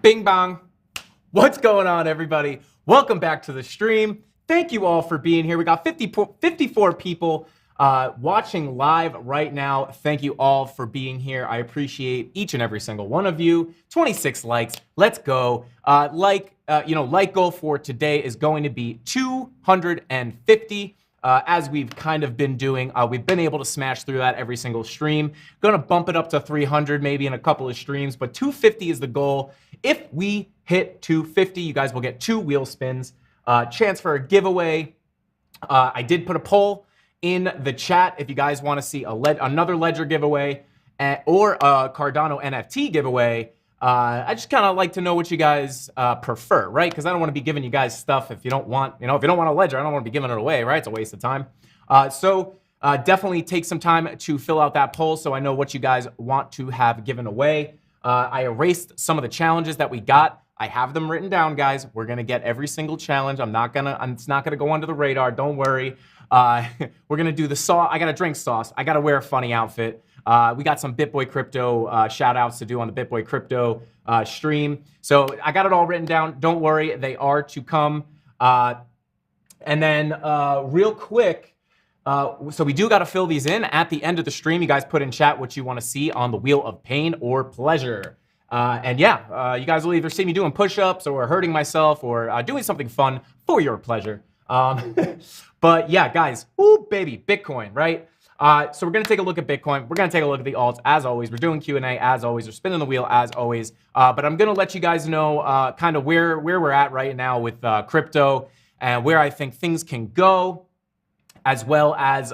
Bing bong. What's going on, everybody? Welcome back to the stream. Thank you all for being here. We got 54 people watching live right now. Thank you all for being here. I appreciate each and every single one of you. 26 likes. Let's go. Like goal for today is going to be 250. As we've kind of been doing, we've been able to smash through that every single stream. Gonna bump it up to 300 maybe in a couple of streams, but 250 is the goal. If we hit 250, you guys will get 2 wheel spins. Chance for a giveaway. I did put a poll in the chat if you guys want to see another Ledger giveaway or a Cardano NFT giveaway. I just kind of like to know what you guys prefer, right? Because I don't want to be giving you guys stuff if you don't want, if you don't want a Ledger, I don't want to be giving it away, right? It's a waste of time. So definitely take some time to fill out that poll so I know what you guys want to have given away. I erased some of the challenges that we got. I have them written down, guys. We're gonna get every single challenge. It's not gonna go under the radar. Don't worry. We're gonna do the sauce. I gotta drink sauce. I gotta wear a funny outfit. We got some BitBoy Crypto shout outs to do on the BitBoy Crypto stream. So I got it all written down. Don't worry, they are to come. And then real quick, so we do got to fill these in at the end of the stream. You guys put in chat what you want to see on the wheel of pain or pleasure. And yeah, you guys will either see me doing push-ups or hurting myself or doing something fun for your pleasure. But yeah, guys, ooh, baby, Bitcoin, right? So we're going to take a look at Bitcoin. We're going to take a look at the alts as always. We're doing Q&A as always. We're spinning the wheel as always. But I'm going to let you guys know kind of where we're at right now with crypto and where I think things can go, as well as,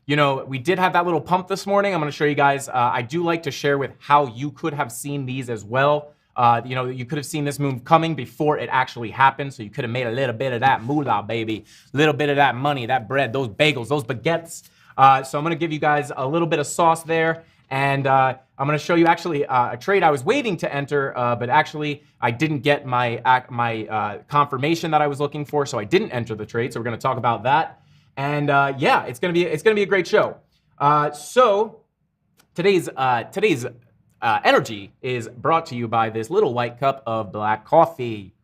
we did have that little pump this morning. I'm going to show you guys. I do like to share with how you could have seen these as well. You could have seen this move coming before it actually happened. So you could have made a little bit of that moolah, baby. A little bit of that money, that bread, those bagels, those baguettes. So I'm going to give you guys a little bit of sauce there. And I'm going to show you actually a trade I was waiting to enter, but actually I didn't get my confirmation that I was looking for. So I didn't enter the trade. So we're going to talk about that. And yeah, it's going to be a great show. So today's energy is brought to you by this little white cup of black coffee.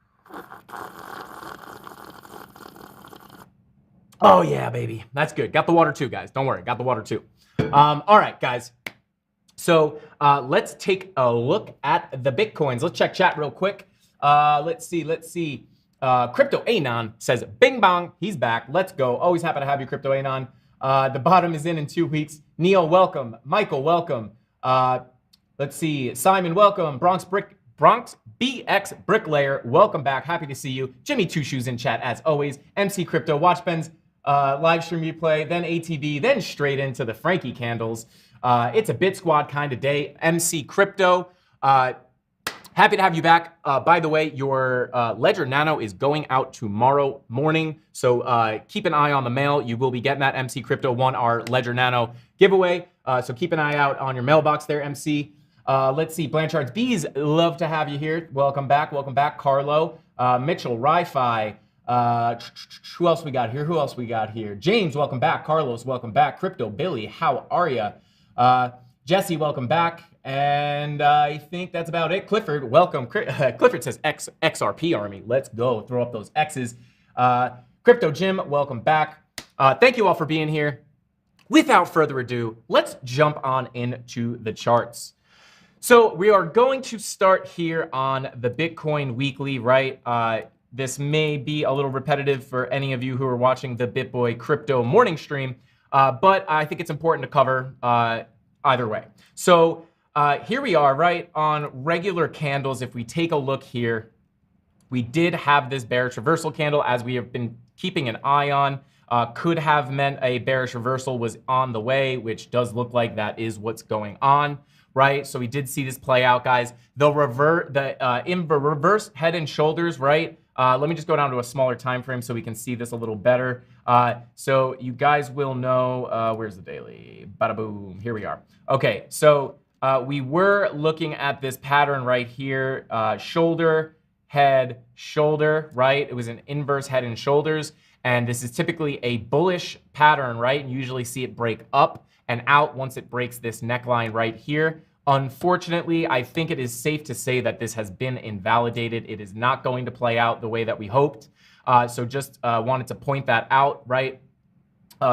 Oh yeah, baby. That's good. Got the water too, guys. Don't worry. Got the water too. All right, guys. So let's take a look at the Bitcoins. Let's check chat real quick. Let's see. Crypto Anon says, bing bong, he's back. Let's go. Always happy to have you, Crypto Anon. The bottom is in 2 weeks. Neil, welcome. Michael, welcome. Let's see. Simon, welcome. Bronx BX Bricklayer, welcome back. Happy to see you. Jimmy Two Shoes in chat as always. MC Crypto, watch Ben's live stream replay, then ATB, then straight into the Frankie candles. It's a Bit Squad kind of day. MC Crypto, happy to have you back. By the way, your Ledger Nano is going out tomorrow morning, so keep an eye on the mail. You will be getting that. MC Crypto won our Ledger Nano giveaway, so keep an eye out on your mailbox there, MC. Let's see, Blanchard's Bees, love to have you here. Welcome back, Carlo. Mitchell, Ri-Fi. Who else we got here? James, welcome back. Carlos, welcome back. Crypto Billy, how are you? Jesse, welcome back. And I think that's about it. Clifford, welcome. Clifford says XRP Army. Let's go. Throw up those X's. Crypto Jim, welcome back. Thank you all for being here. Without further ado, let's jump on into the charts. So we are going to start here on the Bitcoin weekly, right? This may be a little repetitive for any of you who are watching the BitBoy Crypto morning stream, but I think it's important to cover either way. So here we are, right, on regular candles. If we take a look here, we did have this bearish reversal candle as we have been keeping an eye on. Could have meant a bearish reversal was on the way, which does look like that is what's going on. Right, so we did see this play out, guys. The reverse head and shoulders, right? Let me just go down to a smaller time frame so we can see this a little better. So you guys will know, where's the daily? Bada boom, here we are. Okay, so we were looking at this pattern right here, shoulder, head, shoulder, right? It was an inverse head and shoulders, and this is typically a bullish pattern, right? You usually see it break up and out once it breaks this neckline right here. Unfortunately, I think it is safe to say that this has been invalidated. It is not going to play out the way that we hoped. So just wanted to point that out, right?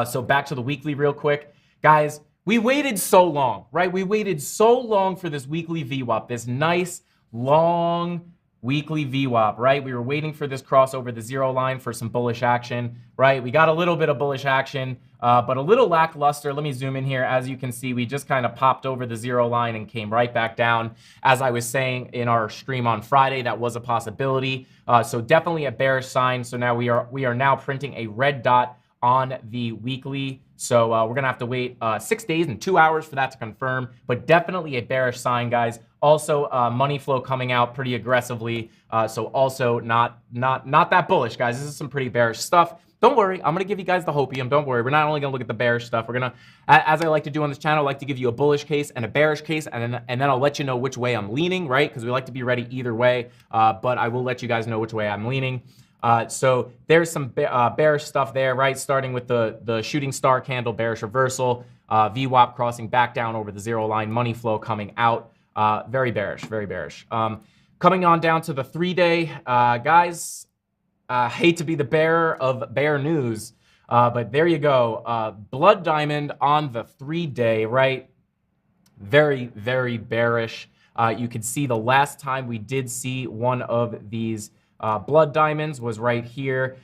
So back to the weekly real quick. Guys, we waited so long, right? We waited so long for this weekly VWAP, this nice, long weekly VWAP, right? We were waiting for this cross over the zero line for some bullish action, right? We got a little bit of bullish action, but a little lackluster. Let me zoom in here. As you can see, we just kind of popped over the zero line and came right back down. As I was saying in our stream on Friday, that was a possibility. So definitely a bearish sign. So now we are now printing a red dot on the weekly. So we're going to have to wait 6 days and 2 hours for that to confirm, but definitely a bearish sign, guys. Also, money flow coming out pretty aggressively. So also not that bullish, guys. This is some pretty bearish stuff. Don't worry, I'm going to give you guys the hopium. Don't worry, we're not only going to look at the bearish stuff. We're going to, as I like to do on this channel, I like to give you a bullish case and a bearish case, and then I'll let you know which way I'm leaning, right? Because we like to be ready either way, but I will let you guys know which way I'm leaning. So there's some bearish stuff there, right? Starting with the shooting star candle, bearish reversal, VWAP crossing back down over the zero line, money flow coming out. Very bearish, very bearish. Coming on down to the 3-day, guys, hate to be the bearer of bear news, but there you go. Blood diamond on the 3-day, right? Very, very bearish. You can see the last time we did see one of these blood diamonds was right here,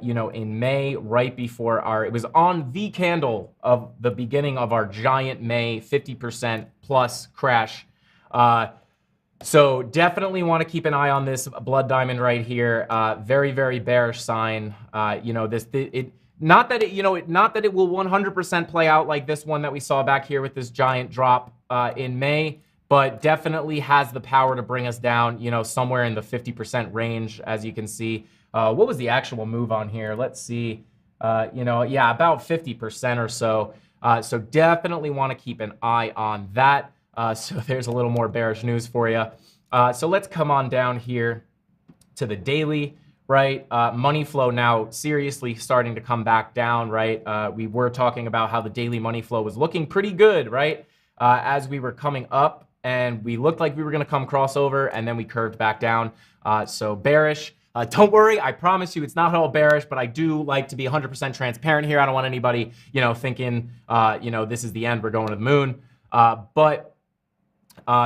you know, in May, right before it was on the candle of the beginning of our giant May 50% plus crash. So definitely want to keep an eye on this blood diamond right here. Very, very bearish sign. You know, not that it will 100% play out like this one that we saw back here with this giant drop in May, but definitely has the power to bring us down, you know, somewhere in the 50% range, as you can see. What was the actual move on here? Let's see. You know, yeah, about 50% or so. So definitely want to keep an eye on that. So there's a little more bearish news for you. So let's come on down here to the daily, right? Money flow now seriously starting to come back down, right? We were talking about how the daily money flow was looking pretty good, right? As we were coming up and we looked like we were going to come crossover and then we curved back down. So bearish. Don't worry, I promise you it's not all bearish, but I do like to be 100% transparent here. I don't want anybody, you know, thinking, you know, this is the end, we're going to the moon.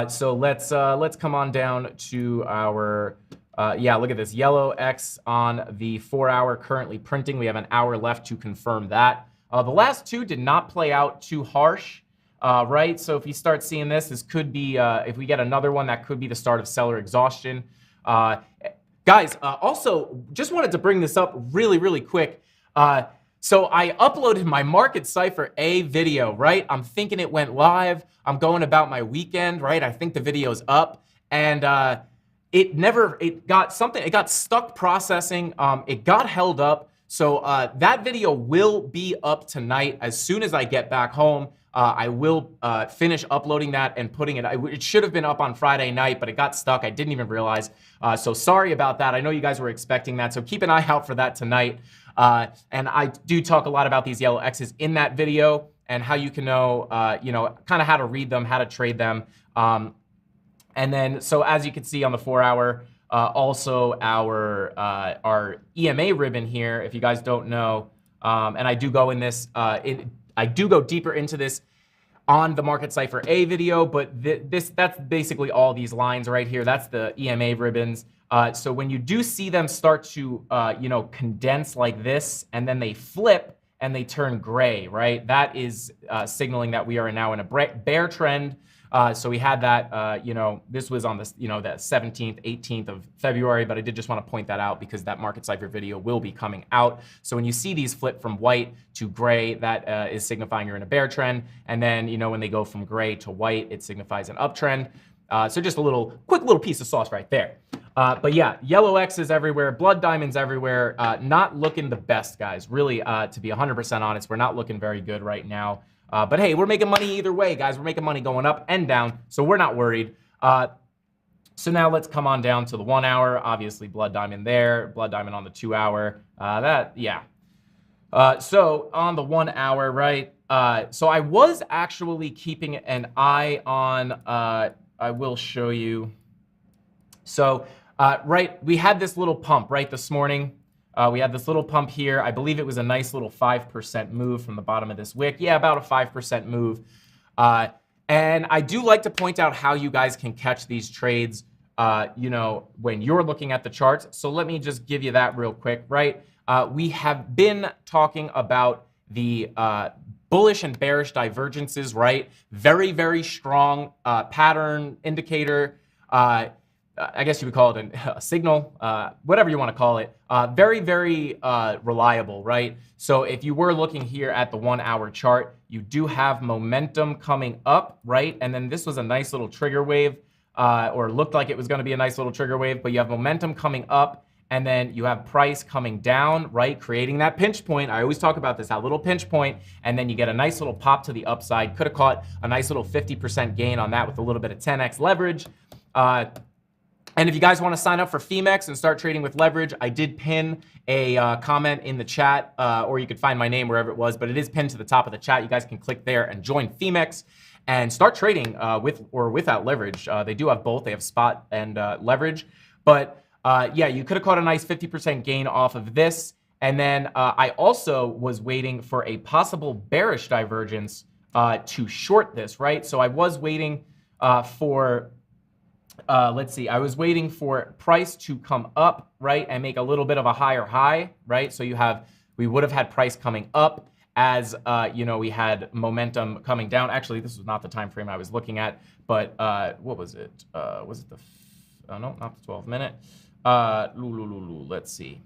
So let's come on down to our Yeah, look at this. Yellow X on the 4-hour currently printing. We have an hour left to confirm that. The last two did not play out too harsh, right? So if you start seeing this, this could be, if we get another one, that could be the start of seller exhaustion. Guys, also, just wanted to bring this up really, really quick. So I uploaded my Market Cipher A video, right? I'm thinking it went live. I'm going about my weekend, right? I think the video's up. And it got stuck processing. It got held up. So that video will be up tonight. As soon as I get back home, I will finish uploading that and putting it. It should have been up on Friday night, but it got stuck. I didn't even realize. So sorry about that. I know you guys were expecting that. So keep an eye out for that tonight. And I do talk a lot about these yellow X's in that video and how you can know, kind of how to read them, how to trade them. And then, so as you can see on the 4-hour, also our EMA ribbon here, if you guys don't know, and I do go in this, I do go deeper into this on the Market Cipher A video, but that's basically all these lines right here. That's the EMA ribbons. So when you do see them start to, condense like this, and then they flip and they turn gray, right? That is signaling that we are now in a bear trend. So we had that, this was on this, the 17th, 18th of February, but I did just want to point that out because that Market Cipher video will be coming out. So when you see these flip from white to gray, that is signifying you're in a bear trend. And then, when they go from gray to white, it signifies an uptrend. So just a quick little piece of sauce right there. But yeah, yellow X's everywhere, blood diamonds everywhere. Not looking the best, guys. Really, to be 100% honest, we're not looking very good right now. But hey, we're making money either way, guys. We're making money going up and down, so we're not worried. So now let's come on down to the 1-hour. Obviously, blood diamond there, blood diamond on the 2-hour. So on the 1-hour, right? So I was actually keeping an eye on, I will show you. So, right, we had this little pump, right, this morning. We had this little pump here. I believe it was a nice little 5% move from the bottom of this wick. Yeah, about a 5% move. And I do like to point out how you guys can catch these trades, when you're looking at the charts. So let me just give you that real quick, right? We have been talking about the bullish and bearish divergences, right? Very, very strong pattern indicator. I guess you would call it a signal, whatever you want to call it. Very, very reliable, right? So if you were looking here at the 1-hour chart, you do have momentum coming up, right? And then this was a nice little trigger wave, or looked like it was going to be a nice little trigger wave, but you have momentum coming up, and then you have price coming down, right? Creating that pinch point. I always talk about this, that little pinch point, and then you get a nice little pop to the upside. Could have caught a nice little 50% gain on that with a little bit of 10x leverage. And if you guys want to sign up for Femex and start trading with leverage, I did pin a comment in the chat, or you could find my name wherever it was, but it is pinned to the top of the chat. You guys can click there and join Femex and start trading with or without leverage. They do have both. They have spot and leverage. But yeah, you could have caught a nice 50% gain off of this. And then I also was waiting for a possible bearish divergence to short this, right? So I was waiting for... let's see, I was waiting for price to come up, right, and make a little bit of a higher high, right? So we would have had price coming up as, we had momentum coming down. Actually, this was not the time frame I was looking at, but what was it? Was it no, not the 12-minute. Let's see.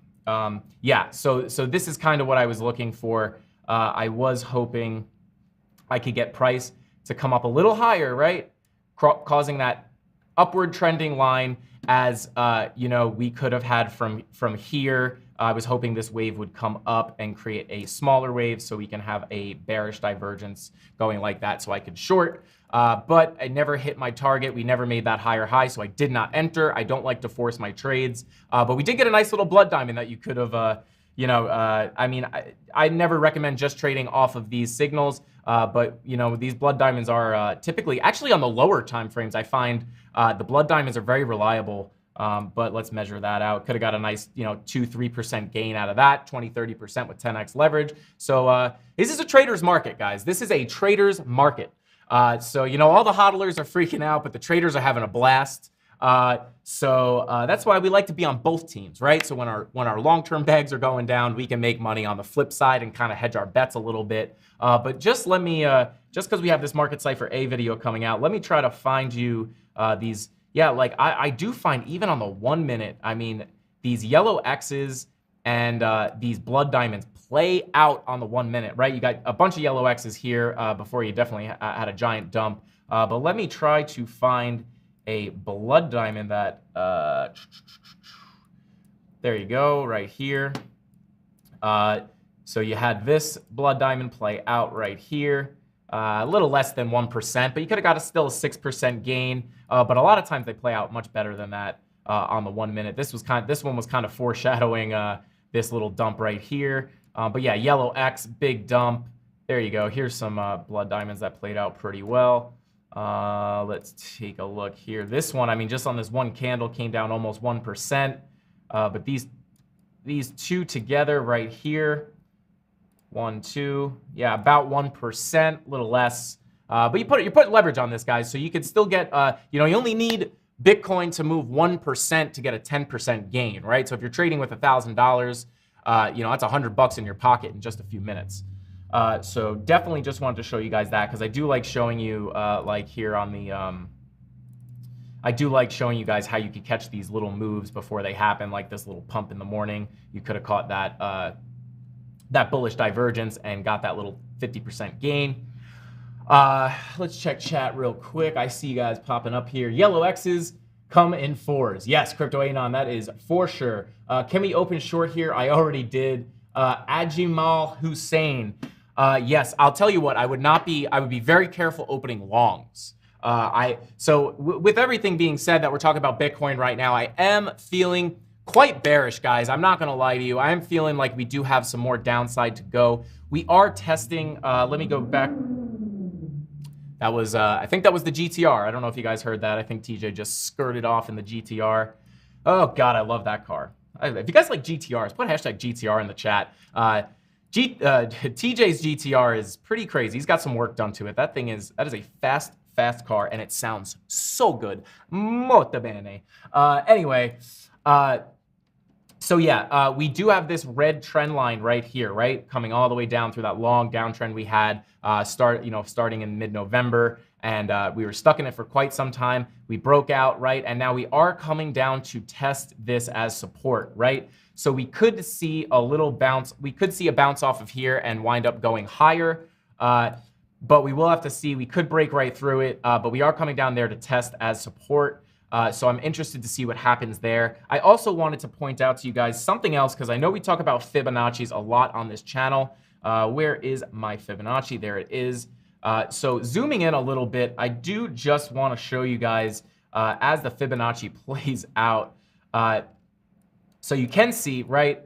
Yeah, so this is kind of what I was looking for. I was hoping I could get price to come up a little higher, right, causing that upward trending line as, we could have had from here. I was hoping this wave would come up and create a smaller wave so we can have a bearish divergence going like that so I could short. But I never hit my target. We never made that higher high, so I did not enter. I don't like to force my trades. But we did get a nice little blood diamond that you could have, I never recommend just trading off of these signals. But, these blood diamonds are typically, actually on the lower time frames, I find the blood diamonds are very reliable. But let's measure that out. Could have got a nice, 2-3% gain out of that, 20-30% with 10x leverage. So this is a trader's market, guys. This is a trader's market. So, all the hodlers are freaking out, but the traders are having a blast. So that's why we like to be on both teams, right? So when our long-term bags are going down, we can make money on the flip side and kind of hedge our bets a little bit. But just let me, just because we have this Market Cipher A video coming out, let me try to find you these. Yeah, like I do find even on the 1 minute, I mean, these yellow X's and these blood diamonds play out on the 1 minute, right? You got a bunch of yellow X's here before you definitely had a giant dump. But let me try to find a blood diamond that, there you go, right here. So you had this blood diamond play out right here. A little less than 1%, but you could have got still a 6% gain. But a lot of times they play out much better than that on the 1 minute. This one was kind of foreshadowing this little dump right here. But yeah, yellow X, big dump. There you go. Here's some blood diamonds that played out pretty well. Let's take a look here. This one, I mean, just on this one candle came down almost 1%. But these two together right here, 1, 2, yeah, about 1%, a little less. But you're putting leverage on this, guys, so you can still get, you only need Bitcoin to move 1% to get a 10% gain, right? So if you're trading with $1,000, that's $100 in your pocket in just a few minutes. So definitely just wanted to show you guys that because I do like showing you, like here on the, I do like showing you guys how you could catch these little moves before they happen, like this little pump in the morning. You could have caught that. That bullish divergence and got that little 50% gain. Let's check chat real quick. I see you guys popping up here. Yellow X's come in 4s. Yes, Crypto Anon, that is for sure. Can we open short here? I already did. Ajimal Hussein. Yes, I'll tell you what, I would be very careful opening longs. With everything being said that we're talking about Bitcoin right now, I am feeling quite bearish, guys. I'm not going to lie to you. I am feeling like we do have some more downside to go. We are testing. Let me go back. That was, I think that was the GTR. I don't know if you guys heard that. I think TJ just skirted off in the GTR. Oh, God, I love that car. If you guys like GTRs, put hashtag GTR in the chat. TJ's GTR is pretty crazy. He's got some work done to it. That is a fast car, and it sounds so good. Molto bene. Anyway, so yeah, we do have this red trend line right here, right? Coming all the way down through that long downtrend we had starting in mid-November, and we were stuck in it for quite some time. We broke out, right? And now we are coming down to test this as support, right? So we could see a little bounce. We could see a bounce off of here and wind up going higher, but we will have to see. We could break right through it, but we are coming down there to test as support. So I'm interested to see what happens there. I also wanted to point out to you guys something else because I know we talk about Fibonacci's a lot on this channel. Where is my Fibonacci? There it is. So zooming in a little bit, I do just want to show you guys as the Fibonacci plays out. So you can see, right,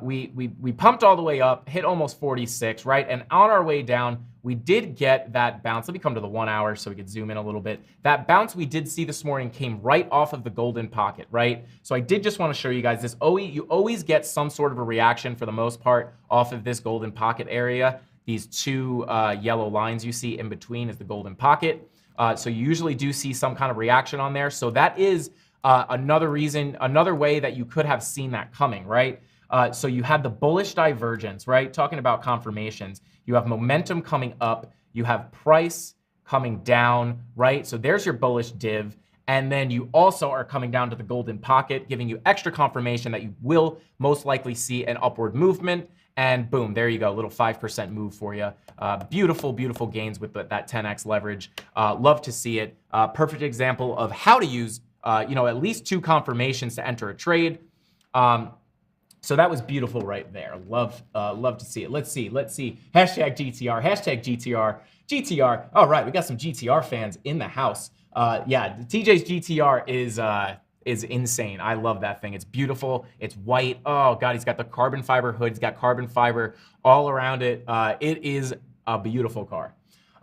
we pumped all the way up, hit almost 46, right? And on our way down, we did get that bounce. Let me come to the 1 hour so we could zoom in a little bit. That bounce we did see this morning came right off of the golden pocket, right? So I did just want to show you guys this. You always get some sort of a reaction for the most part off of this golden pocket area. These two yellow lines you see in between is the golden pocket. So you usually do see some kind of reaction on there. So that is another way that you could have seen that coming, right? So you had the bullish divergence, right? Talking about confirmations. You have momentum coming up. You have price coming down, right? So there's your bullish div. And then you also are coming down to the golden pocket, giving you extra confirmation that you will most likely see an upward movement. And boom, there you go, little 5% move for you. Beautiful, beautiful gains with that 10x leverage. Love to see it. Perfect example of how to use, at least 2 confirmations to enter a trade. So that was beautiful right there. Love to see it. Let's see. Hashtag GTR, hashtag GTR. All right, we got some GTR fans in the house. Yeah, TJ's GTR is insane. I love that thing. It's beautiful. It's white. Oh God, he's got the carbon fiber hood. He's got carbon fiber all around it. It is a beautiful car.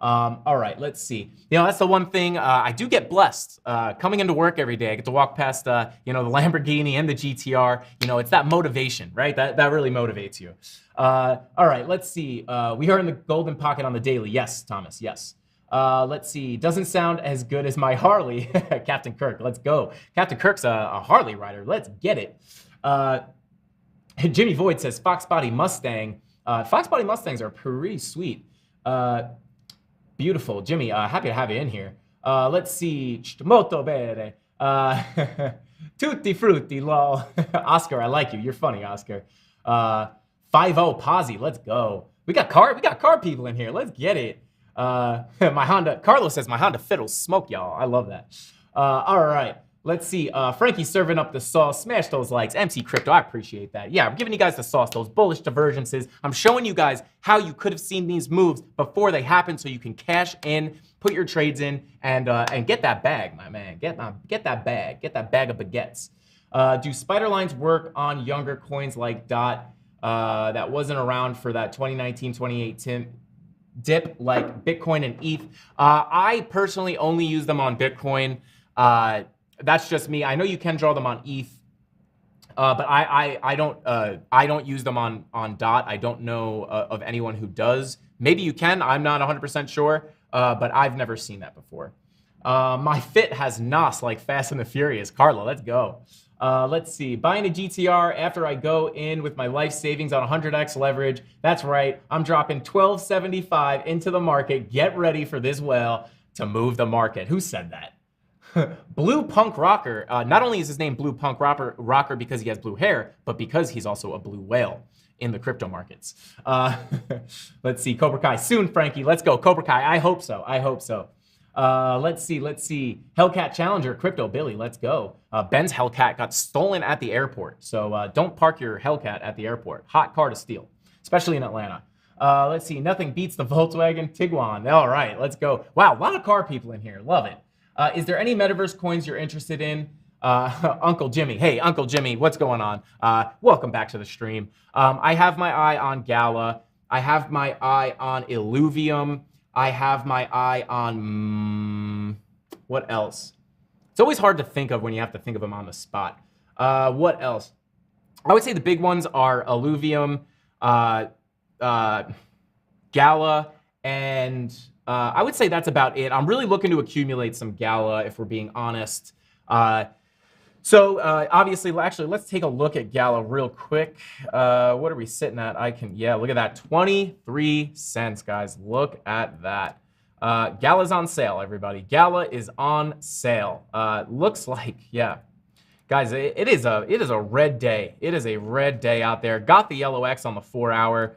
All right, let's see. That's the one thing I do get blessed coming into work every day. I get to walk past, the Lamborghini and the GTR. It's that motivation, right? That really motivates you. All right, let's see. We are in the golden pocket on the daily. Yes, Thomas. Yes. Let's see. Doesn't sound as good as my Harley. Captain Kirk, let's go. Captain Kirk's a Harley rider. Let's get it. Jimmy Void says Fox Body Mustang. Fox Body Mustangs are pretty sweet. Beautiful. Jimmy, happy to have you in here. Let's see. Molto bene. Tutti frutti, lol. Oscar, I like you. You're funny, Oscar. 5-0 Posse, let's go. We got car people in here. Let's get it. My Honda, Carlos says my Honda Fit will smoke y'all. I love that. All right. Let's see. Frankie serving up the sauce. Smash those likes. MC Crypto, I appreciate that. Yeah, I'm giving you guys the sauce, those bullish divergences. I'm showing you guys how you could have seen these moves before they happen so you can cash in, put your trades in, and get that bag, my man. Get that bag. Get that bag of baguettes. Do spider lines work on younger coins like DOT that wasn't around for that 2019, 2018 dip like Bitcoin and ETH? I personally only use them on Bitcoin. That's just me. I know you can draw them on ETH, but I don't use them on DOT. I don't know of anyone who does. Maybe you can. I'm not 100% sure, but I've never seen that before. My Fit has NOS like Fast and the Furious. Carla, let's go. Let's see. Buying a GTR after I go in with my life savings on 100x leverage. That's right. I'm dropping 1275 into the market. Get ready for this whale to move the market. Who said that? Blue Punk Rocker. Not only is his name Blue Punk Rocker because he has blue hair, but because he's also a blue whale in the crypto markets. Let's see. Cobra Kai. Soon, Frankie. Let's go. Cobra Kai. I hope so. I hope so. Let's see. Hellcat Challenger. Crypto Billy. Let's go. Ben's Hellcat got stolen at the airport. So don't park your Hellcat at the airport. Hot car to steal, especially in Atlanta. Let's see. Nothing beats the Volkswagen Tiguan. All right. Let's go. Wow. A lot of car people in here. Love it. Is there any metaverse coins you're interested in? Uncle Jimmy. Hey, Uncle Jimmy, what's going on? Welcome back to the stream. I have my eye on Gala. I have my eye on Illuvium. I have my eye on... what else? It's always hard to think of when you have to think of them on the spot. What else? I would say the big ones are Illuvium, Gala, and... I would say that's about it. I'm really looking to accumulate some Gala, if we're being honest. Obviously, actually, let's take a look at Gala real quick. What are we sitting at? Yeah, look at that. 23 cents, guys. Look at that. Gala's on sale, everybody. Gala is on sale. Looks like, yeah. Guys, it is a red day. It is a red day out there. Got the yellow X on the 4-hour.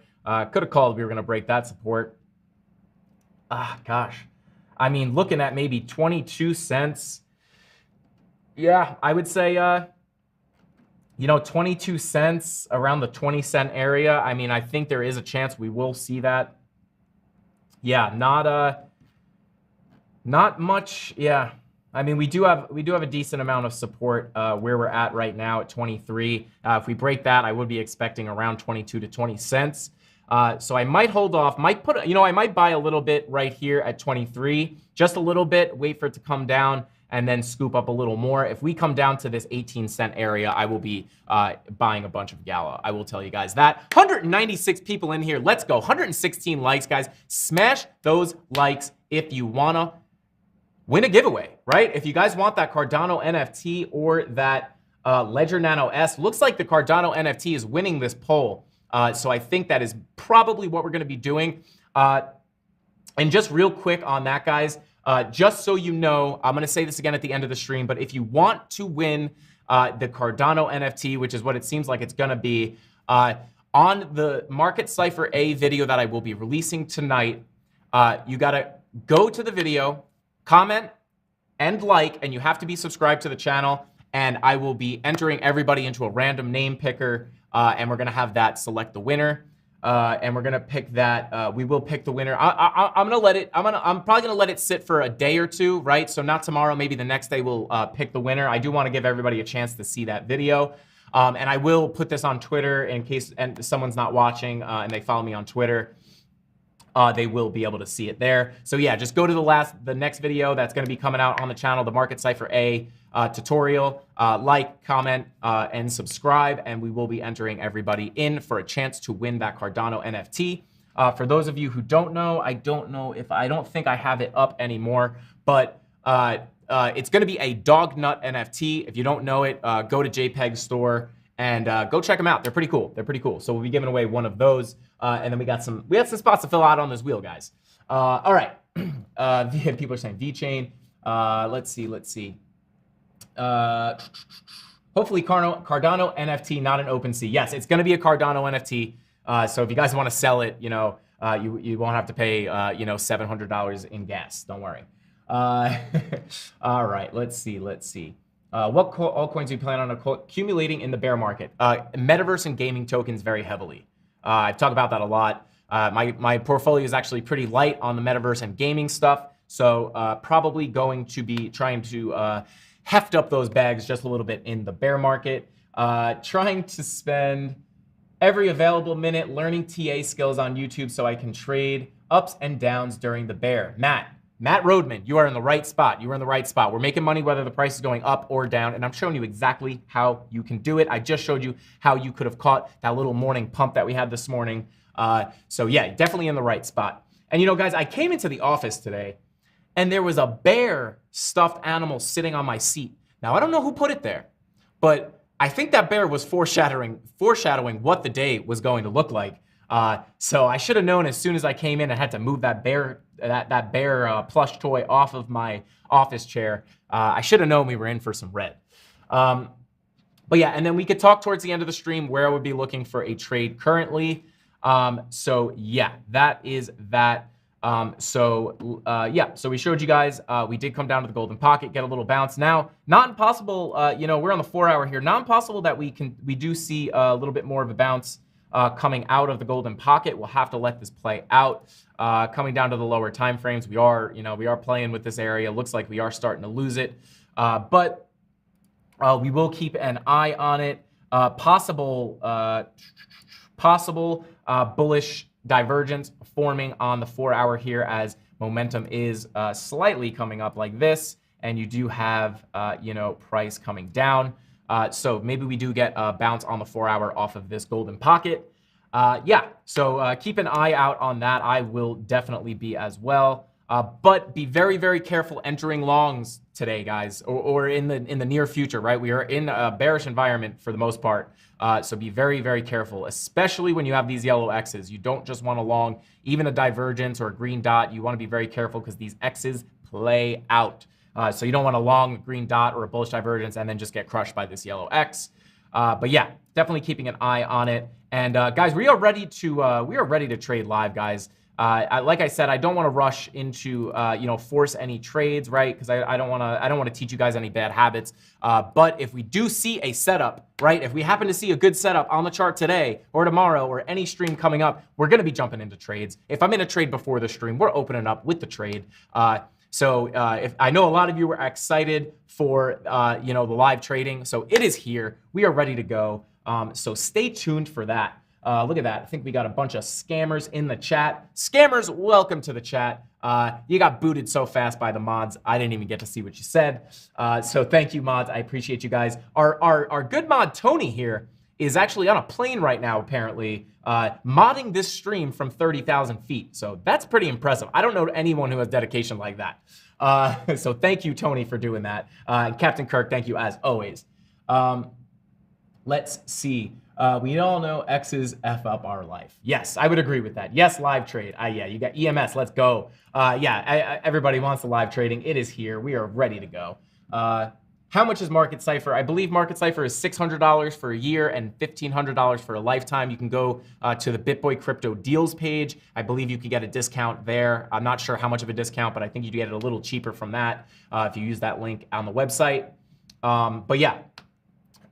Could have called we were going to break that support. Gosh. I mean, looking at maybe 22 cents. Yeah, I would say, 22 cents around the 20-cent area. I mean, I think there is a chance we will see that. Yeah, not much. Yeah. I mean, we do have a decent amount of support where we're at right now at 23. If we break that, I would be expecting around 22 to 20 cents. So I might hold off, I might buy a little bit right here at 23, just a little bit, wait for it to come down and then scoop up a little more. If we come down to this 18-cent area, I will be buying a bunch of Gala. I will tell you guys that. 196 people in here. Let's go. 116 likes, guys. Smash those likes if you want to win a giveaway, right? If you guys want that Cardano NFT or that Ledger Nano S, looks like the Cardano NFT is winning this poll. So I think that is probably what we're going to be doing. And just real quick on that, guys, just so you know, I'm going to say this again at the end of the stream, but if you want to win the Cardano NFT, which is what it seems like it's going to be, on the Market Cypher A video that I will be releasing tonight, you got to go to the video, comment, and like, and you have to be subscribed to the channel, and I will be entering everybody into a random name picker. And we're gonna have that select the winner, and we're gonna pick that. We will pick the winner. I'm probably gonna let it sit for a day or two, right? So not tomorrow, maybe the next day we'll pick the winner. I do want to give everybody a chance to see that video, and I will put this on Twitter in case someone's not watching and they follow me on Twitter. They will be able to see it there. So yeah, just go to the next video that's going to be coming out on the channel, the Market Cypher A tutorial. Like, comment, and subscribe, and we will be entering everybody in for a chance to win that Cardano NFT. For those of you who don't know, I don't think I have it up anymore, but it's going to be a dog nut NFT. If you don't know it, go to JPEG store and go check them out. They're pretty cool. They're pretty cool. So we'll be giving away one of those, and then we had some spots to fill out on this wheel, guys. All right. People are saying VeChain. Let's see. Hopefully Cardano NFT, not an OpenSea. Yes, it's going to be a Cardano NFT. So if you guys want to sell it, you won't have to pay, $700 in gas. Don't worry. All right, let's see. What altcoins do you plan on accumulating in the bear market? Metaverse and gaming tokens very heavily. I've talked about that a lot. My portfolio is actually pretty light on the metaverse and gaming stuff. So probably going to be trying to heft up those bags just a little bit in the bear market. Trying to spend every available minute learning TA skills on YouTube so I can trade ups and downs during the bear. Matt Rodman, you are in the right spot. You are in the right spot. We're making money whether the price is going up or down, and I'm showing you exactly how you can do it. I just showed you how you could have caught that little morning pump that we had this morning. So yeah, definitely in the right spot. And guys, I came into the office today, and there was a bear stuffed animal sitting on my seat. Now, I don't know who put it there, but I think that bear was foreshadowing what the day was going to look like. So I should have known as soon as I came in and had to move that bear plush toy off of my office chair. I should have known we were in for some red. But yeah, and then we could talk towards the end of the stream where I would be looking for a trade currently. So yeah, that is that. So we showed you guys, we did come down to the golden pocket, get a little bounce. Now, not impossible, we're on the 4 hour here, not impossible that we do see a little bit more of a bounce coming out of the golden pocket. We'll have to let this play out. Coming down to the lower time frames, we are playing with this area. Looks like we are starting to lose it, but we will keep an eye on it. Possible bullish divergence forming on the 4 hour here as momentum is slightly coming up like this, and you do have price coming down. So maybe we do get a bounce on the 4 hour off of this golden pocket. So keep an eye out on that. I will definitely be as well. But be very, very careful entering longs today, guys, or in the near future, right? We are in a bearish environment for the most part. So be very, very careful, especially when you have these yellow X's. You don't just want to long even a divergence or a green dot. You want to be very careful because these X's play out. So you don't want to long a green dot or a bullish divergence and then just get crushed by this yellow X. But yeah, definitely keeping an eye on it. And guys, we are ready to trade live, guys. Like I said, I don't want to rush into force any trades, right? Because I don't want to teach you guys any bad habits. But if we do see a setup, right? If we happen to see a good setup on the chart today or tomorrow or any stream coming up, we're going to be jumping into trades. If I'm in a trade before the stream, we're opening up with the trade. So if I know a lot of you were excited for the live trading, so it is here. We are ready to go. So stay tuned for that. Look at that. I think we got a bunch of scammers in the chat. Scammers, welcome to the chat. You got booted so fast by the mods, I didn't even get to see what you said. So thank you, mods. I appreciate you guys. Our good mod, Tony, here is actually on a plane right now, apparently, modding this stream from 30,000 feet. So that's pretty impressive. I don't know anyone who has dedication like that. So thank you, Tony, for doing that. And Captain Kirk, thank you as always. Let's see. We all know X's F up our life. Yes, I would agree with that. Yes, live trade. Yeah, you got EMS. Let's go. Everybody wants the live trading. It is here. We are ready to go. How much is Market Cypher? I believe Market Cypher is $600 for a year and $1,500 for a lifetime. You can go to the BitBoy Crypto Deals page. I believe you can get a discount there. I'm not sure how much of a discount, but I think you get it a little cheaper from that if you use that link on the website. But yeah.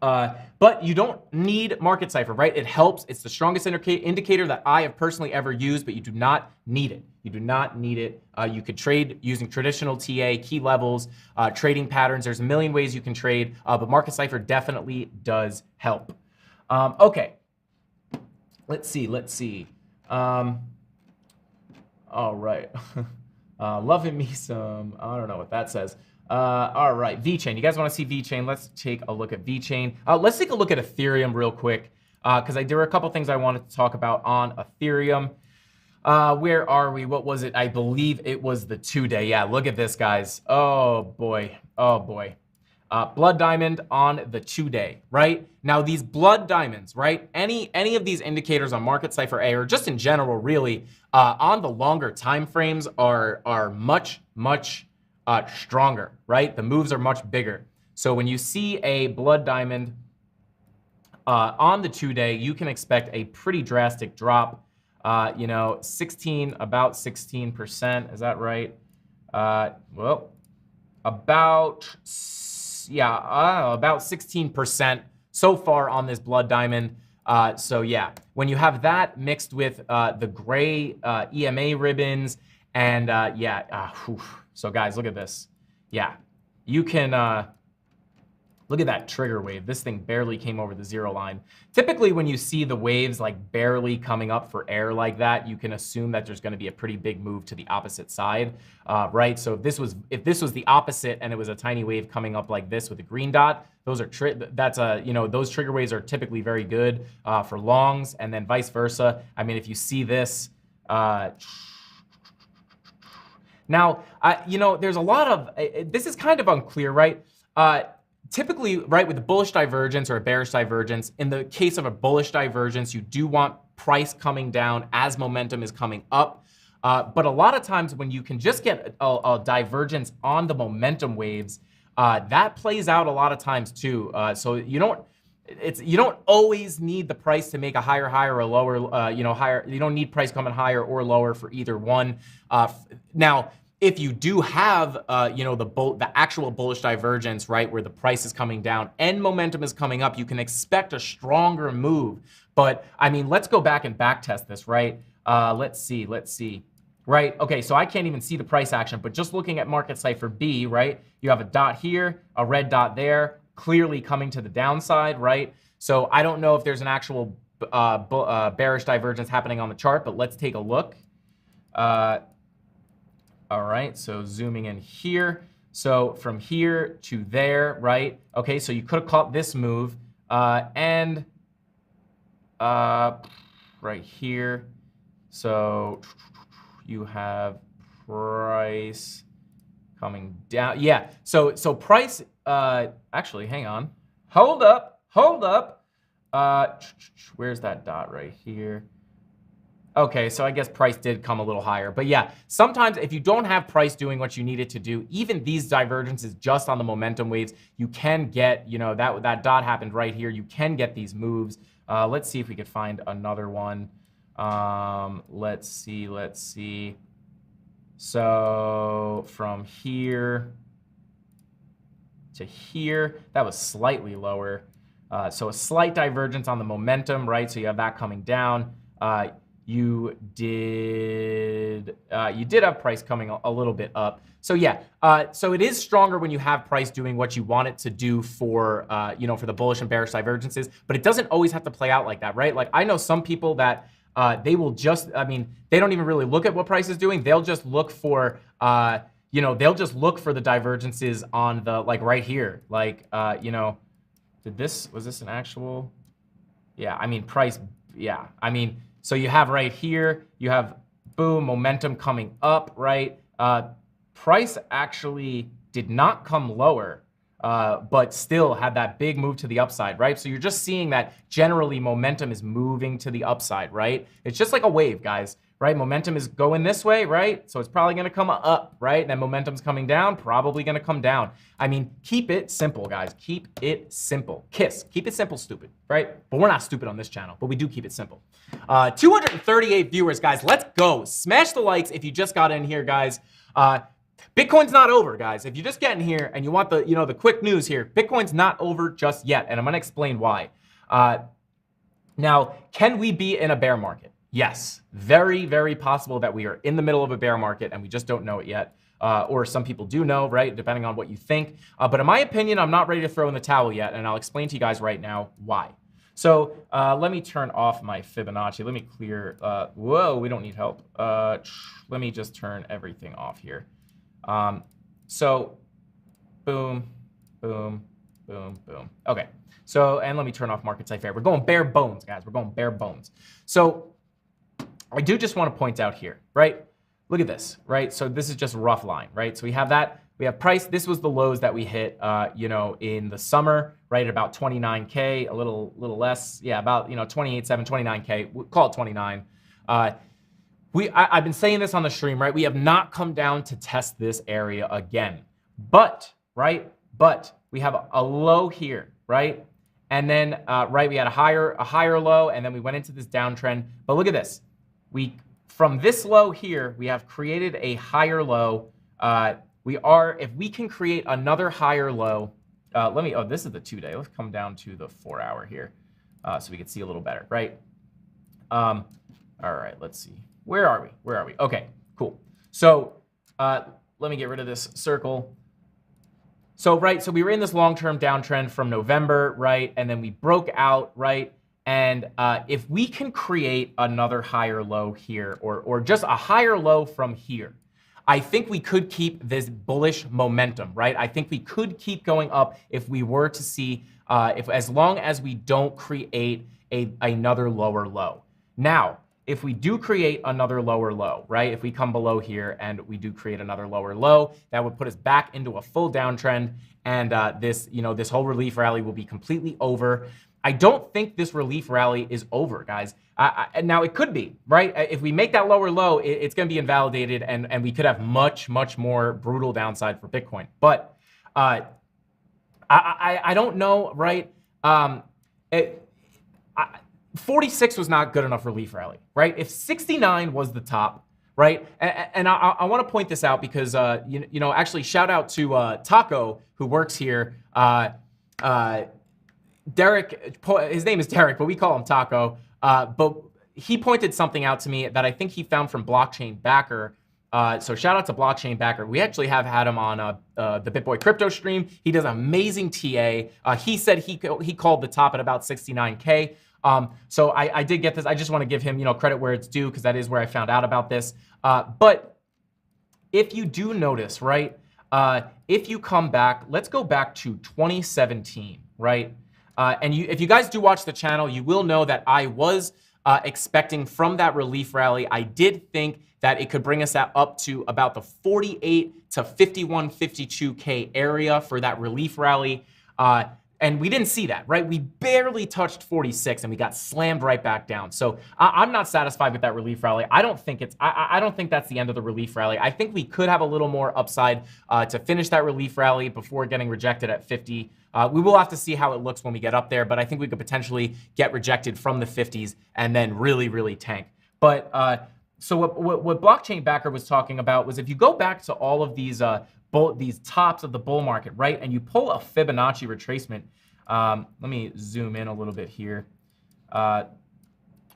But you don't need Market Cypher, right? It helps. It's the strongest indicator that I have personally ever used, but you do not need it. You do not need it. You could trade using traditional TA, key levels, trading patterns. There's a million ways you can trade, but Market Cypher definitely does help. Okay. Let's see. All right. Loving me some, I don't know what that says. All right, VeChain. You guys want to see VeChain? Let's take a look at VeChain. Let's take a look at Ethereum real quick, because there were a couple things I wanted to talk about on Ethereum. Where are we? What was it? I believe it was the 2-day. Yeah, look at this, guys. Oh boy. Oh boy. Blood diamond on the 2-day, right? Now these blood diamonds, right? Any of these indicators on Market Cipher A, or just in general, really, on the longer time frames are much stronger, right? The moves are much bigger. So when you see a blood diamond on the 2-day, you can expect a pretty drastic drop. You know, about 16%. Is that right? Well, about 16% so far on this blood diamond. So yeah, when you have that mixed with the gray EMA ribbons and so guys, look at this. Yeah, you can look at that trigger wave. This thing barely came over the 0 line. Typically, when you see the waves like barely coming up for air like that, you can assume that there's going to be a pretty big move to the opposite side, right? So if this was the opposite and it was a tiny wave coming up like this with a green dot, those are those trigger waves are typically very good for longs, and then vice versa. I mean, if you see this. Now, there's a lot of this is kind of unclear, right? Typically, right, with the bullish divergence or a bearish divergence, in the case of a bullish divergence, you do want price coming down as momentum is coming up. But a lot of times when you can just get a divergence on the momentum waves, that plays out a lot of times too. So you don't always need the price to make a higher high or a lower, higher. You don't need price coming higher or lower for either one. Now, if you do have, the actual bullish divergence, right, where the price is coming down and momentum is coming up, you can expect a stronger move. But I mean, let's go back and back test this, right? Let's see, right? Okay, so I can't even see the price action, but just looking at Market Cipher B, right? You have a dot here, a red dot there, clearly coming to the downside, right? So I don't know if there's an actual bearish divergence happening on the chart, but let's take a look. All right, so zooming in here. So from here to there, right? Okay, so you could have caught this move and right here. So you have price coming down. Yeah, so price, actually, hang on. Hold up. Where's that dot right here? Okay, so I guess price did come a little higher. But yeah, sometimes if you don't have price doing what you need it to do, even these divergences just on the momentum waves, you can get, that dot happened right here. You can get these moves. Let's see if we could find another one. Let's see. So from here to here, that was slightly lower. So a slight divergence on the momentum, right? So you have that coming down. You did have price coming a little bit up. So yeah, so it is stronger when you have price doing what you want it to do for, for the bullish and bearish divergences, but it doesn't always have to play out like that, right? Like I know some people that they will just, they don't even really look at what price is doing. They'll just look for, the divergences on the, like right here, like, was this an actual, yeah, price, yeah, so you have right here, you have boom, momentum coming up, right? Price actually did not come lower, but still had that big move to the upside, right? So you're just seeing that generally momentum is moving to the upside, right? It's just like a wave, guys, right? Momentum is going this way, right? So it's probably gonna come up, right? And then momentum's coming down, probably gonna come down. Keep it simple, guys. Keep it simple. Keep it simple, stupid, right? But we're not stupid on this channel, but we do keep it simple. 238 viewers, guys. Let's go. Smash the likes if you just got in here, guys. Bitcoin's not over, guys. If you just get in here and you want the, the quick news here, Bitcoin's not over just yet, and I'm gonna explain why. Now, can we be in a bear market? Yes, very, very possible that we are in the middle of a bear market and we just don't know it yet. Or some people do know, right? Depending on what you think. But in my opinion, I'm not ready to throw in the towel yet, and I'll explain to you guys right now why. So let me turn off my Fibonacci. Let me clear, whoa, we don't need help. Let me just turn everything off here. So boom, boom, boom, boom. Okay, so, and let me turn off Market Cipher. We're going bare bones, guys. We're going bare bones. So I do just want to point out here, right? Look at this, right? So this is just a rough line, right? So we have that, we have price. This was the lows that we hit, in the summer, right? At about 29K, a little less. Yeah, about, 28.7, 29K, we'll call it 29. I've been saying this on the stream, right? We have not come down to test this area again, but we have a low here, right? And then, we had a higher low, and then we went into this downtrend. But look at this. From this low here, we have created a higher low. If we can create another higher low, this is the 2-day. Let's come down to the 4-hour here, so we can see a little better, right? All right, let's see. Where are we? Okay, cool. So let me get rid of this circle. So we were in this long-term downtrend from November, right? And then we broke out, right? And if we can create another higher low here, or just a higher low from here, I think we could keep this bullish momentum, right? I think we could keep going up if we were to see, as long as we don't create another lower low. Now, if we do create another lower low, right? If we come below here and we do create another lower low, that would put us back into a full downtrend, and this whole relief rally will be completely over. I don't think this relief rally is over, guys. Now, it could be, right? If we make that lower low, it's going to be invalidated, and we could have much more brutal downside for Bitcoin. But I don't know, right? 46 was not good enough relief rally, right? If 69 was the top, right? And I want to point this out because, actually shout out to Taco, who works here. Derek, his name is Derek, but we call him Taco. But he pointed something out to me that I think he found from Blockchain Backer. So shout out to Blockchain Backer. We actually have had him on the BitBoy Crypto stream. He does amazing TA. He said he called the top at about 69K. So I did get this. I just want to give him, credit where it's due, because that is where I found out about this. But if you do notice, right, if you come back, let's go back to 2017, right? And if you guys do watch the channel, you will know that I was expecting from that relief rally, I did think that it could bring us up to about the 48 to 51, 52K area for that relief rally. And we didn't see that, right? We barely touched 46 and we got slammed right back down. So I'm not satisfied with that relief rally. I don't think that's the end of the relief rally. I think we could have a little more upside to finish that relief rally before getting rejected at 50. We will have to see how it looks when we get up there, but I think we could potentially get rejected from the 50s and then really tank. But so what Blockchain Backer was talking about was, if you go back to all of these tops of the bull market, right, and you pull a Fibonacci retracement, let me zoom in a little bit here,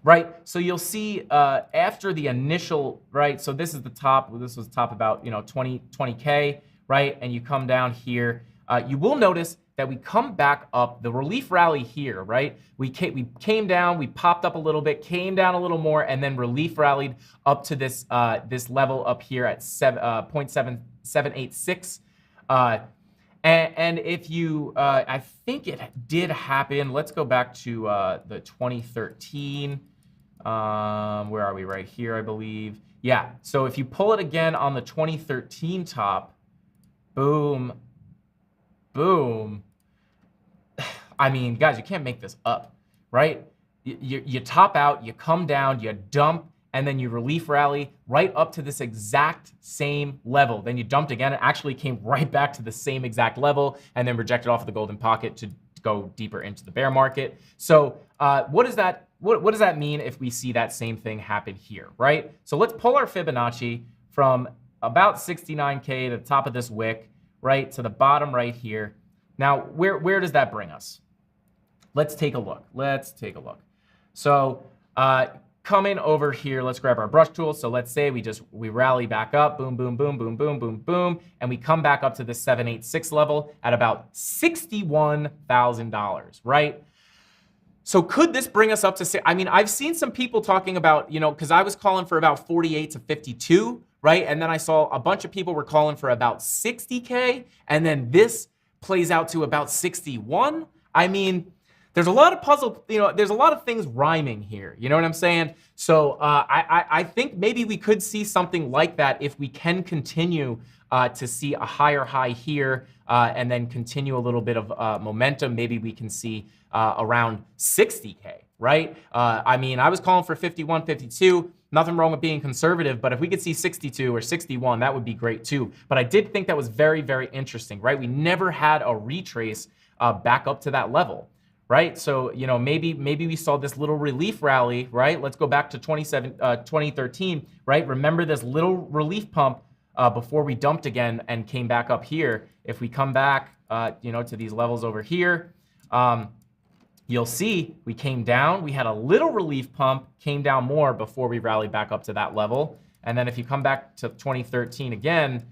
right, so you'll see after the initial, right, so this is the top, this was top about 20K, right, and you come down here, you will notice that we come back up the relief rally here, right? We came down, we popped up a little bit, came down a little more, and then relief rallied up to this this level up here at 0.7786. And if you, I think it did happen. Let's go back to the 2013. Where are we? Right here, I believe. Yeah. So if you pull it again on the 2013 top, boom. I mean, guys, you can't make this up, right? You top out, you come down, you dump, and then you relief rally right up to this exact same level. Then you dumped again. It actually came right back to the same exact level, and then rejected off of the golden pocket to go deeper into the bear market. So what does that mean if we see that same thing happen here, right? So let's pull our Fibonacci from about 69K to the top of this wick, right, to the bottom right here. Now, where does that bring us? Let's take a look. So coming over here, let's grab our brush tool. So let's say we rally back up, boom, and we come back up to the 786 level at about $61,000, right? So could this bring us up to, I mean, I've seen some people talking about, because I was calling for about 48 to 52, right? And then I saw a bunch of people were calling for about 60K, and then this plays out to about 61. I mean, there's a lot of puzzle, there's a lot of things rhyming here. You know what I'm saying? So I think maybe we could see something like that if we can continue to see a higher high here and then continue a little bit of momentum. Maybe we can see around 60K, right? I mean, I was calling for 51, 52. Nothing wrong with being conservative, but if we could see 62 or 61, that would be great too. But I did think that was very, very interesting, right? We never had a retrace back up to that level, right? So, maybe we saw this little relief rally, right? Let's go back to 2013, right? Remember this little relief pump before we dumped again and came back up here. If we come back, to these levels over here, you'll see we came down. We had a little relief pump, came down more before we rallied back up to that level. And then if you come back to 2013 again,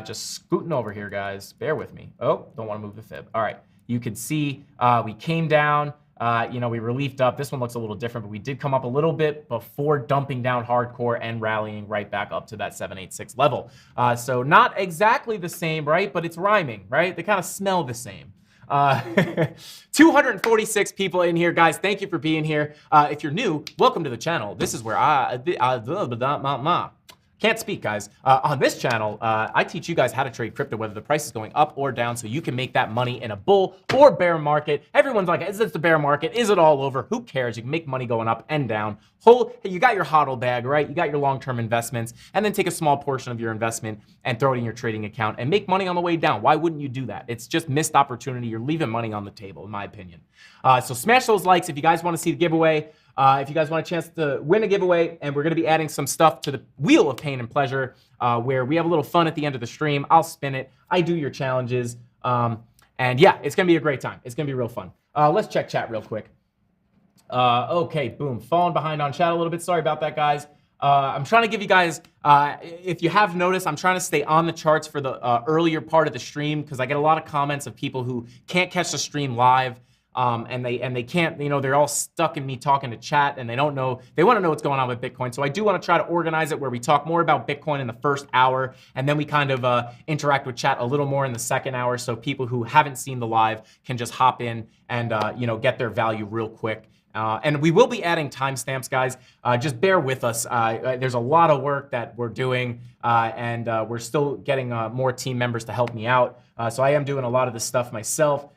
just scooting over here, guys. Bear with me. Oh, don't want to move the fib. All right. You could see we came down. We reliefed up. This one looks a little different, but we did come up a little bit before dumping down hardcore and rallying right back up to that 786 level. So not exactly the same, right? But it's rhyming, right? They kind of smell the same. 246 people in here, guys. Thank you for being here. If you're new, welcome to the channel. This is where can't speak, guys. On this channel, I teach you guys how to trade crypto, whether the price is going up or down, so you can make that money in a bull or bear market. Everyone's like, is this the bear market? Is it all over? Who cares? You can make money going up and down. You got your hodl bag, right? You got your long-term investments, and then take a small portion of your investment and throw it in your trading account and make money on the way down. Why wouldn't you do that? It's just missed opportunity. You're leaving money on the table, in my opinion. So smash those likes if you guys want to see the giveaway. If you guys want a chance to win a giveaway, and we're going to be adding some stuff to the Wheel of Pain and Pleasure, where we have a little fun at the end of the stream. I'll spin it. I do your challenges. And yeah, it's going to be a great time. It's going to be real fun. Let's check chat real quick. Okay, boom. Falling behind on chat a little bit. Sorry about that, guys. I'm trying to give you guys, if you have noticed, I'm trying to stay on the charts for the earlier part of the stream, because I get a lot of comments of people who can't catch the stream live. And they can't, they're all stuck in me talking to chat, and they want to know what's going on with Bitcoin. So I do want to try to organize it where we talk more about Bitcoin in the first hour, and then we kind of interact with chat a little more in the second hour, so people who haven't seen the live can just hop in and get their value real quick. And we will be adding timestamps, guys. Just bear with us. There's a lot of work that we're doing, and we're still getting more team members to help me out. So I am doing a lot of this stuff myself.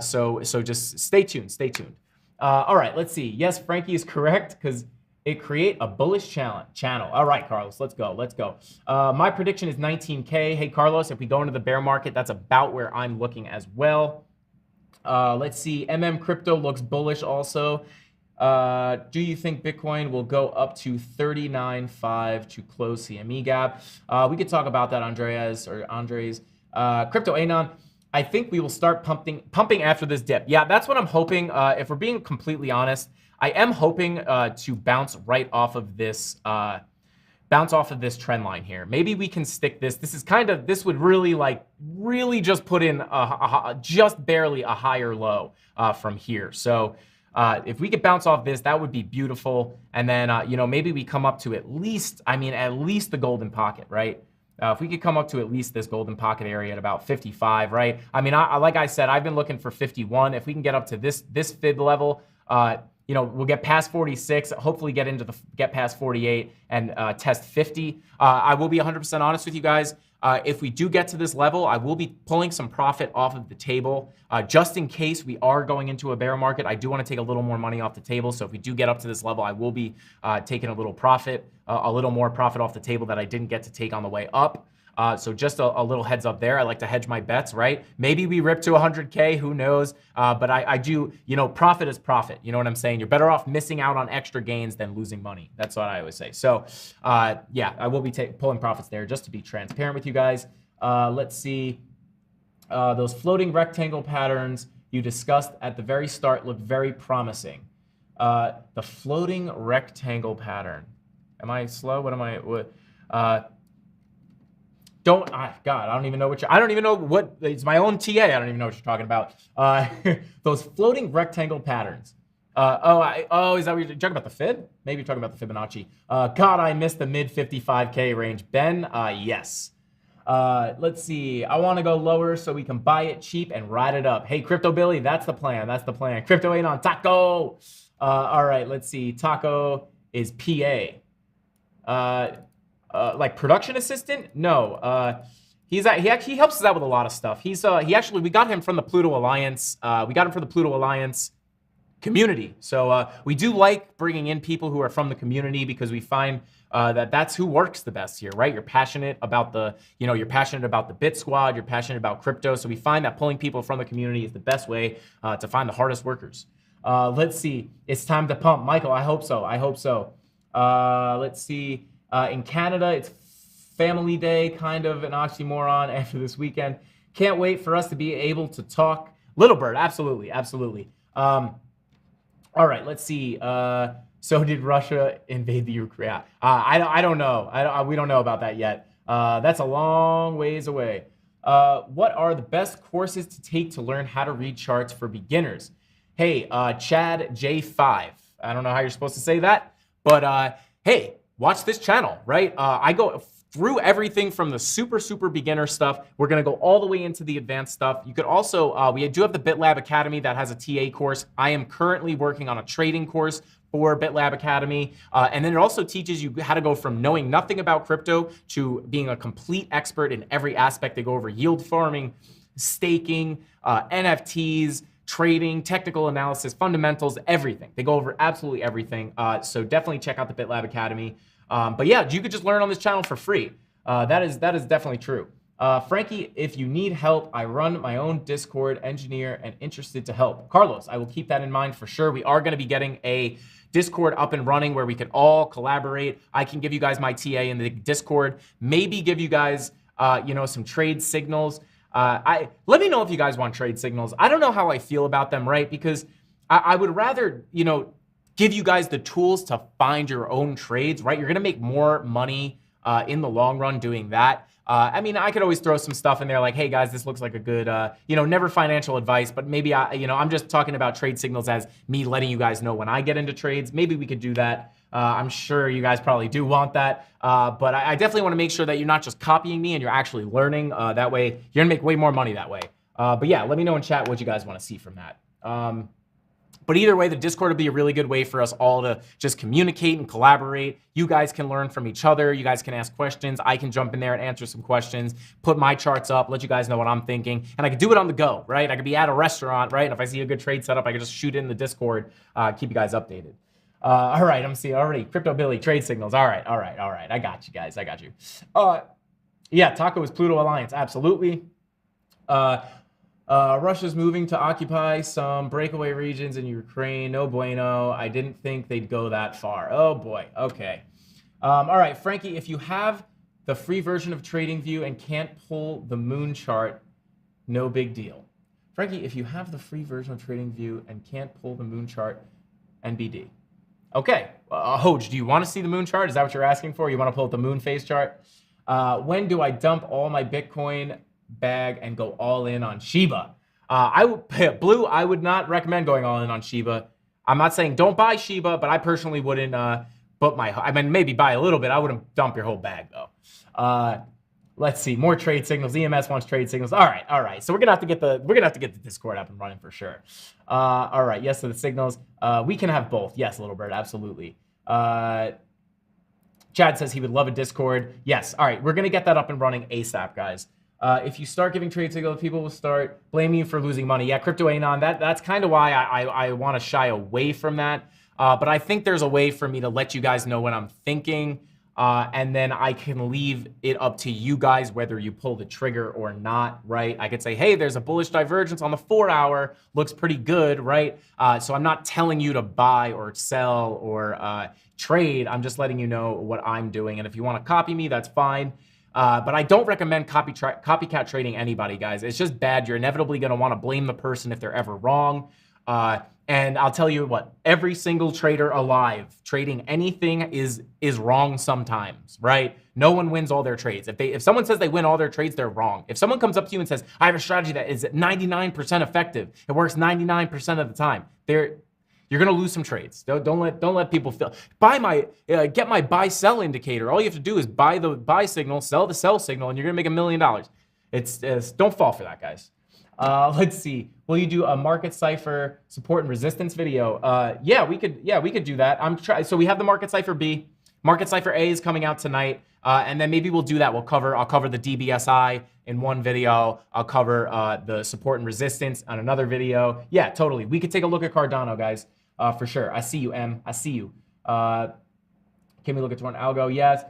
So just stay tuned, stay tuned. All right, let's see. Yes, Frankie is correct, because it create a bullish channel. All right, Carlos, let's go, let's go. My prediction is 19K. Hey, Carlos, if we go into the bear market, that's about where I'm looking as well. Let's see, Crypto looks bullish also. Do you think Bitcoin will go up to 39.5 to close CME gap? We could talk about that, Andres. Crypto Anon. I think we will start pumping after this dip. Yeah, that's what I'm hoping. If we're being completely honest, I am hoping to bounce right off of this trend line here. Maybe we can stick this. This would really just put in just barely a higher low from here. So if we could bounce off this, that would be beautiful. And then maybe we come up to at least the golden pocket, right? If we could come up to at least this golden pocket area at about 55, right? I mean, like I said, I've been looking for 51. If we can get up to this fib level, we'll get past 46, hopefully get past 48 and test 50. I will be 100% honest with you guys. If we do get to this level, I will be pulling some profit off of the table. Just in case we are going into a bear market, I do want to take a little more money off the table. So if we do get up to this level, I will be taking a little more profit off the table that I didn't get to take on the way up. So just a little heads up there. I like to hedge my bets, right? Maybe we rip to 100K, who knows? But I do, profit is profit. You know what I'm saying? You're better off missing out on extra gains than losing money. That's what I always say. So yeah, I will be pulling profits there just to be transparent with you guys. Let's see. Those floating rectangle patterns you discussed at the very start look very promising. The floating rectangle pattern. Am I slow? God, I don't even know it's my own TA. I don't even know what you're talking about. Those floating rectangle patterns. Is that what you're talking about, the fib? Maybe you're talking about the Fibonacci. God, I missed the mid 55K range. Ben, yes. Let's see. I want to go lower so we can buy it cheap and ride it up. Hey, Crypto Billy, that's the plan. That's the plan. Crypto ain't on Taco. All right, let's see. Taco is PA. Like production assistant? No. He helps us out with a lot of stuff. We got him from the Pluto Alliance. Community. So we do like bringing in people who are from the community because we find that's who works the best here, right? You're passionate about you're passionate about the Bit Squad, you're passionate about crypto. So we find that pulling people from the community is the best way to find the hardest workers. Let's see. It's time to pump. Michael, I hope so. Let's see. In Canada, it's Family Day, kind of an oxymoron after this weekend. Can't wait for us to be able to talk. Little Bird, absolutely. All right, let's see. So did Russia invade the Ukraine? I don't know. We don't know about that yet. That's a long ways away. What are the best courses to take to learn how to read charts for beginners? Hey, Chad J5. I don't know how you're supposed to say that, but hey, watch this channel, right? I go through everything from the super beginner stuff. We're gonna go all the way into the advanced stuff. You could also, we do have the BitLab Academy that has a TA course. I am currently working on a trading course for BitLab Academy. And then it also teaches you how to go from knowing nothing about crypto to being a complete expert in every aspect. They go over yield farming, staking, NFTs, trading, technical analysis, fundamentals, everything. They go over absolutely everything. So definitely check out the BitLab Academy. But yeah, you could just learn on this channel for free. That is definitely true. Frankie, if you need help, I run my own Discord, engineer, and interested to help. Carlos, I will keep that in mind for sure. We are going to be getting a Discord up and running where we can all collaborate. I can give you guys my TA in the Discord, maybe give you guys, some trade signals. Let me know if you guys want trade signals. I don't know how I feel about them, right? Because I would rather, give you guys the tools to find your own trades, right? You're going to make more money in the long run doing that. I could always throw some stuff in there like, hey guys, this looks like a good, never financial advice, but maybe I'm just talking about trade signals as me letting you guys know when I get into trades. Maybe we could do that. I'm sure you guys probably do want that. But I definitely want to make sure that you're not just copying me and you're actually learning. That way you're gonna make way more money that way. But yeah, let me know in chat what you guys want to see from that. But either way, the Discord will be a really good way for us all to just communicate and collaborate. You guys can learn from each other. You guys can ask questions. I can jump in there and answer some questions, put my charts up, let you guys know what I'm thinking. And I can do it on the go, right? I could be at a restaurant, right? And if I see a good trade setup, I can just shoot it in the Discord, keep you guys updated. All right, I'm seeing already. Crypto Billy, trade signals. All right. I got you guys. I got you. Yeah, Taco is Pluto Alliance. Absolutely. Russia's moving to occupy some breakaway regions in Ukraine. No bueno. I didn't think they'd go that far. Oh boy. Okay. All right, Frankie, if you have the free version of TradingView and can't pull the moon chart, no big deal. Frankie, if you have the free version of TradingView and can't pull the moon chart, NBD. Okay. Hoj, do you want to see the moon chart? Is that what you're asking for? You want to pull up the moon phase chart? When do I dump all my Bitcoin bag and go all in on Shiba? Blue, I would not recommend going all in on Shiba. I'm not saying don't buy Shiba, but I personally wouldn't maybe buy a little bit. I wouldn't dump your whole bag though. Let's see, more trade signals. EMS wants trade signals. All right. So we're gonna have to get the Discord up and running for sure. All right, yes to the signals. We can have both. Yes, Little Bird, absolutely. Chad says he would love a Discord. Yes. All right, we're gonna get that up and running ASAP, guys. If you start giving trade signals, people will start blaming you for losing money. Yeah, Crypto Anon, that's kind of why I want to shy away from that. But I think there's a way for me to let you guys know what I'm thinking. And then I can leave it up to you guys whether you pull the trigger or not, right? I could say, hey, there's a bullish divergence on the 4-hour. Looks pretty good, right? So I'm not telling you to buy or sell or trade. I'm just letting you know what I'm doing. And if you want to copy me, that's fine. But I don't recommend copycat trading anybody, guys. It's just bad. You're inevitably going to want to blame the person if they're ever wrong. And I'll tell you what, every single trader alive trading anything is wrong sometimes, right? No one wins all their trades. If someone says they win all their trades, they're wrong. If someone comes up to you and says, I have a strategy that is 99% effective, it works 99% of the time, you're you're gonna lose some trades. Don't let people feel. Get my buy sell indicator. All you have to do is buy the buy signal, sell the sell signal, and you're gonna make $1 million. It's don't fall for that, guys. Let's see. Will you do a market cipher support and resistance video? Yeah, we could do that. So we have the market cipher B. Market cipher A is coming out tonight, and then maybe we'll do that. I'll cover the DBSI in one video. I'll cover the support and resistance on another video. Yeah, totally. We could take a look at Cardano, guys, for sure. I see you, M. I see you. Can we look at one algo? Yes.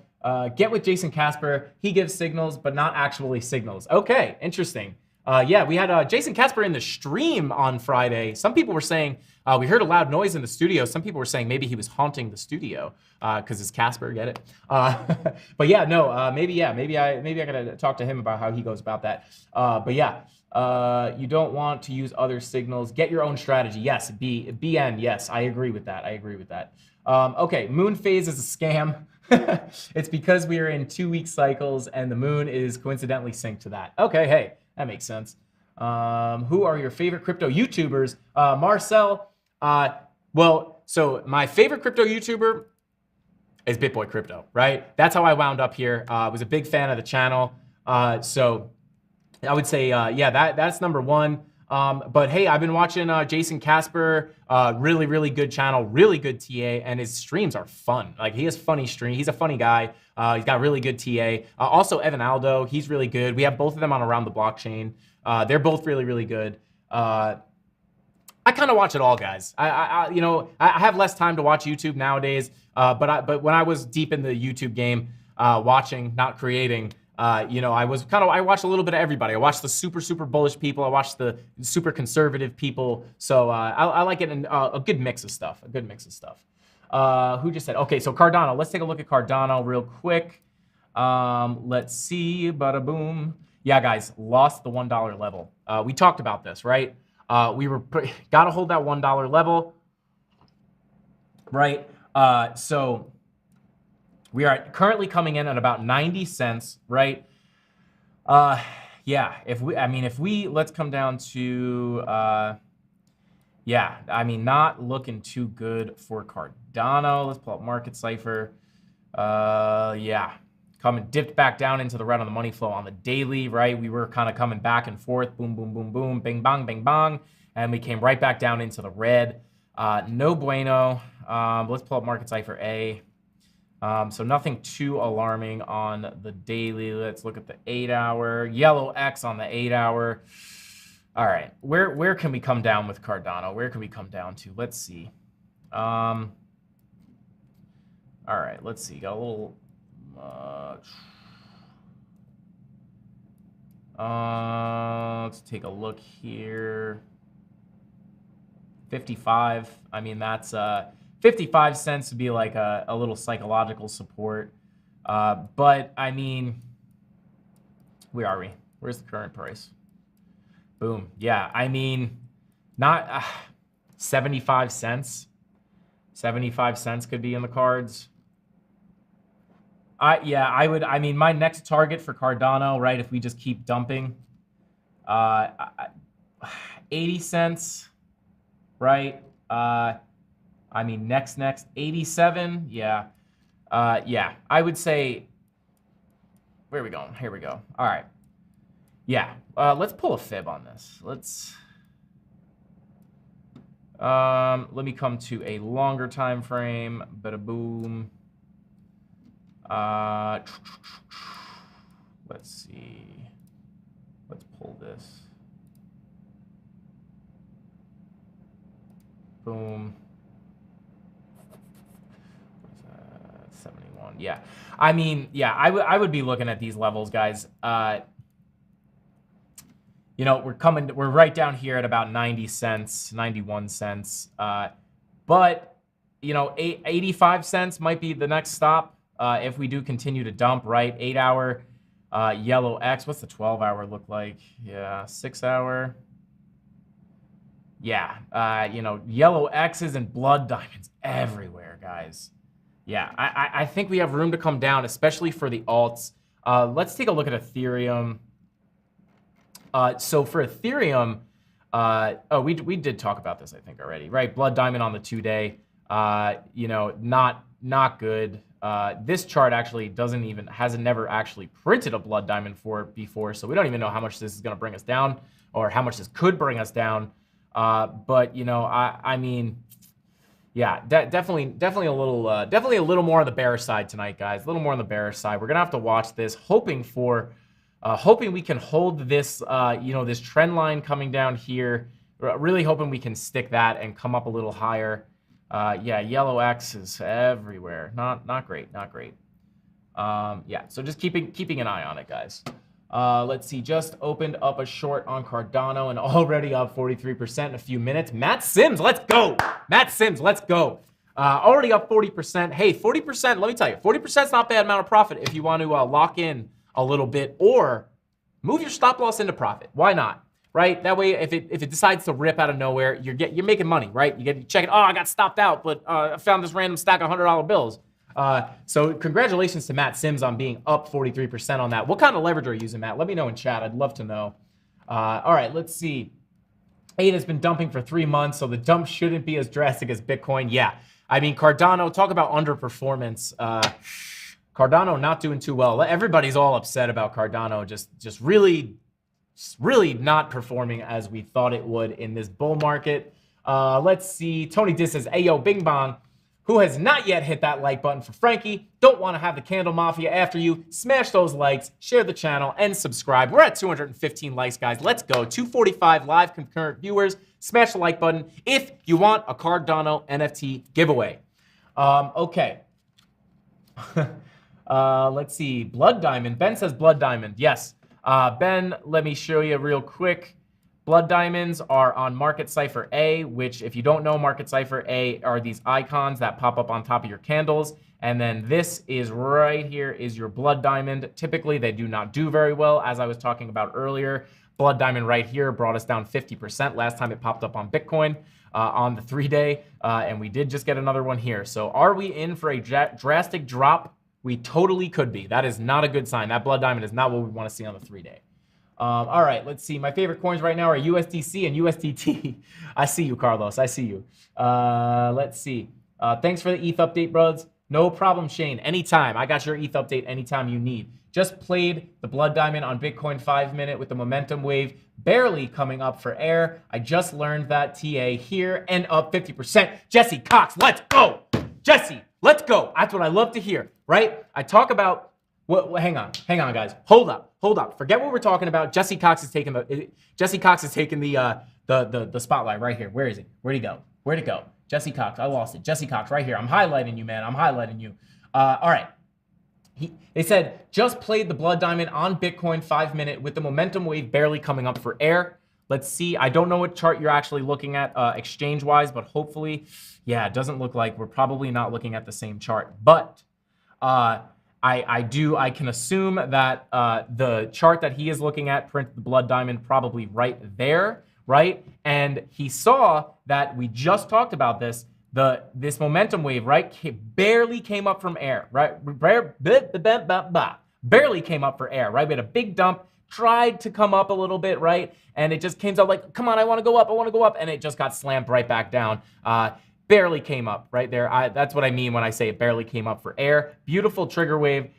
Get with Jason Casper. He gives signals, but not actually signals. Okay, interesting. Yeah, we had Jason Casper in the stream on Friday. Some people were saying we heard a loud noise in the studio. Some people were saying maybe he was haunting the studio because it's Casper, get it? But yeah, no, maybe I gotta talk to him about how he goes about that. But yeah, you don't want to use other signals. Get your own strategy. Yes, BN. Yes, I agree with that. Okay, moon phase is a scam. It's because we are in 2-week cycles and the moon is coincidentally synced to that. Okay, hey. That makes sense. Who are your favorite crypto YouTubers? Marcel. Well, so my favorite crypto YouTuber is BitBoy Crypto, right? That's how I wound up here. I was a big fan of the channel. So I would say, yeah, that's number one. But hey, I've been watching Jason Casper, really, really good channel, really good TA, and his streams are fun. Like, he has funny streams. He's a funny guy. He's got really good TA. Also, Evan Aldo, he's really good. We have both of them on Around the Blockchain. They're both really, really good. I kind of watch it all, guys. I have less time to watch YouTube nowadays. But when I was deep in the YouTube game, watching, not creating, I watched a little bit of everybody. I watched the super bullish people. I watched the super conservative people. So I like it in a good mix of stuff. Who just said, okay, so Cardano. Let's take a look at Cardano real quick. Let's see, bada boom. Yeah, guys, lost the $1 level. We talked about this, right? We were got to hold that $1 level, right? So we are currently coming in at about 90 cents, right? Yeah, if we let's come down to, yeah, I mean, not looking too good for Cardano. Let's pull up Market Cipher. Yeah, dipped back down into the red on the money flow on the daily, right? We were kind of coming back and forth, boom, boom, boom, boom, bing, bang, and we came right back down into the red. No bueno. Let's pull up Market Cipher A. So nothing too alarming on the daily. Let's look at the 8-hour. Yellow X on the 8-hour. All right, where can we come down with Cardano? Where can we come down to? Let's see. All right, let's see. Got a little. Let's take a look here. 55. I mean, that's 55 cents would be like a little psychological support. But I mean, where are we? Where's the current price? Boom. Yeah, I mean, not 75 cents. 75 cents could be in the cards. Yeah, I would. I mean, my next target for Cardano, right? If we just keep dumping, 80 cents, right? I mean, next 87. Yeah, yeah. I would say. Where are we going? Here we go. All right. Yeah. Let's pull a fib on this. Let's. Let me come to a longer time frame. Bada boom. Let's see. Let's pull this. Boom. 71. Yeah. I mean, yeah, I would be looking at these levels, guys. You know, we're right down here at about 90 cents, 91 cents. But, you know, 85 cents might be the next stop. If we do continue to dump, right? 8-hour yellow X. What's the 12-hour look like? Yeah, 6-hour. Yeah, you know, yellow X's and blood diamonds everywhere, guys. Yeah, I think we have room to come down, especially for the alts. Let's take a look at Ethereum. So for Ethereum, Oh, we did talk about this, I think, already, right? Blood diamond on the 2-day, you know, not good. This chart actually hasn't never actually printed a blood diamond before, so we don't even know how much this is going to bring us down or how much this could bring us down. But you know, I mean, yeah, definitely a little more on the bearish side tonight, guys. A little more on the bearish side. We're gonna have to watch this, hoping we can hold this, you know, this trend line coming down here. Really hoping we can stick that and come up a little higher. Yeah, yellow X is everywhere. Not great. Yeah, so just keeping an eye on it, guys. Let's see, just opened up a short on Cardano and already up 43% in a few minutes. Matt Sims, let's go. Matt Sims, let's go. Already up 40%. Hey, 40%, let me tell you, 40% is not a bad amount of profit if you want to lock in a little bit or move your stop loss into profit. Why not? Right? That way, if it decides to rip out of nowhere, you're making money, right? You check it. Oh, I got stopped out, but I found this random stack of $100 bills. So congratulations to Matt Sims on being up 43% on that. What kind of leverage are you using, Matt? Let me know in chat. I'd love to know. All right, let's see. ADA has been dumping for 3 months, so the dump shouldn't be as drastic as Bitcoin. Yeah, I mean, Cardano, talk about underperformance. Cardano not doing too well. Everybody's all upset about Cardano, just really not performing as we thought it would in this bull market. Let's see. Tony Diss says, Ayo, Bing Bong, who has not yet hit that like button for Frankie, don't want to have the Candle Mafia after you. Smash those likes, share the channel, and subscribe. We're at 215 likes, guys. Let's go. 245 live concurrent viewers. Smash the like button if you want a Cardano NFT giveaway. Okay. Let's see. Blood Diamond. Ben says Blood Diamond. Yes. Ben, let me show you real quick. Blood diamonds are on Market Cipher A, which, if you don't know, Market Cipher A are these icons that pop up on top of your candles. And then this is right here is your blood diamond. Typically, they do not do very well, as I was talking about earlier. Blood diamond right here brought us down 50% last time it popped up on Bitcoin on the 3-day. And we did just get another one here. So are we in for a drastic drop? We totally could be. That is not a good sign. That blood diamond is not what we want to see on the 3-day. All right, let's see. My favorite coins right now are USDC and USDT. I see you, Carlos. I see you. Let's see. Thanks for the ETH update, bros. No problem, Shane. Anytime. I got your ETH update anytime you need. Just played the blood diamond on Bitcoin 5-minute with the momentum wave barely coming up for air. I just learned that TA here and up 50%. Jesse Cox, let's go. Jesse, let's go. That's what I love to hear, right? I talk about hang on, guys. Hold up. Forget what we're talking about. Jesse Cox is taking the spotlight right here. Where is he? Where'd he go? Where'd it go? Jesse Cox. I lost it. Jesse Cox right here. I'm highlighting you, man. I'm highlighting you. All right. They said just played the blood diamond on Bitcoin 5-minute with the momentum wave barely coming up for air. Let's see. I don't know what chart you're actually looking at exchange-wise, but hopefully, yeah, it doesn't look like we're probably not looking at the same chart. But I can assume that the chart that he is looking at printed the blood diamond probably right there, right? And he saw that we just talked about this. This momentum wave, right, barely came up from air, right? Barely came up for air, right? We had a big dump, tried to come up a little bit, right? And it just came out like, come on, I want to go up, and it just got slammed right back down. Barely came up right there. That's what I mean when I say it barely came up for air. Beautiful trigger wave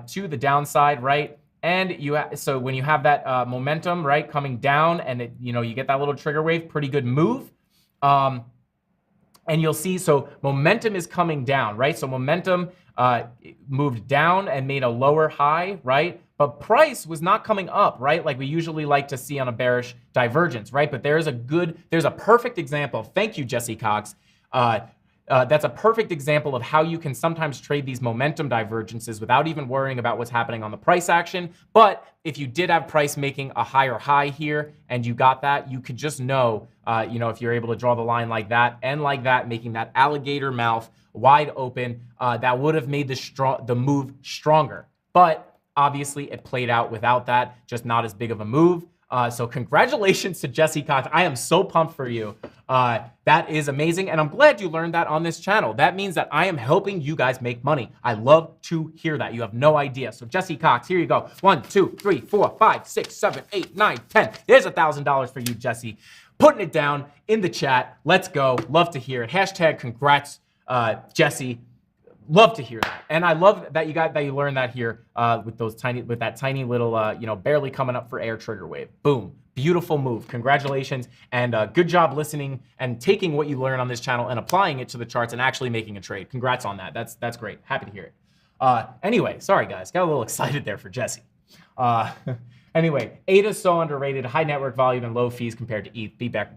to the downside, right? And so when you have that momentum, right, coming down, and you get that little trigger wave, pretty good move. And you'll see, so momentum is coming down, right? So momentum moved down and made a lower high, right? But price was not coming up, right? Like we usually like to see on a bearish divergence, right? But there's a perfect example. Thank you, Jesse Cox. That's a perfect example of how you can sometimes trade these momentum divergences without even worrying about what's happening on the price action. But if you did have price making a higher high here and you got that, you could just know, if you're able to draw the line like that and like that, making that alligator mouth wide open, that would have made the move stronger. But obviously it played out without that, just not as big of a move. So congratulations to Jesse Cox. I am so pumped for you. That is amazing. And I'm glad you learned that on this channel. That means that I am helping you guys make money. I love to hear that. You have no idea. So Jesse Cox, here you go. 1, 2, 3, 4, 5, 6, 7, 8, 9, 10. There's $1,000 for you, Jesse. putting it down in the chat. Let's go. Love to hear it. Hashtag congrats, Jesse. Love to hear that, and I love that you learned that here with that tiny little barely coming up for air trigger wave. Boom, beautiful move. Congratulations, and good job listening and taking what you learn on this channel and applying it to the charts and actually making a trade. Congrats on that. That's great. Happy to hear it. Anyway, sorry guys, got a little excited there for Jesse. Anyway, ADA so underrated, high network volume and low fees compared to ETH.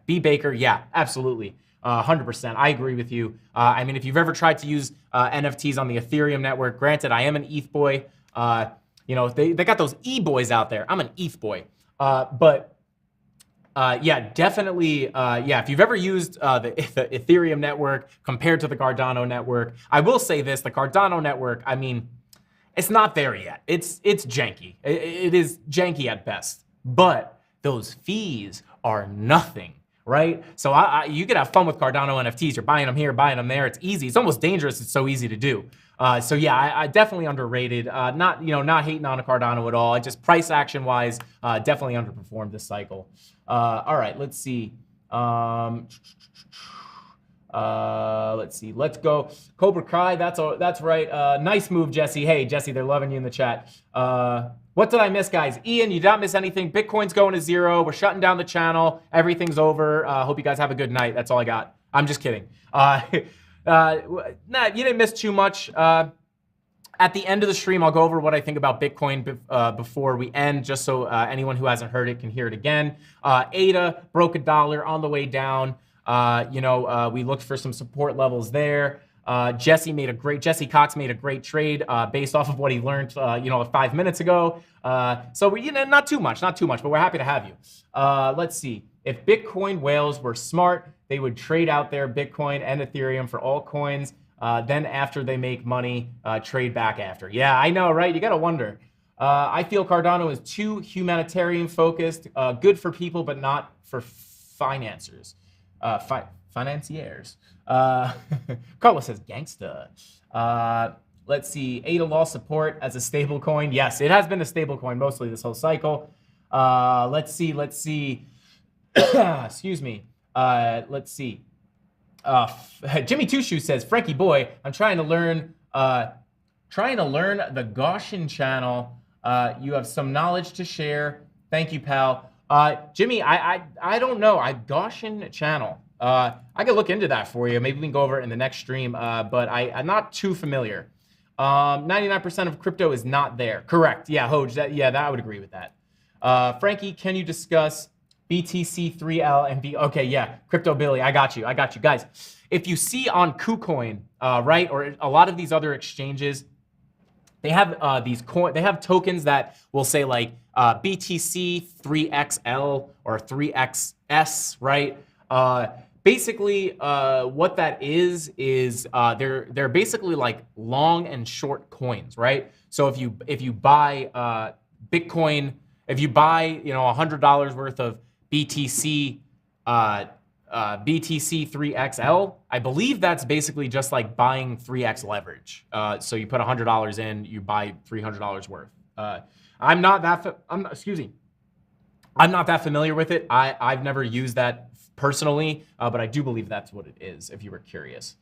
B Baker, yeah, absolutely. 100%. I agree with you. I mean, if you've ever tried to use NFTs on the Ethereum network, granted, I am an ETH boy. They got those E boys out there. I'm an ETH boy. Yeah, definitely. Yeah, if you've ever used the Ethereum network compared to the Cardano network, I will say this: the Cardano network, I mean, it's not there yet. It's janky. It is janky at best. But those fees are nothing. Right? So you could have fun with Cardano NFTs. You're buying them here, buying them there. It's easy. It's almost dangerous. It's so easy to do. So yeah, I definitely underrated. Not hating on a Cardano at all. Just price action wise, definitely underperformed this cycle. All right, let's see. Let's see. Let's go. Cobra Kai. That's right. Nice move, Jesse. Hey, Jesse, they're loving you in the chat. What did I miss, guys? Ian, you did not miss anything. Bitcoin's going to zero. We're shutting down the channel. Everything's over. Hope you guys have a good night. That's all I got. I'm just kidding. Nah, you didn't miss too much. At the end of the stream, I'll go over what I think about Bitcoin before we end, just so anyone who hasn't heard it can hear it again. ADA broke $1 on the way down. We looked for some support levels there. Jesse Cox made a great trade based off of what he learned, 5 minutes ago. So we, not too much, but we're happy to have you. Let's see. If Bitcoin whales were smart, they would trade out their Bitcoin and Ethereum for altcoins. Then after they make money, trade back after. Yeah, I know, right? You got to wonder. I feel Cardano is too humanitarian focused, good for people, but not for financiers. Financiers. Carlos says gangsta. Let's see. ADA lost support as a stable coin. Yes, it has been a stable coin mostly this whole cycle. Let's see. Excuse me. Let's see. Jimmy Two Shoes says, Frankie boy, I'm trying to learn the Gaussian channel. You have some knowledge to share. Thank you, pal. Jimmy, I don't know. Gaussian channel. I can look into that for you. Maybe we can go over it in the next stream. But I'm not too familiar. 99% of crypto is not there. Correct. Yeah, Hoj. That I would agree with that. Frankie, can you discuss BTC3L and B? Okay, yeah, Crypto Billy. I got you, guys. If you see on KuCoin, right, or a lot of these other exchanges, they have They have tokens that will say like BTC 3XL or 3XS, right? Basically, what that is they're basically like long and short coins, right? So if you buy Bitcoin, if you buy $100 worth of BTC BTC 3XL, I believe that's basically just like buying 3x leverage. So you put $100 in, you buy $300 worth. I'm not that familiar with it. I've never used that personally, but I do believe that's what it is, if you were curious.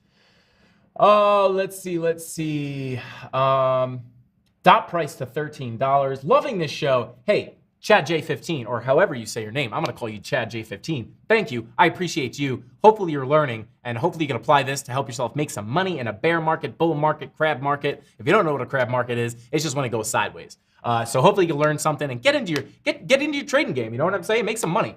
Let's see. Dot price to $13. Loving this show. Hey, Chad J15, or however you say your name. I'm going to call you Chad J15. Thank you. I appreciate you. Hopefully you're learning, and hopefully you can apply this to help yourself make some money in a bear market, bull market, crab market. If you don't know what a crab market is, it's just when it goes sideways. So hopefully you can learn something and get into your trading game. You know what I'm saying? Make some money.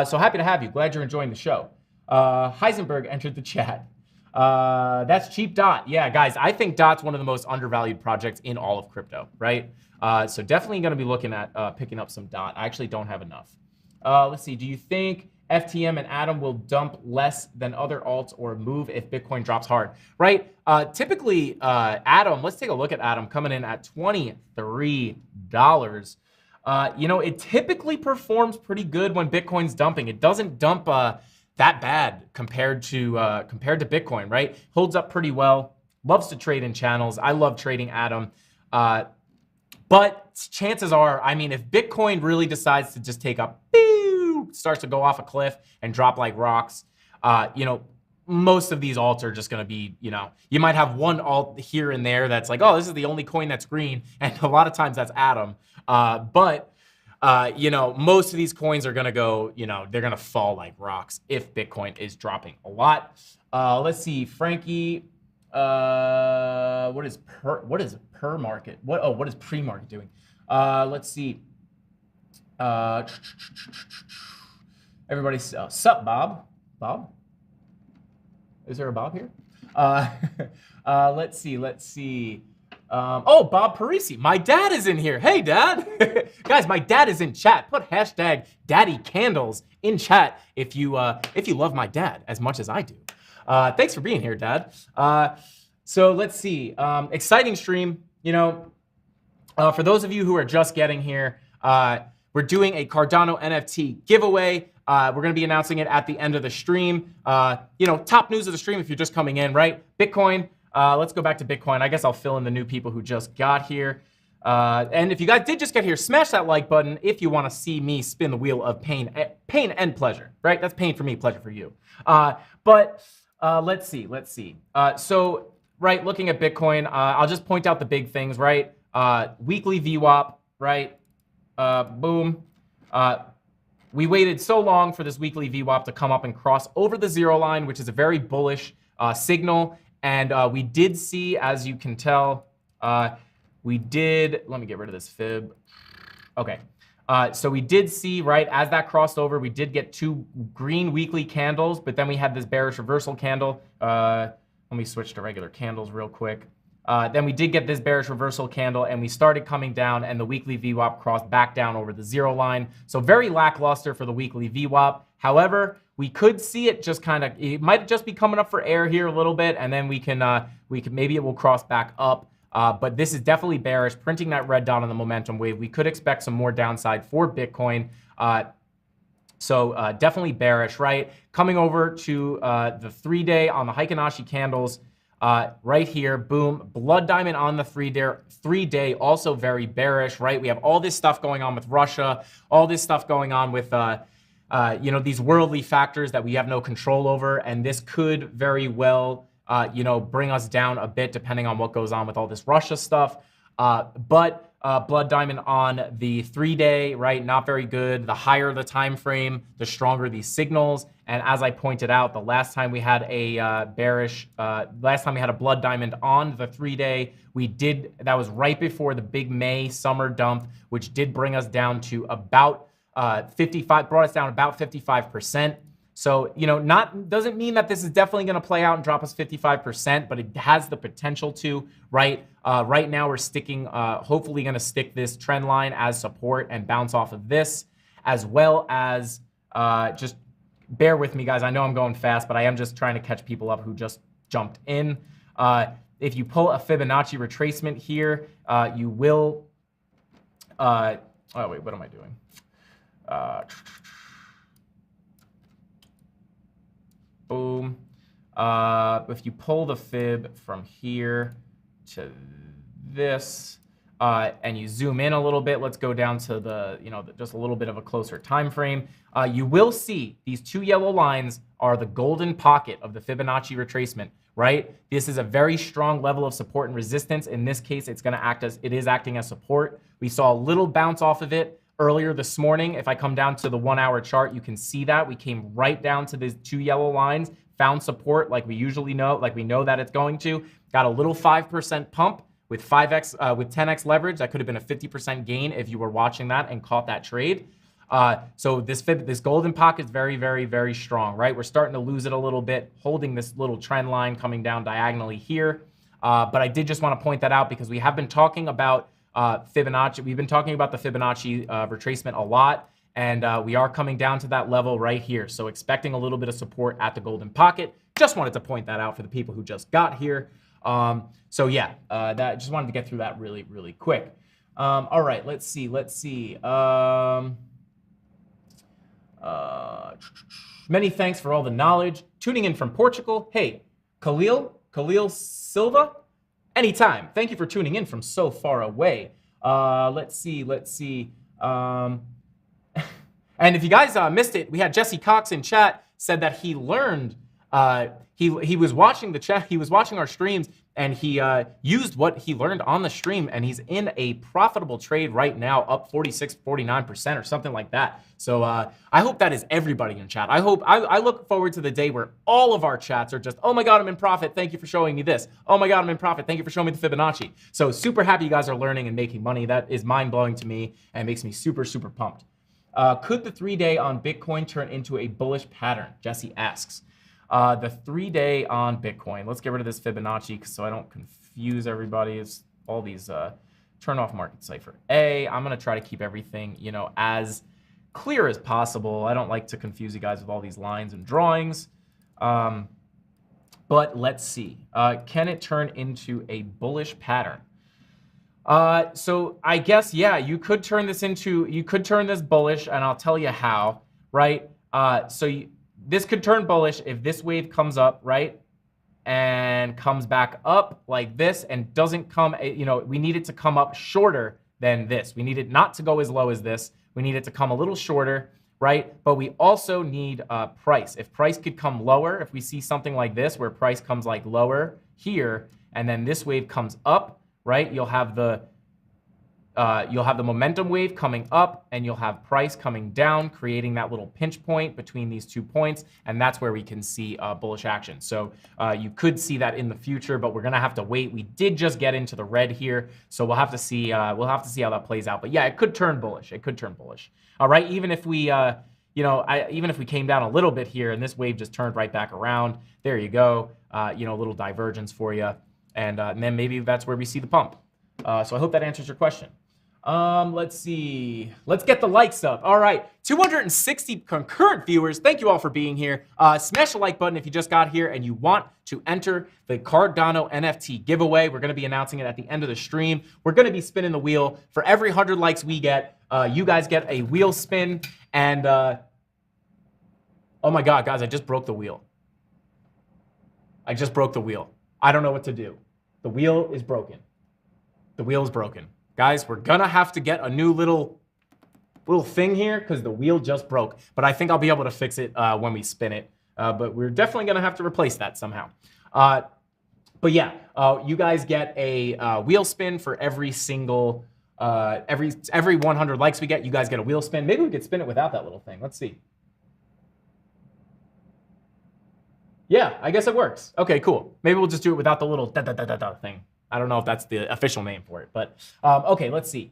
So happy to have you. Glad you're enjoying the show. Heisenberg entered the chat. That's cheap DOT. Yeah, guys, I think DOT's one of the most undervalued projects in all of crypto, right? So definitely going to be looking at picking up some DOT. I actually don't have enough. Let's see. Do you think FTM and Atom will dump less than other alts or move if Bitcoin drops hard? Right? Typically, Atom, let's take a look at Atom coming in at $23. It typically performs pretty good when Bitcoin's dumping. It doesn't dump that bad compared to Bitcoin, right? Holds up pretty well. Loves to trade in channels. I love trading Atom. But chances are, I mean, if Bitcoin really decides to just take a starts to go off a cliff and drop like rocks, you know, most of these alts are just going to be, you know, you might have one alt here and there that's like, oh, this is the only coin that's green. And a lot of times that's Atom. You know, most of these coins are going to go, you know, they're going to fall like rocks if Bitcoin is dropping a lot. Let's see, Frankie, what is per market? What is pre-market doing? Let's see. Everybody, sup, Bob? Bob? Is there a Bob here? Let's see. Oh, Bob Parisi. My dad is in here. Hey, Dad. Guys, my dad is in chat. Put hashtag Daddy Candles in chat if you love my dad as much as I do. Thanks for being here, Dad. So let's see. Exciting stream. You know, for those of you who are just getting here, we're doing a Cardano NFT giveaway. We're going to be announcing it at the end of the stream. You know, top news of the stream if you're just coming in, right? Bitcoin. Let's go back to Bitcoin. I guess I'll fill in the new people who just got here. And if you guys did just get here, smash that like button if you want to see me spin the wheel of pain and pleasure, right? That's pain for me, pleasure for you. Let's see. So, right, looking at Bitcoin, I'll just point out the big things, right? Weekly VWAP, right? Boom. We waited so long for this weekly VWAP to come up and cross over the zero line, which is a very bullish signal. And we did see, as you can tell, let me get rid of this fib. Okay. So we did see, right, as that crossed over, we did get 2 green weekly candles, but then we had this bearish reversal candle. Let me switch to regular candles real quick. Then we did get this bearish reversal candle, and we started coming down, and the weekly VWAP crossed back down over the zero line. So very lackluster for the weekly VWAP. However, we could see it just kind of, it might just be coming up for air here a little bit, and then we can maybe it will cross back up. But this is definitely bearish, printing that red dot on the momentum wave. We could expect some more downside for Bitcoin. So definitely bearish, right? Coming over to the 3-day on the Heikin-Ashi candles. Right here, boom, blood diamond on the 3-day, also very bearish, right? We have all this stuff going on with Russia, all this stuff going on with, you know, these worldly factors that we have no control over, and this could very well, you know, bring us down a bit depending on what goes on with all this Russia stuff. But blood diamond on the 3-day, right? Not very good. The higher the time frame, the stronger these signals. And as I pointed out, the last time we had a last time we had a blood diamond on the 3-day, that was right before the big May summer dump, which did bring us down to about 55%. So, you know, doesn't mean that this is definitely going to play out and drop us 55%, but it has the potential to, right? Right now we're sticking, hopefully going to stick this trend line as support and bounce off of this, as well as just bear with me, guys. I know I'm going fast, but I am just trying to catch people up who just jumped in. If you pull a Fibonacci retracement here, you will, oh wait, what am I doing? Boom. If you pull the fib from here to this, and you zoom in a little bit, let's go down to the, you know, just a little bit of a closer time frame. You will see these 2 yellow lines are the golden pocket of the Fibonacci retracement, right? This is a very strong level of support and resistance. In this case, it is acting as support. We saw a little bounce off of it earlier this morning. If I come down to the 1-hour chart, you can see that we came right down to these 2 yellow lines, found support like we usually know, like we know that it's going to. Got a little 5% pump with 10x leverage. That could have been a 50% gain if you were watching that and caught that trade. So this golden pocket is very, very, very strong, right? We're starting to lose it a little bit, holding this little trend line coming down diagonally here. But I did just want to point that out because we have been talking about Fibonacci. We've been talking about the Fibonacci retracement a lot, and we are coming down to that level right here. So expecting a little bit of support at the golden pocket. Just wanted to point that out for the people who just got here. So yeah, that just wanted to get through that really, really quick. All right, let's see. Many thanks for all the knowledge. Tuning in from Portugal. Hey, Khalil Silva. Anytime. Thank you for tuning in from so far away. Let's see. And if you guys missed it, we had Jesse Cox in chat said that he learned, he was watching the chat, he was watching our streams, and he used what he learned on the stream, and he's in a profitable trade right now, up 46, 49% or something like that. So I hope that is everybody in chat. I look forward to the day where all of our chats are just, oh my God, I'm in profit. Thank you for showing me this. Oh my God, I'm in profit. Thank you for showing me the Fibonacci. So super happy you guys are learning and making money. That is mind blowing to me and makes me super, super pumped. Could the 3-day on Bitcoin turn into a bullish pattern? Jesse asks. The 3-day on Bitcoin. Let's get rid of this Fibonacci so I don't confuse everybody. It's all these turn off market cipher. I'm going to try to keep everything, you know, as clear as possible. I don't like to confuse you guys with all these lines and drawings. But let's see. Can it turn into a bullish pattern? So I guess, yeah, you could turn this bullish, and I'll tell you how, right? This could turn bullish if this wave comes up, right? And comes back up like this and doesn't come, you know, we need it to come up shorter than this. We need it not to go as low as this. We need it to come a little shorter, right? But we also need price. If price could come lower, if we see something like this where price comes like lower here, and then this wave comes up, right? You'll have the momentum wave coming up, and you'll have price coming down, creating that little pinch point between these 2 points, and that's where we can see bullish action. So you could see that in the future, but we're gonna have to wait. We did just get into the red here, so we'll have to see. We'll have to see how that plays out. But yeah, it could turn bullish. It could turn bullish. All right, even if we, even if we came down a little bit here and this wave just turned right back around, there you go. A little divergence for you, and then maybe that's where we see the pump. So I hope that answers your question. Let's see. Let's get the likes up. All right. 260 concurrent viewers. Thank you all for being here. Smash the like button if you just got here and you want to enter the Cardano NFT giveaway. We're going to be announcing it at the end of the stream. We're going to be spinning the wheel. For every 100 likes we get, you guys get a wheel spin. And, oh my God, guys, I just broke the wheel. I just broke the wheel. I don't know what to do. The wheel is broken. The wheel is broken. Guys, we're gonna have to get a new little thing here because the wheel just broke. But I think I'll be able to fix it when we spin it. But we're definitely gonna have to replace that somehow. But yeah, you guys get a wheel spin for every single, every 100 likes we get, you guys get a wheel spin. Maybe we could spin it without that little thing. Let's see. Yeah, I guess it works. Okay, cool. Maybe we'll just do it without the little da-da-da-da-da thing. I don't know if that's the official name for it, but okay, let's see.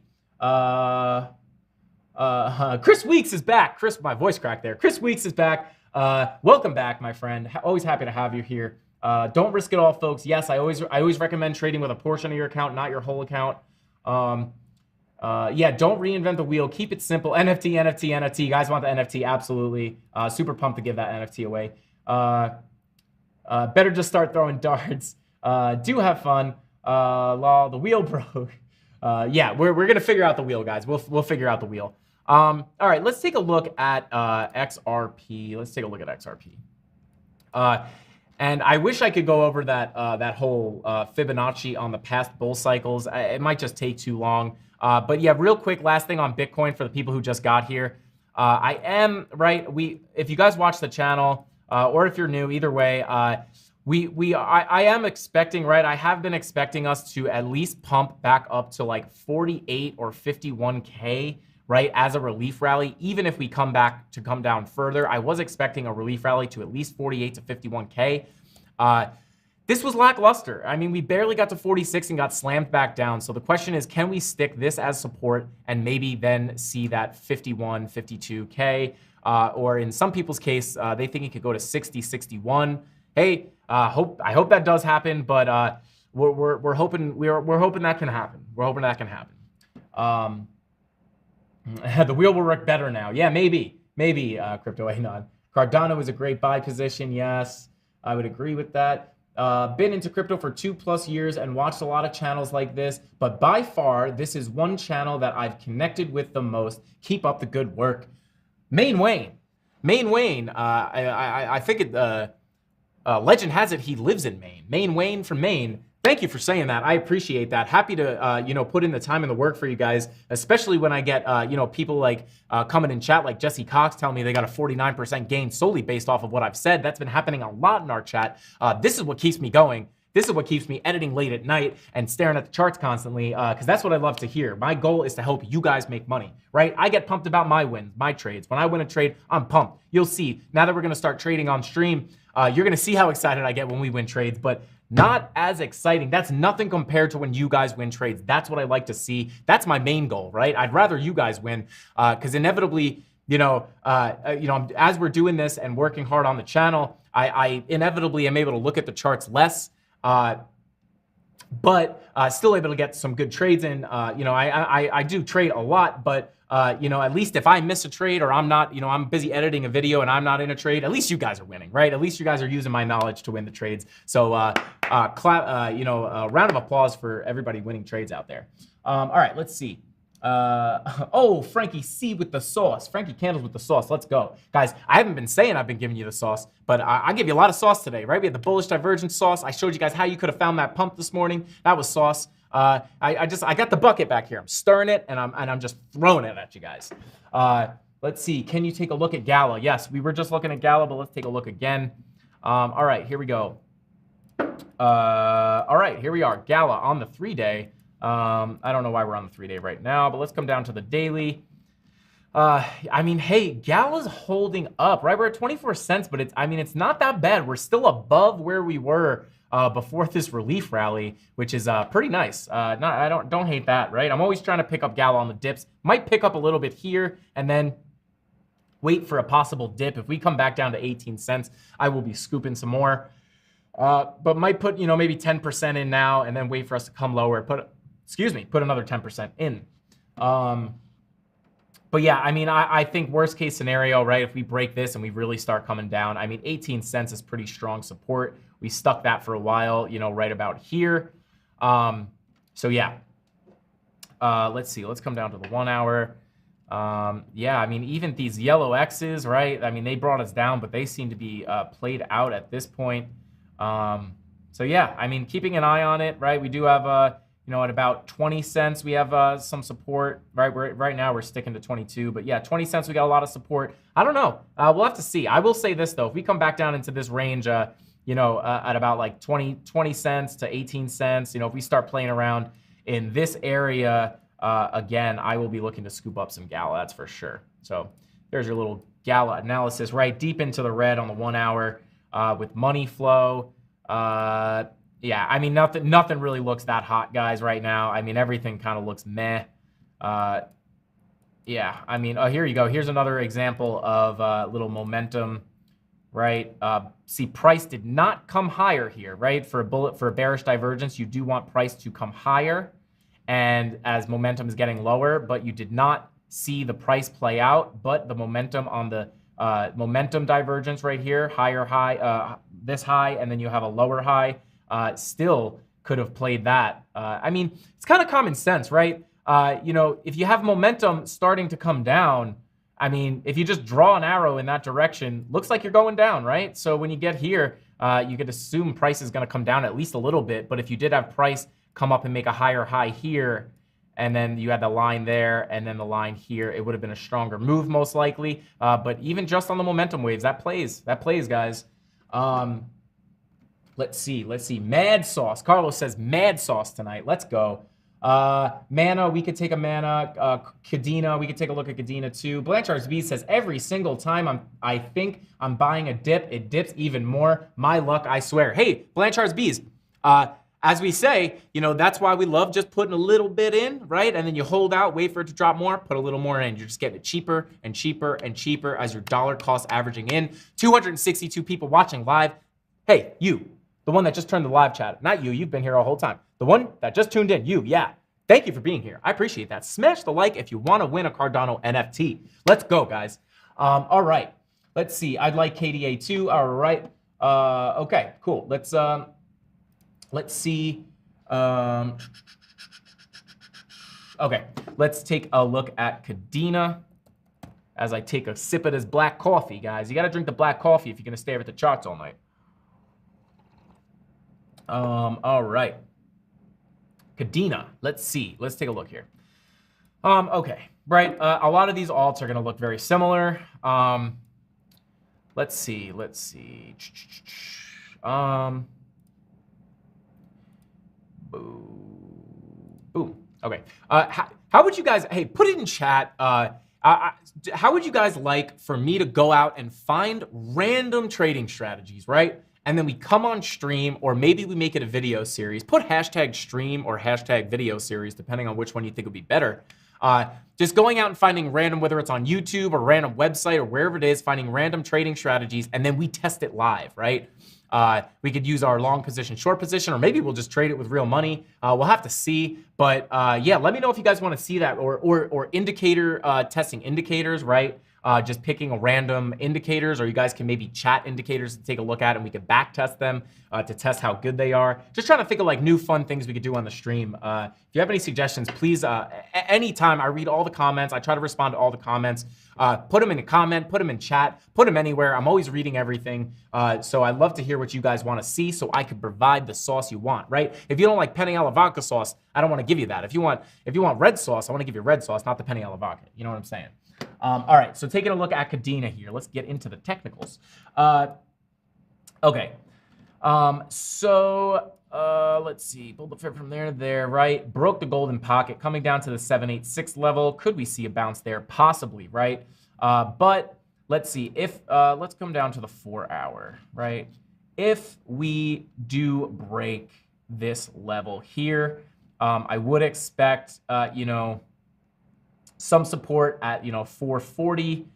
Chris Weeks is back. Chris, my voice cracked there. Chris Weeks is back. Welcome back, my friend. Always happy to have you here. Don't risk it all, folks. Yes, I always recommend trading with a portion of your account, not your whole account. Yeah, don't reinvent the wheel. Keep it simple. NFT, NFT, NFT. You guys want the NFT? Absolutely. Super pumped to give that NFT away. Better just start throwing darts. Do have fun. Lol, the wheel broke. Yeah, we're gonna figure out the wheel, guys. We'll figure out the wheel. All right, let's take a look at XRP. Let's take a look at XRP. And I wish I could go over that whole Fibonacci on the past bull cycles. It might just take too long. But yeah, real quick, last thing on Bitcoin for the people who just got here. I am right. If you guys watch the channel, or if you're new, either way, I am expecting, right? I have been expecting us to at least pump back up to like 48 or 51K, right? As a relief rally, even if we come down further, I was expecting a relief rally to at least 48 to 51K. This was lackluster. I mean, we barely got to 46 and got slammed back down. So the question is, can we stick this as support and maybe then see that 51, 52K? Or in some people's case, they think it could go to 60, 61. Hey, I hope that does happen, but we're hoping that can happen. We're hoping that can happen. The wheel will work better now. Yeah, maybe Crypto Anon. Cardano is a great buy position. Yes, I would agree with that. Been into crypto for 2+ years and watched a lot of channels like this, but by far this is one channel that I've connected with the most. Keep up the good work. Main Wayne. I think legend has it he lives in Maine. Main Wayne from Maine. Thank you for saying that. I appreciate that. Happy to, put in the time and the work for you guys, especially when I get, people like coming in chat like Jesse Cox telling me they got a 49% gain solely based off of what I've said. That's been happening a lot in our chat. This is what keeps me going. This is what keeps me editing late at night and staring at the charts constantly, because that's what I love to hear. My goal is to help you guys make money, right? I get pumped about my wins, my trades. When I win a trade, I'm pumped. You'll see. Now that we're going to start trading on stream, you're going to see how excited I get when we win trades, but not as exciting. That's nothing compared to when you guys win trades. That's what I like to see. That's my main goal, right? I'd rather you guys win, because inevitably, as we're doing this and working hard on the channel, I inevitably am able to look at the charts less, but still able to get some good trades in. I do trade a lot, but at least if I miss a trade or I'm not, I'm busy editing a video and I'm not in a trade, at least you guys are winning, right? At least you guys are using my knowledge to win the trades. So, a round of applause for everybody winning trades out there. All right, let's see. Frankie C with the sauce. Frankie Candles with the sauce. Let's go. Guys, I haven't been saying I've been giving you the sauce, but I give you a lot of sauce today, right? We had the bullish divergence sauce. I showed you guys how you could have found that pump this morning. That was sauce. I got the bucket back here. I'm stirring it and I'm just throwing it at you guys. Let's see. Can you take a look at Gala? Yes, we were just looking at Gala, but let's take a look again. All right, here we go. All right, here we are. Gala on the 3-day. I don't know why we're on the 3-day right now, but let's come down to the daily. Hey, Gala's holding up, right? We're at 24 cents, but it's not that bad. We're still above where we were before this relief rally, which is pretty nice. I don't hate that, right? I'm always trying to pick up Gala on the dips. Might pick up a little bit here and then wait for a possible dip. If we come back down to 18 cents, I will be scooping some more. But might put, maybe 10% in now and then wait for us to come lower. Put another 10% in. But yeah, I think worst case scenario, right? If we break this and we really start coming down, 18 cents is pretty strong support. We stuck that for a while, right about here. So yeah, let's see. Let's come down to the 1 hour. Even these yellow X's, right? They brought us down, but they seem to be played out at this point. So yeah, keeping an eye on it, right? We do have at about 20 cents, we have some support, right? Right now we're sticking to 22, but yeah, 20 cents, we got a lot of support. I don't know. We'll have to see. I will say this though, if we come back down into this range, at about like 20 cents to 18 cents, if we start playing around in this area, again, I will be looking to scoop up some Gala, that's for sure. So there's your little Gala analysis, right? Deep into the red on the 1 hour with money flow. Yeah, nothing really looks that hot, guys, right now. Everything kind of looks meh. Here you go. Here's another example of little momentum, right? See, price did not come higher here, right? For a bearish divergence, you do want price to come higher, and as momentum is getting lower, but you did not see the price play out, but the momentum on the momentum divergence right here, higher high, this high, and then you have a lower high. Still could have played that. It's kind of common sense, right? If you have momentum starting to come down, if you just draw an arrow in that direction, looks like you're going down, right? So when you get here, you could assume price is going to come down at least a little bit. But if you did have price come up and make a higher high here, and then you had the line there and then the line here, it would have been a stronger move most likely. But even just on the momentum waves, that plays, guys. Let's see. Mad sauce. Carlos says mad sauce tonight. Let's go. Mana, we could take a Mana. Cadena, we could take a look at Cadena too. Blanchard's B says every single time I think I'm buying a dip, it dips even more. My luck, I swear. Hey, Blanchard's B's. As we say, that's why we love just putting a little bit in, right? And then you hold out, wait for it to drop more, put a little more in. You're just getting it cheaper and cheaper and cheaper as your dollar cost averaging in. 262 people watching live. Hey, you, the one that just turned the live chat. Not you, you've been here a whole time. The one that just tuned in, you, yeah. Thank you for being here. I appreciate that. Smash the like if you want to win a Cardano NFT. Let's go, guys. All right. Let's see. I'd like KDA too. All right. Okay, cool. Let's see. Okay, let's take a look at Cadena as I take a sip of this black coffee, guys. You got to drink the black coffee if you're going to stare at the charts all night. All right. Cadena. Let's see. Let's take a look here. Okay, right. A lot of these alts are going to look very similar. Let's see. Boom. Okay. How would you guys, hey, put it in chat. How would you guys like for me to go out and find random trading strategies, right? And then we come on stream, or maybe we make it a video series. Put hashtag stream or hashtag video series, depending on which one you think would be better. Just going out and finding random, whether it's on YouTube or random website or wherever it is, finding random trading strategies, and then we test it live, right? We could use our long position, short position, or maybe we'll just trade it with real money. We'll have to see. But yeah, let me know if you guys want to see that, or indicator testing indicators, right? Just picking a random indicators, or you guys can maybe chat indicators to take a look at, and we can back test them to test how good they are. Just trying to think of like new fun things we could do on the stream. If you have any suggestions, please, anytime. I read all the comments. I try to respond to all the comments. Put them in a comment, put them in chat, put them anywhere. I'm always reading everything. So I love to hear what you guys want to see, so I could provide the sauce you want, right? If you don't like penne alla vodka sauce, I don't want to give you that. If you want red sauce, I want to give you red sauce, not the penne alla vodka. You know what I'm saying? All right, so taking a look at Cadena here. Let's get into the technicals. Okay. Let's see. Build the fib from there, right? Broke the golden pocket, coming down to the 786 level. Could we see a bounce there? Possibly, right? But let's see. If let's come down to the 4 hour, right? If we do break this level here, I would expect, some support at, 440,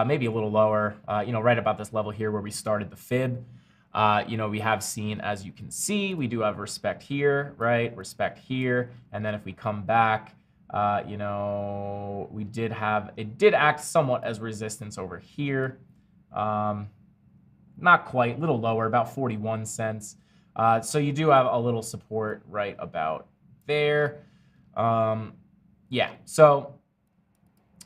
maybe a little lower, right about this level here where we started the fib. We have seen, as you can see, we do have respect here, right? Respect here. And then if we come back, it did act somewhat as resistance over here. Not quite, a little lower, about 41 cents. So you do have a little support right about there. Yeah, so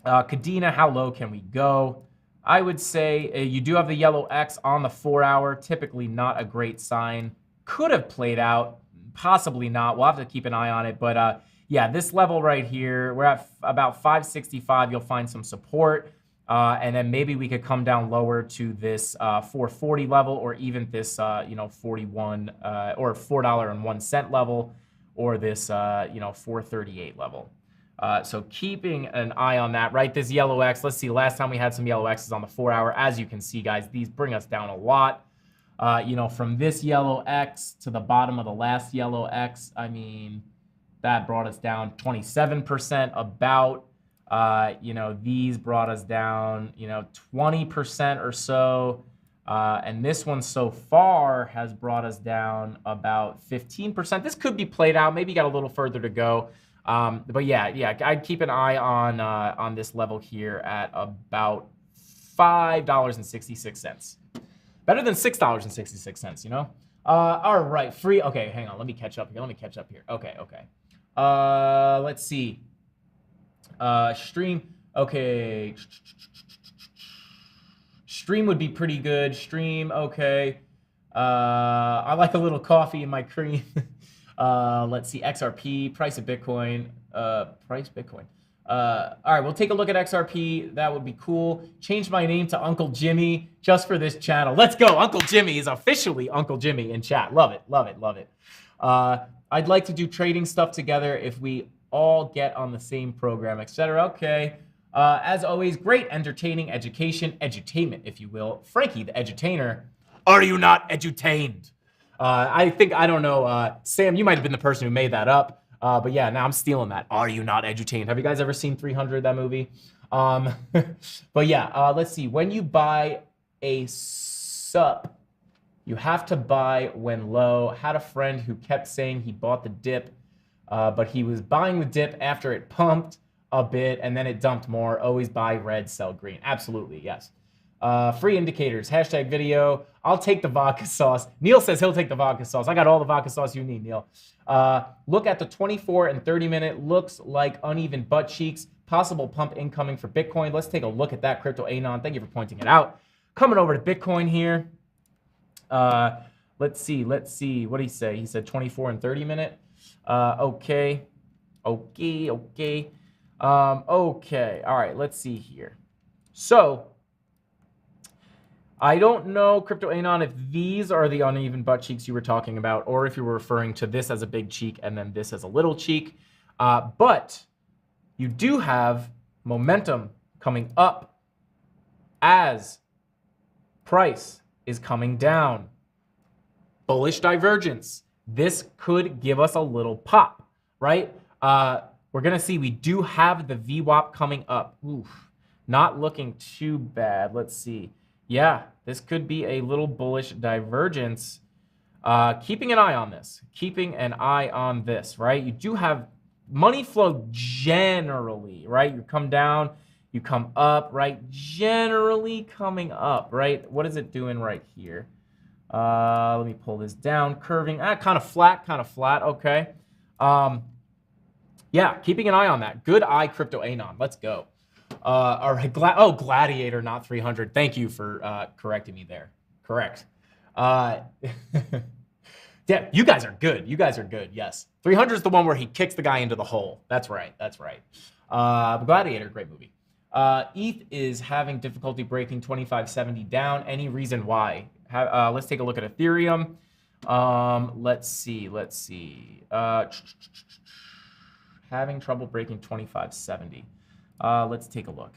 Cadena, how low can we go? I would say you do have the yellow X on the 4 hour. Typically not a great sign. Could have played out, possibly not. We'll have to keep an eye on it. But yeah, this level right here, we're at about 565. You'll find some support. And then maybe we could come down lower to this 440 level, or even this 41 or $4.01 level, or this 438 level. So keeping an eye on that, right? This yellow X, let's see, last time we had some yellow X's on the 4 hour. As you can see, guys, these bring us down a lot. From this yellow X to the bottom of the last yellow X, I mean, that brought us down 27% about. These brought us down, 20% or so. And this one so far has brought us down about 15%. This could be played out, maybe got a little further to go. But yeah, I'd keep an eye on this level here at about $5.66. Better than $6.66, All right, free. Okay, hang on. Let me catch up here. Okay. Let's see. Stream. Okay. Stream would be pretty good. Stream. Okay. I like a little coffee in my cream. Let's see, XRP, price of Bitcoin, price Bitcoin. All right, we'll take a look at XRP. That would be cool. Change my name to Uncle Jimmy just for this channel. Let's go. Uncle Jimmy is officially Uncle Jimmy in chat. Love it. I'd like to do trading stuff together if we all get on the same program, etc. Okay. As always, great entertaining edutainment, if you will. Frankie, the edutainer. Are you not edutained? I don't know, Sam, you might have been the person who made that up. But yeah, now I'm stealing that. Are you not edutained? Have you guys ever seen 300, that movie? But yeah, let's see. When you buy a sup, you have to buy when low. Had a friend who kept saying he bought the dip, but he was buying the dip after it pumped a bit and then it dumped more. Always buy red, sell green. Absolutely, yes. Free indicators, hashtag video. I'll take the vodka sauce. Neil says he'll take the vodka sauce. I got all the vodka sauce you need, Neil. Look at the 24 and 30 minute. Looks like uneven butt cheeks. Possible pump incoming for Bitcoin. Let's take a look at that, Crypto Anon. Thank you for pointing it out. Coming over to Bitcoin here. Let's see. What did he say? He said 24 and 30 minute. Okay. Okay. Okay. All right. Let's see here. So I don't know, Crypto Anon, if these are the uneven butt cheeks you were talking about, or if you were referring to this as a big cheek and then this as a little cheek. But you do have momentum coming up as price is coming down. Bullish divergence. This could give us a little pop, right? We're going to see we do have the VWAP coming up. Oof, not looking too bad. Let's see. Yeah, this could be a little bullish divergence. Keeping an eye on this. Keeping an eye on this, right? You do have money flow generally, right? You come down, you come up, right? Generally coming up, right? What is it doing right here? Let me pull this down. Curving, kind of flat, okay. Yeah, keeping an eye on that. Good eye, Crypto Anon. Let's go. All right, Gladiator, not 300. Thank you for correcting me there. Correct. Yeah, you guys are good. You guys are good. Yes, 300 is the one where he kicks the guy into the hole. That's right. That's right. Gladiator, great movie. ETH is having difficulty breaking 2570 down. Any reason why? Let's take a look at Ethereum. Let's see. Having trouble breaking 2570. Let's take a look.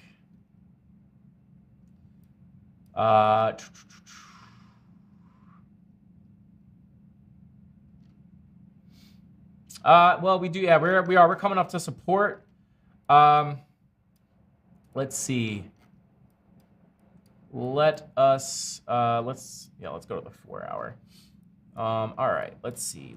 Well, we do. Yeah, we're coming up to support. Let's see. Let's go to the 4 hour. All right, let's see.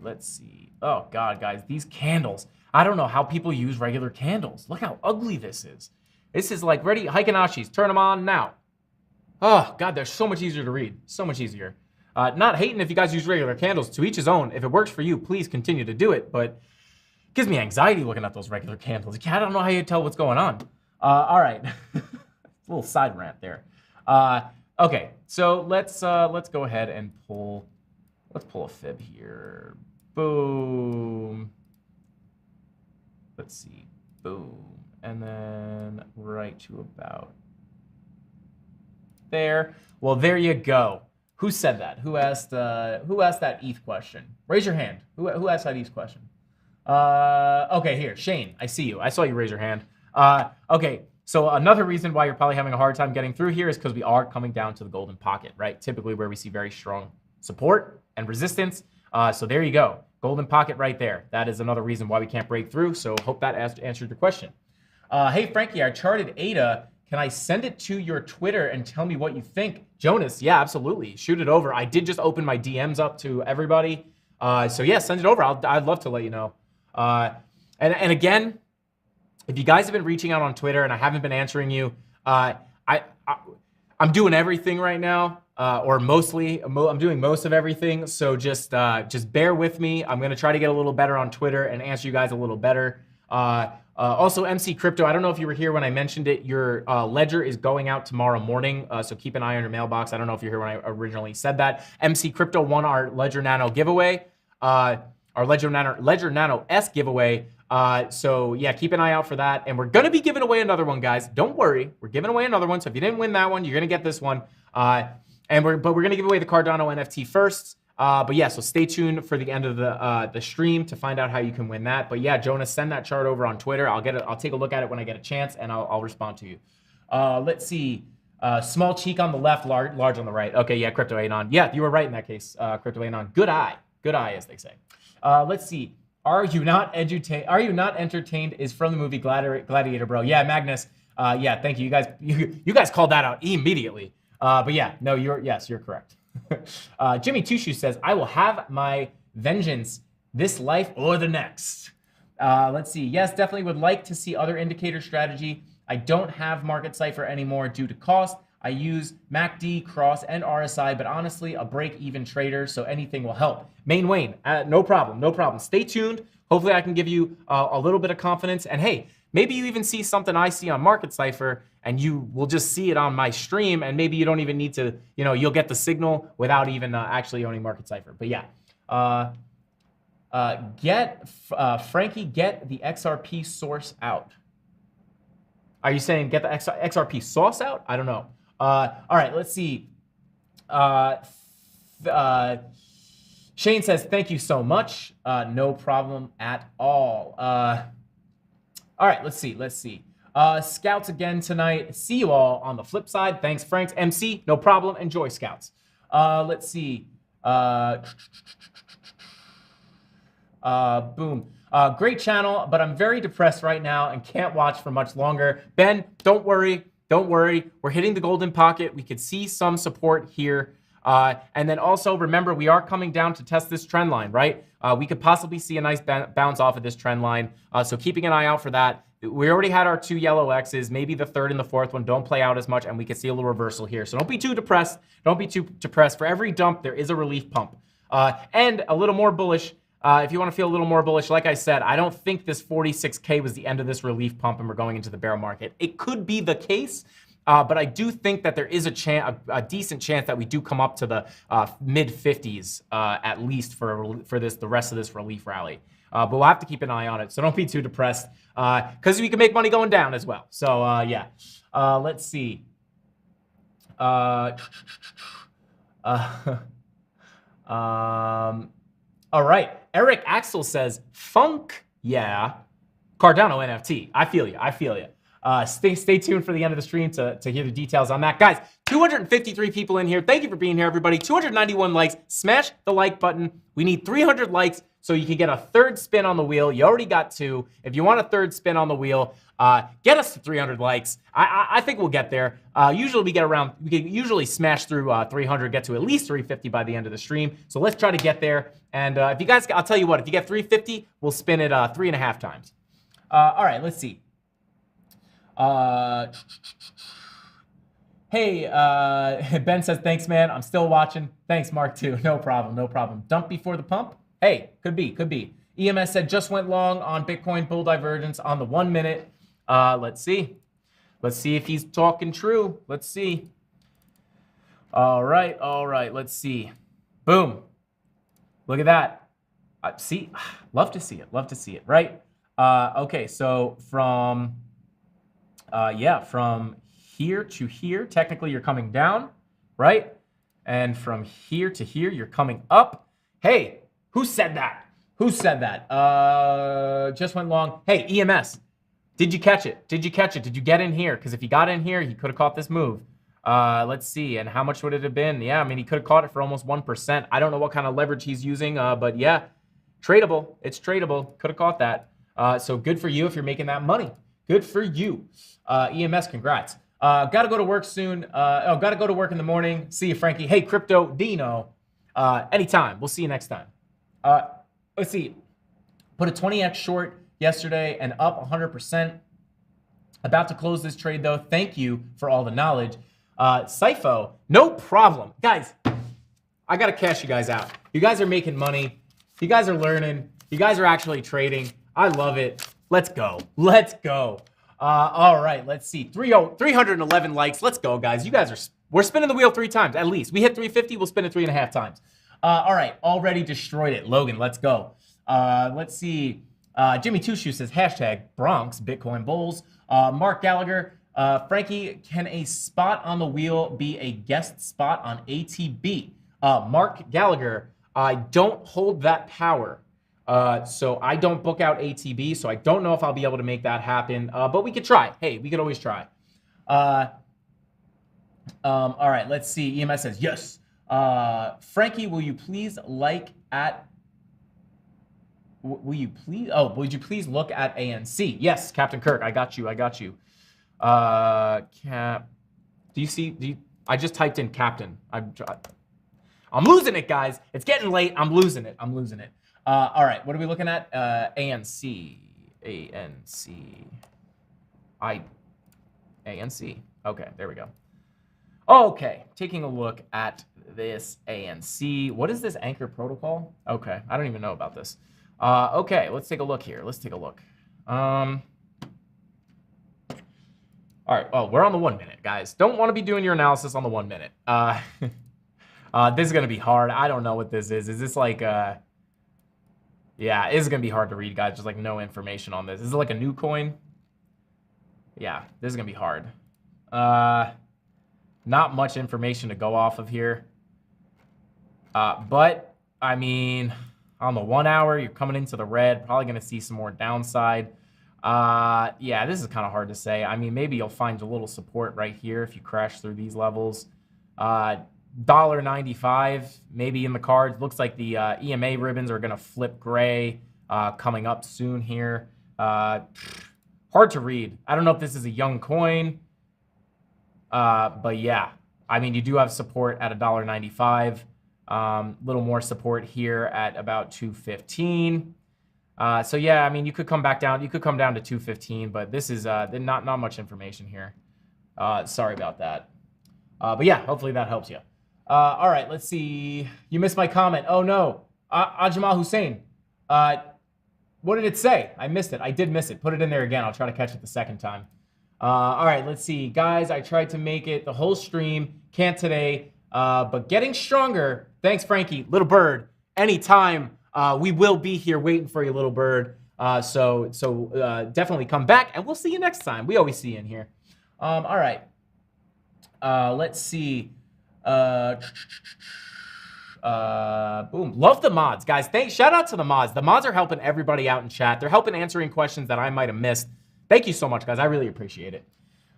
Oh God, guys, these candles. I don't know how people use regular candles. Look how ugly this is. This is like ready Heikenashis. Turn them on now. Oh God, they're so much easier to read. So much easier. Not hating if you guys use regular candles. To each his own. If it works for you, please continue to do it. But it gives me anxiety looking at those regular candles. I don't know how you tell what's going on. All right, a little side rant there. Okay, so let's go ahead and pull. Let's pull a fib here. Boom. Let's see. Boom. And then right to about there. Well, there you go. Who said that? Who asked that ETH question? Raise your hand. Who asked that ETH question? Okay, here, Shane. I see you. I saw you raise your hand. Okay. So another reason why you're probably having a hard time getting through here is because we are coming down to the golden pocket, right? Typically where we see very strong support and resistance. So there you go. Golden pocket right there. That is another reason why we can't break through. So hope that answered your question. Hey, Frankie, I charted ADA. Can I send it to your Twitter and tell me what you think? Jonas, yeah, absolutely. Shoot it over. I did just open my DMs up to everybody. So yeah, send it over. I'd love to let you know. And again, if you guys have been reaching out on Twitter and I haven't been answering you, I'm doing everything right now, or mostly. I'm doing most of everything. So just bear with me. I'm gonna try to get a little better on Twitter and answer you guys a little better. Also, MC Crypto, I don't know if you were here when I mentioned it. Your ledger is going out tomorrow morning, so keep an eye on your mailbox. I don't know if you're here when I originally said that. MC Crypto won our Ledger Nano giveaway, our Ledger Nano S giveaway. So yeah, keep an eye out for that. And we're gonna be giving away another one, guys. Don't worry, we're giving away another one. So if you didn't win that one, you're gonna get this one. But we're gonna give away the Cardano NFT first. But yeah, so stay tuned for the end of the stream to find out how you can win that. But yeah, Jonas, send that chart over on Twitter. I'll take a look at it when I get a chance, and I'll respond to you. Let's see. Small cheek on the left, large on the right. Okay, yeah, Crypto Anon. Yeah, you were right in that case, Crypto Anon. Good eye, as they say. Let's see. Are you not entertained? Is from the movie Gladiator, bro. Yeah, Magnus. Yeah, thank you. You guys called that out immediately. But yeah, no, you're correct. Jimmy Tushu says, I will have my vengeance this life or the next. Let's see. Yes, definitely would like to see other indicator strategy. I don't have Market Cipher anymore due to cost. I use MACD, Cross, and RSI, but honestly, a break-even trader, so anything will help. Main Wayne, no problem. Stay tuned. Hopefully, I can give you a little bit of confidence. And hey, maybe you even see something I see on Market Cipher, and you will just see it on my stream, and maybe you don't even need to, you'll get the signal without even actually owning Market Cipher. But yeah, Frankie, get the XRP source out. Are you saying get the XRP sauce out? I don't know. All right, let's see. Shane says, thank you so much. No problem at all. All right, let's see. Scouts again tonight. See you all on the flip side. Thanks, Franks. MC, no problem. Enjoy, Scouts. Let's see. Boom. Great channel, but I'm very depressed right now and can't watch for much longer. Ben, don't worry. Don't worry. We're hitting the golden pocket. We could see some support here. And then also remember, we are coming down to test this trend line, right? We could possibly see a nice bounce off of this trend line. So keeping an eye out for that. We already had our 2 yellow X's. Maybe the third and the fourth one don't play out as much, and we could see a little reversal here. So don't be too depressed. Don't be too depressed. For every dump, there is a relief pump. And a little more bullish. If you want to feel a little more bullish, like I said, I don't think this 46K was the end of this relief pump and we're going into the bear market. It could be the case, but I do think that there is a decent chance that we do come up to the mid 50s at least for the rest of this relief rally. But we'll have to keep an eye on it. So don't be too depressed because we can make money going down as well. So yeah, let's see. All right. Eric Axel says, funk, yeah. Cardano NFT. I feel you. Stay tuned for the end of the stream to hear the details on that. Guys, 253 people in here. Thank you for being here, everybody. 291 likes. Smash the like button. We need 300 likes so you can get a third spin on the wheel. You already got 2. If you want a third spin on the wheel, get us to 300 likes. I think we'll get there. Usually we can usually smash through 300, get to at least 350 by the end of the stream. So let's try to get there. And if you guys, I'll tell you what, if you get 350, we'll spin it 3.5 times. All right, let's see. Hey, Ben says, thanks, man. I'm still watching. Thanks, Mark, too. No problem. Dump before the pump? Hey, could be. EMS said, just went long on Bitcoin bull divergence on the 1 minute. Let's see. Let's see if he's talking true. Let's see. All right. Let's see. Boom. Look at that. See, love to see it, right? Okay, so from here to here, technically you're coming down, right? And from here to here, you're coming up. Hey, who said that? Just went long. Hey, EMS, did you catch it? Did you get in here? Because if you got in here, he could have caught this move. Let's see. And how much would it have been? Yeah, I mean, he could have caught it for almost 1%. I don't know what kind of leverage he's using, but yeah, tradable. It's tradable. Could have caught that. So good for you if you're making that money. Good for you. EMS, congrats. Got to go to work soon. Got to go to work in the morning. See you, Frankie. Hey, Crypto Dino. Anytime. We'll see you next time. Let's see. Put a 20x short yesterday and up 100%. About to close this trade, though. Thank you for all the knowledge. Cypho, no problem. Guys, I got to cash you guys out. You guys are making money. You guys are learning. You guys are actually trading. I love it. Let's go. All right, let's see. 311 likes. Let's go, guys. You guys we're spinning the wheel 3 times at least. We hit 350, we'll spin it 3.5 times. All right, already destroyed it. Logan, let's go. Let's see. Jimmy Two Shoes says, hashtag Bronx Bitcoin Bulls. Mark Gallagher, Frankie, can a spot on the wheel be a guest spot on ATB? Mark Gallagher, I don't hold that power. So I don't book out ATB, so I don't know if I'll be able to make that happen, but we could try. Hey, we could always try. All right, let's see. EMS says, yes. Frankie, would you please look at ANC? Yes, Captain Kirk, I got you. Do you see, I just typed in Captain. I'm losing it, guys. It's getting late. I'm losing it. All right, what are we looking at? ANC. Okay, there we go. Okay, taking a look at this ANC. What is this anchor protocol? Okay, I don't even know about this. Okay, let's take a look here. All right, oh, we're on the 1 minute, guys. Don't want to be doing your analysis on the 1 minute. This is going to be hard. I don't know what this is. Is this like... Yeah, it is going to be hard to read, guys. Just like no information on this. Is it like a new coin? Yeah, this is going to be hard. Not much information to go off of here. But, I mean, on the 1 hour, you're coming into the red. Probably going to see some more downside. Yeah, this is kind of hard to say. I mean, maybe you'll find a little support right here if you crash through these levels. $1.95 maybe in the cards. Looks like the EMA ribbons are going to flip gray coming up soon here. Hard to read. I don't know if this is a young coin. But yeah, I mean, you do have support at $1.95. Little more support here at about 215. So yeah, I mean, you could come back down. You could come down to 215, but this is not much information here. Sorry about that. But yeah, hopefully that helps you. All right, let's see. You missed my comment. Oh no, Ajamal Hussein. What did it say? I missed it. I did miss it. Put it in there again. I'll try to catch it the second time. All right, let's see. Guys, I tried to make it the whole stream. Can't today, but getting stronger. Thanks, Frankie. Little bird, anytime. We will be here waiting for you, little bird. So definitely come back, and we'll see you next time. We always see you in here. All right. Let's see. Boom. Love the mods, guys. Shout out to the mods. The mods are helping everybody out in chat. They're helping answering questions that I might have missed. Thank you so much, guys. I really appreciate it.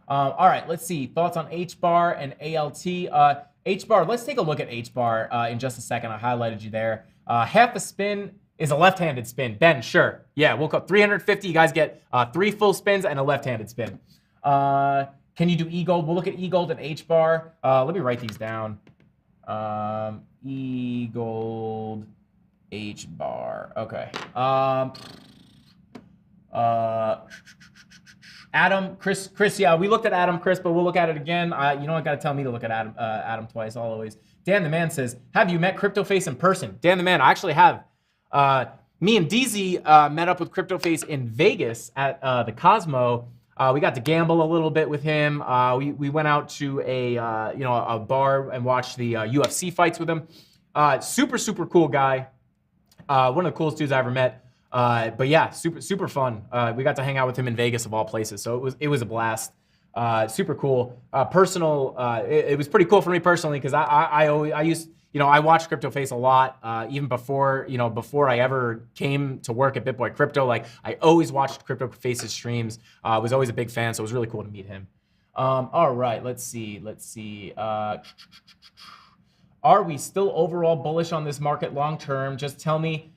All right, let's see. Thoughts on H-bar and ALT. H-bar, let's take a look at H-bar in just a second. I highlighted you there. Half a spin is a left-handed spin. Ben, sure. Yeah, we'll go 350. You guys get 3 full spins and a left-handed spin. Can you do E-Gold? We'll look at E-Gold and H-bar. Let me write these down. E-Gold, H-bar. Okay. Adam, Chris, yeah, we looked at Adam, Chris, but we'll look at it again. You don't got to tell me to look at Adam twice, always. Dan the Man says, have you met CryptoFace in person? Dan the Man, I actually have. Me and DZ met up with CryptoFace in Vegas at the Cosmo. We got to gamble a little bit with him. We went out to a bar and watched the UFC fights with him. Super cool guy. One of the coolest dudes I ever met. But yeah, super fun. We got to hang out with him in Vegas of all places, so it was a blast. Super cool. Personal. It was pretty cool for me personally because I watched CryptoFace a lot even before I ever came to work at BitBoy Crypto. Like I always watched CryptoFace's streams. I was always a big fan, so it was really cool to meet him. All right, let's see. Are we still overall bullish on this market long term? Just tell me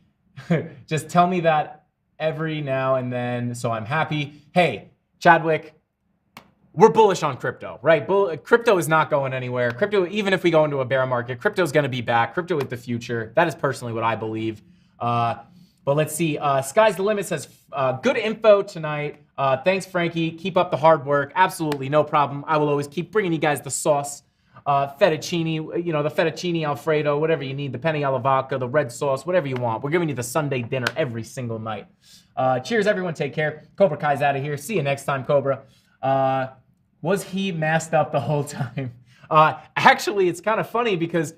that every now and then, so I'm happy. Hey, Chadwick, we're bullish on crypto, right? Crypto is not going anywhere. Crypto, even if we go into a bear market, crypto is going to be back. Crypto is the future. That is personally what I believe. But let's see. Sky's the Limit says, good info tonight. Thanks, Frankie. Keep up the hard work. Absolutely, no problem. I will always keep bringing you guys the sauce. Fettuccine, the fettuccine Alfredo, whatever you need, the penne alla vodka, the red sauce, whatever you want. We're giving you the Sunday dinner every single night. Cheers, everyone. Take care. Cobra Kai's out of here. See you next time, Cobra. Was he masked up the whole time? Actually, it's kind of funny because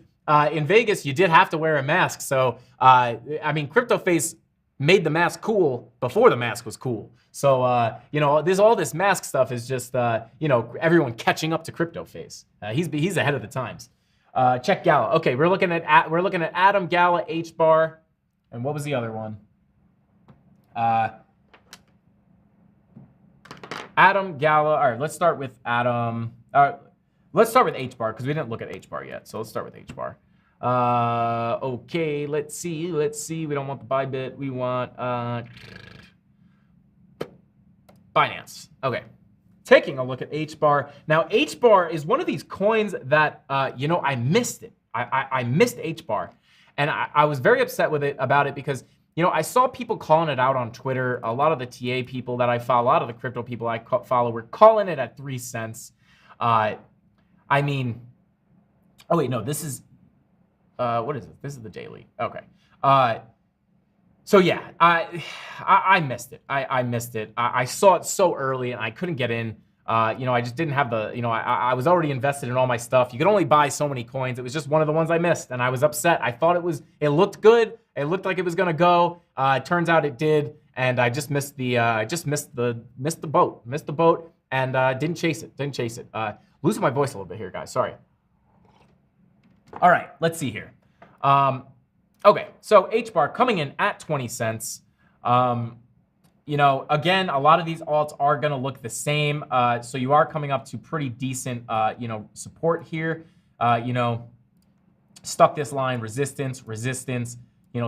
in Vegas, you did have to wear a mask. So, I mean, CryptoFace made the mask cool before the mask was cool. So, all this mask stuff is just, everyone catching up to CryptoFace. He's ahead of the times. Check Gala. Okay, we're looking at Adam, Gala, H-bar, and what was the other one? Adam, Gala. All right, let's start with Adam. Let's start with H-bar because we didn't look at H-bar yet. So let's start with H-bar. Okay, let's see. We don't want the Bybit. We want Binance. Okay. Taking a look at H-bar. Now, H-bar is one of these coins that, I missed it. I missed H-bar. And I was very upset about it because, I saw people calling it out on Twitter. A lot of the TA people that I follow, a lot of the crypto people I follow were calling it at 3 cents. Oh, wait, no, this is, what is it? This is the daily. Okay. So yeah, I missed it. I missed it. I saw it so early and I couldn't get in. I just didn't have the, I was already invested in all my stuff. You could only buy so many coins. It was just one of the ones I missed, and I was upset. I thought it looked good. It looked like it was gonna go. It turns out it did, and I just missed the boat, and didn't chase it. Losing my voice a little bit here, guys. Sorry. All right, let's see here. Okay, so H-bar coming in at 20 cents. Again, a lot of these alts are going to look the same. So you are coming up to pretty decent, support here. Stuck this line, resistance,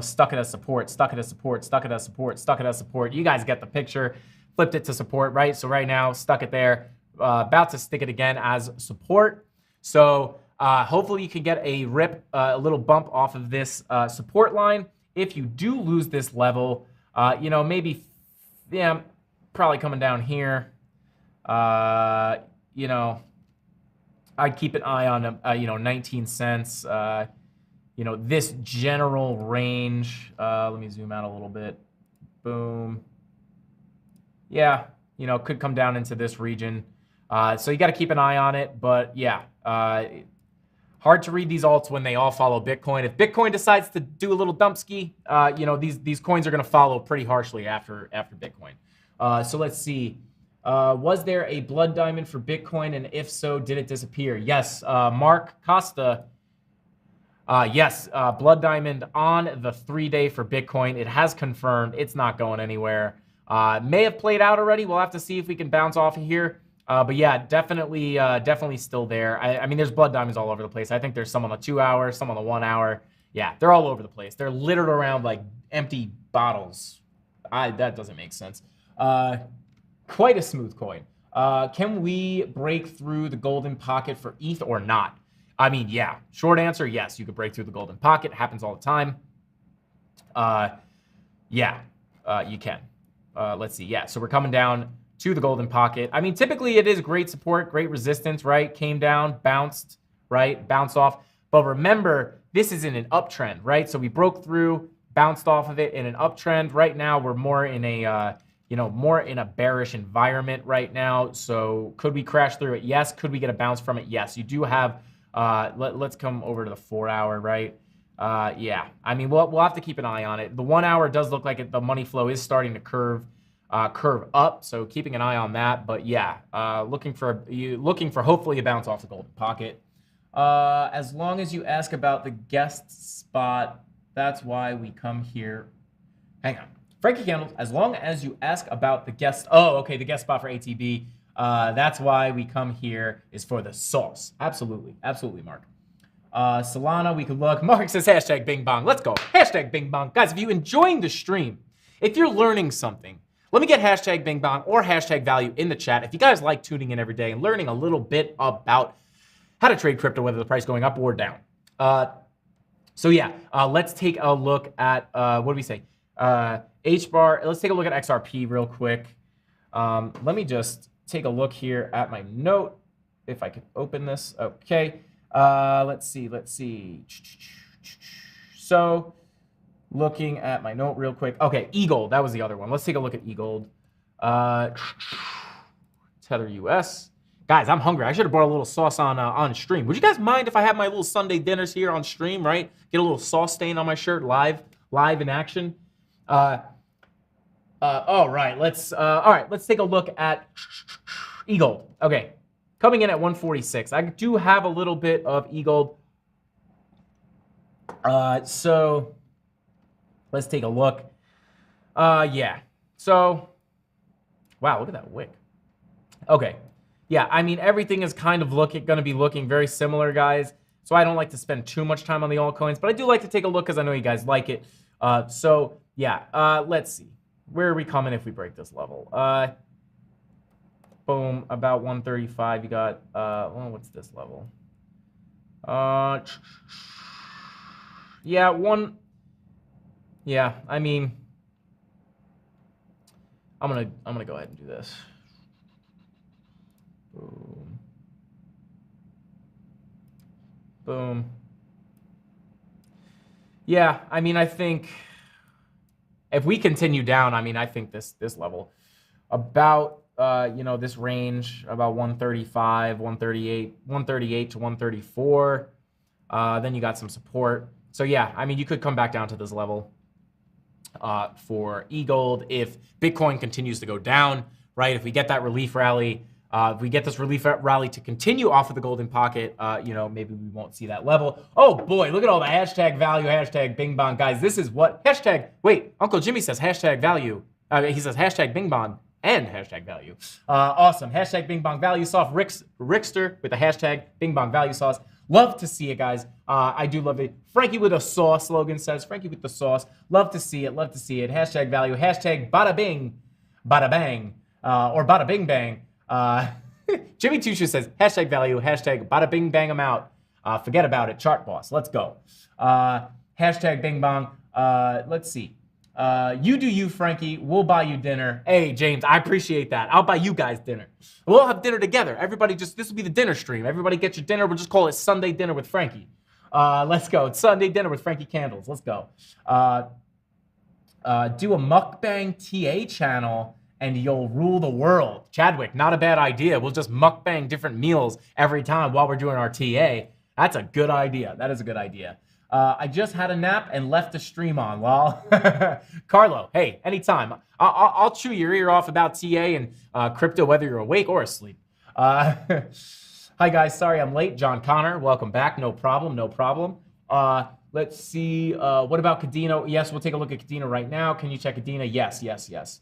stuck it as support, stuck it as support, stuck it as support, stuck it as support. You guys get the picture. Flipped it to support, right? So right now, stuck it there. About to stick it again as support. So hopefully you can get a rip, a little bump off of this support line. If you do lose this level, maybe... Yeah, probably coming down here. I'd keep an eye on, 19 cents. This general range. Let me zoom out a little bit. Boom. Yeah, could come down into this region. So you got to keep an eye on it. But yeah, hard to read these alts when they all follow Bitcoin. If Bitcoin decides to do a little dump ski, these coins are going to follow pretty harshly after Bitcoin. So let's see. Was there a blood diamond for Bitcoin? And if so, did it disappear? Yes. Mark Costa. Yes. Blood diamond on the 3-day for Bitcoin. It has confirmed it's not going anywhere. May have played out already. We'll have to see if we can bounce off of here. But yeah, definitely still there. I mean, there's blood diamonds all over the place. I think there's some on the 2 hour, some on the 1 hour. Yeah, they're all over the place. They're littered around like empty bottles. That doesn't make sense. Quite a smooth coin. Can we break through the golden pocket for ETH or not? I mean, yeah. Short answer, yes. You could break through the golden pocket. Happens all the time. Yeah, you can. Let's see. Yeah, so we're coming down to the golden pocket. I mean, typically it is great support, great resistance, right? Came down, bounced, right? Bounced off. But remember, this is in an uptrend, right? So we broke through, bounced off of it in an uptrend. Right now, we're more in a, more in a bearish environment right now. So could we crash through it? Yes. Could we get a bounce from it? Yes. You do have, let's come over to the 4 hour, right? Yeah. I mean, we'll have to keep an eye on it. The 1 hour does look like the money flow is starting to curve up, so keeping an eye on that. But yeah, looking for hopefully a bounce off the golden pocket. As long as you ask about the guest spot, that's why we come here. Hang on, Frankie Candles. As long as you ask about the guest, the guest spot for ATB. That's why we come here is for the sauce. Absolutely, Mark. Solana, we could look. Mark says hashtag Bing Bong. Let's go. Hashtag Bing Bong, guys. If you're enjoying the stream, if you're learning something, let me get hashtag Bing Bong or hashtag value in the chat. If you guys like tuning in every day and learning a little bit about how to trade crypto, whether the price going up or down. So yeah, let's take a look at, what do we say? H-bar, let's take a look at XRP real quick. Let me just take a look here at my note, if I can open this. Okay, let's see. So, looking at my note real quick. Okay, eGold, that was the other one. Let's take a look at eGold. Tether US. Guys, I'm hungry. I should have brought a little sauce on stream. Would you guys mind if I have my little Sunday dinners here on stream, right? Get a little sauce stain on my shirt live in action. All right, let's take a look at eGold. Okay, coming in at 146. I do have a little bit of eGold. So let's take a look. Yeah. So, wow, look at that wick. Okay. Yeah, I mean, everything is kind of going to be looking very similar, guys. So I don't like to spend too much time on the altcoins, but I do like to take a look because I know you guys like it. So yeah, let's see. Where are we coming if we break this level? Boom, about 135. You got, well, what's this level? Yeah, yeah, I mean, I'm gonna go ahead and do this. Boom. Boom. Yeah, I mean, I think if we continue down, I mean, I think this level about you know, this range about 135, 138, 138 to 134. Then you got some support. So yeah, I mean, you could come back down to this level for e-gold if Bitcoin continues to go down, right? If we get that relief rally, if we get this relief rally to continue off of the golden pocket, you know, maybe we won't see that level. Oh boy, look at all the hashtag value, hashtag bing bong. Guys, this is what hashtag, wait, Uncle Jimmy says hashtag value. He says hashtag bing bong and hashtag value. Awesome, hashtag bing bong value sauce. Rickster with the hashtag bing bong value sauce. Love to see it, guys. I do love it. Frankie with a sauce, Logan says. Frankie with the sauce. Love to see it. Love to see it. Hashtag value. Hashtag bada bing, bada bang, or bada bing bang. Jimmy Tusha says, hashtag value, hashtag bada bing bang them out. Forget about it, chart boss. Let's go. Hashtag bing bong. Let's see. You do you, Frankie. We'll buy you dinner. Hey, James, I appreciate that. I'll buy you guys dinner. We'll have dinner together. Everybody this will be the dinner stream. Everybody get your dinner. We'll just call it Sunday dinner with Frankie. Let's go. It's Sunday dinner with Frankie Candles. Let's go. Do a mukbang TA channel and you'll rule the world. Chadwick, not a bad idea. We'll just mukbang different meals every time while we're doing our TA. That's a good idea. That is a good idea. I just had a nap and left the stream on, lol. Carlo, hey, anytime. I'll chew your ear off about TA and crypto, whether you're awake or asleep. Hi, guys. Sorry I'm late. John Connor, welcome back. No problem. No problem. Let's see. What about Cadena? Yes, we'll take a look at Cadena right now. Can you check Cadena? Yes, yes, yes.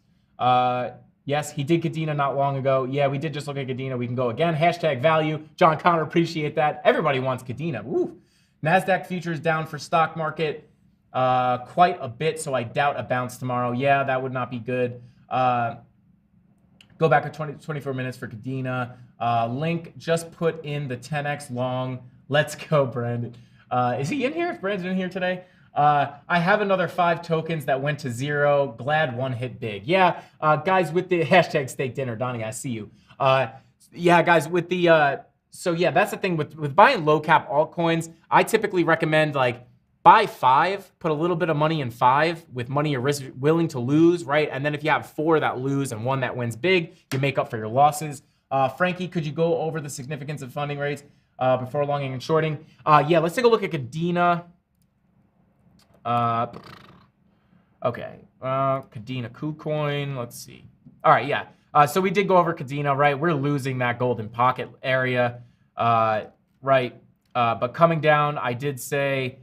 Yes, he did Cadena not long ago. Yeah, we did just look at Cadena. We can go again. Hashtag value. John Connor, appreciate that. Everybody wants Cadena. Woo. NASDAQ futures down for stock market quite a bit, so I doubt a bounce tomorrow. Yeah, that would not be good. Go back to 24 minutes for Cadena. Link just put in the 10x long. Let's go, Brandon. Is he in here? Is Brandon in here today? I have another 5 tokens that went to 0. Glad one hit big. Yeah, guys, with the hashtag steak dinner, Donnie, I see you. Yeah, guys, with the... So yeah, that's the thing with buying low cap altcoins. I typically recommend like buy 5, put a little bit of money in 5 with money you're willing to lose, right? And then if you have 4 that lose and 1 that wins big, you make up for your losses. Frankie, could you go over the significance of funding rates before longing and shorting? Yeah, let's take a look at Cadena. Okay, Cadena KuCoin. Let's see. All right, yeah. So we did go over Cadena, right? We're losing that golden pocket area, right? But coming down, I did say,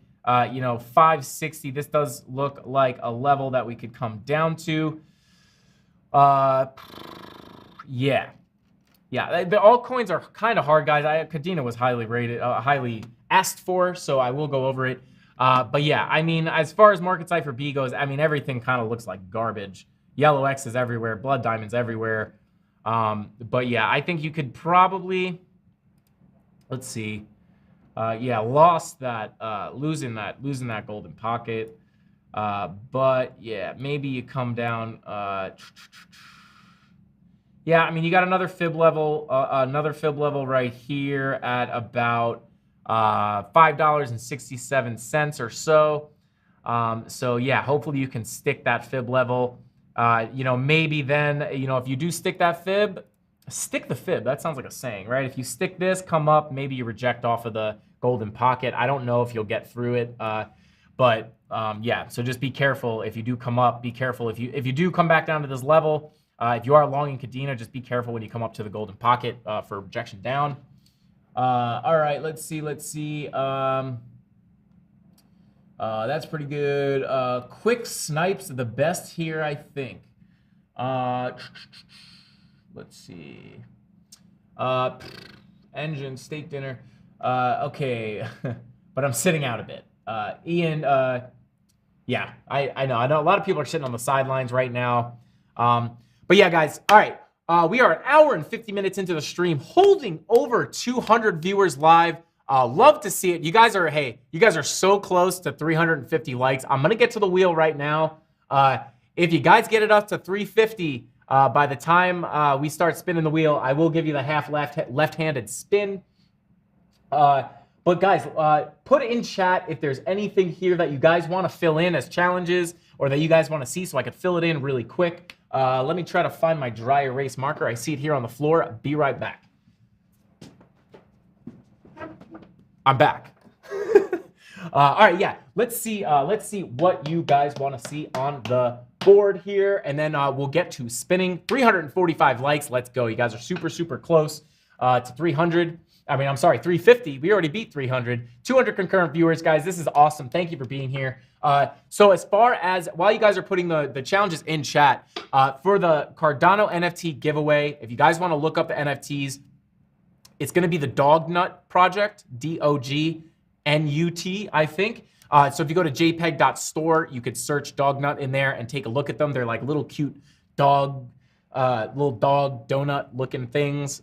you know, 560. This does look like a level that we could come down to. Yeah. Yeah, the altcoins are kind of hard, guys. Cadena was highly rated, highly asked for, so I will go over it. But yeah, I mean, as far as Market Cipher B goes, I mean, everything kind of looks like garbage. Yellow X is everywhere, blood diamonds everywhere. But yeah, I think you could probably, let's see. Yeah, lost that, losing that golden pocket. But yeah, maybe you come down. Yeah, I mean, you got another fib level right here at about $5.67 or so. So yeah, hopefully you can stick that fib level. You know, maybe then, you know, if you do stick that fib, stick the fib. That sounds like a saying, right? If you stick this, come up, maybe you reject off of the golden pocket. I don't know if you'll get through it. But yeah, so just be careful. If you do come up, be careful. If you do come back down to this level, if you are longing Cadena, just be careful when you come up to the golden pocket for rejection down. All right, let's see. That's pretty good. Quick snipes are the best here, I think. Let's see. Engine, steak dinner. Okay, but I'm sitting out a bit. Ian, yeah, I know a lot of people are sitting on the sidelines right now. But yeah, guys, all right. We are an hour and 50 minutes into the stream, holding over 200 viewers live. Love to see it. You guys are so close to 350 likes. I'm gonna get to the wheel right now. If you guys get it up to 350 by the time we start spinning the wheel, I will give you the half left-handed spin. But guys, put in chat if there's anything here that you guys want to fill in as challenges or that you guys want to see so I could fill it in really quick. Let me try to find my dry erase marker. I see it here on the floor. Be right back. I'm back. All right, yeah. Let's see what you guys want to see on the board here, and then we'll get to spinning. 345 likes. Let's go. You guys are super, super close to 300. I mean, I'm sorry, 350. We already beat 300. 200 concurrent viewers, guys. This is awesome. Thank you for being here. So as far as, while you guys are putting the challenges in chat, for the Cardano NFT giveaway, if you guys want to look up the NFTs, it's going to be the Dognut project, DOGNUT, I think. So if you go to jpeg.store, you could search Dognut in there and take a look at them. They're like little cute little dog donut looking things.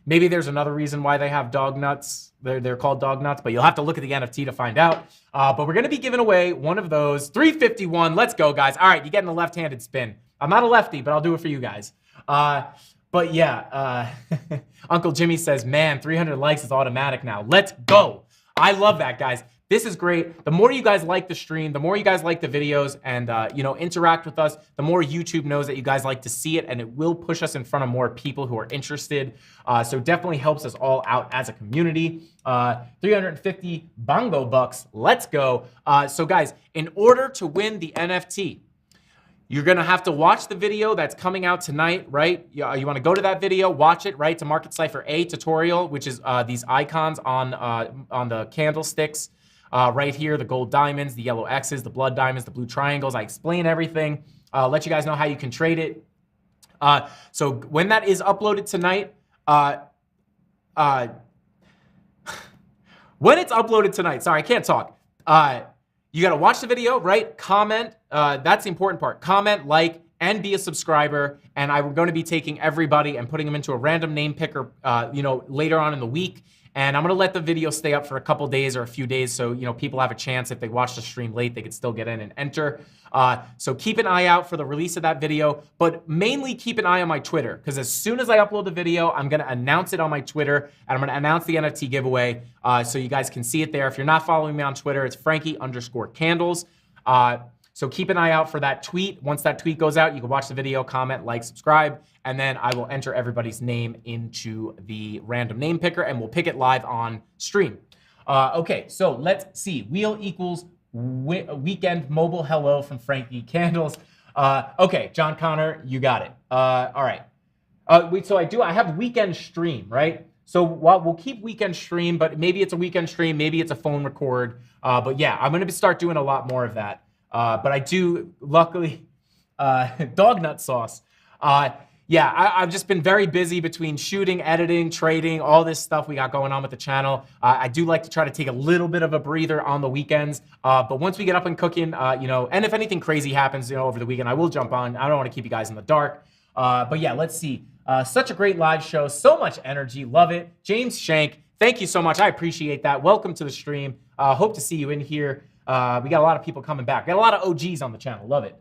Maybe there's another reason why they have dog nuts. They're called dog nuts, but you'll have to look at the NFT to find out. But we're going to be giving away one of those. 351. Let's go, guys. All right, you're getting a left-handed spin. I'm not a lefty, but I'll do it for you guys. But yeah, Uncle Jimmy says, man, 300 likes is automatic now. Let's go. I love that, guys. This is great. The more you guys like the stream, the more you guys like the videos and, interact with us, the more YouTube knows that you guys like to see it, and it will push us in front of more people who are interested. So definitely helps us all out as a community. 350 bongo bucks. Let's go. So guys, in order to win the NFT, you're going to have to watch the video that's coming out tonight, right? You want to go to that video, watch it, right? To Market Cypher A tutorial, which is these icons on the candlesticks. Right here, the gold diamonds, the yellow X's, the blood diamonds, the blue triangles. I explain everything, let you guys know how you can trade it. So when that is uploaded tonight, when it's uploaded tonight, sorry, I can't talk. You got to watch the video, right? Comment, that's the important part. Comment, like, and be a subscriber. And I'm going to be taking everybody and putting them into a random name picker, later on in the week. And I'm going to let the video stay up for a couple days or a few days so, people have a chance. If they watch the stream late, they could still get in and enter. So keep an eye out for the release of that video, but mainly keep an eye on my Twitter, because as soon as I upload the video, I'm going to announce it on my Twitter, and I'm going to announce the NFT giveaway so you guys can see it there. If you're not following me on Twitter, it's Frankie_candles. So keep an eye out for that tweet. Once that tweet goes out, you can watch the video, comment, like, subscribe, and then I will enter everybody's name into the random name picker, and we'll pick it live on stream. Okay, so let's see. Wheel equals weekend mobile hello from Frankie Candles. Okay, John Connor, you got it. All right. So I have weekend stream, right? So we'll keep weekend stream, but maybe it's a weekend stream, maybe it's a phone record. But yeah, I'm going to start doing a lot more of that. But I do, luckily, dog nut sauce. Yeah, I've just been very busy between shooting, editing, trading, all this stuff we got going on with the channel. I do like to try to take a little bit of a breather on the weekends. But once we get up and cooking, and if anything crazy happens, over the weekend, I will jump on. I don't want to keep you guys in the dark. But yeah, let's see. Such a great live show. So much energy. Love it. James Shank, thank you so much. I appreciate that. Welcome to the stream. Hope to see you in here. We got a lot of people coming back. Got a lot of OGs on the channel. Love it.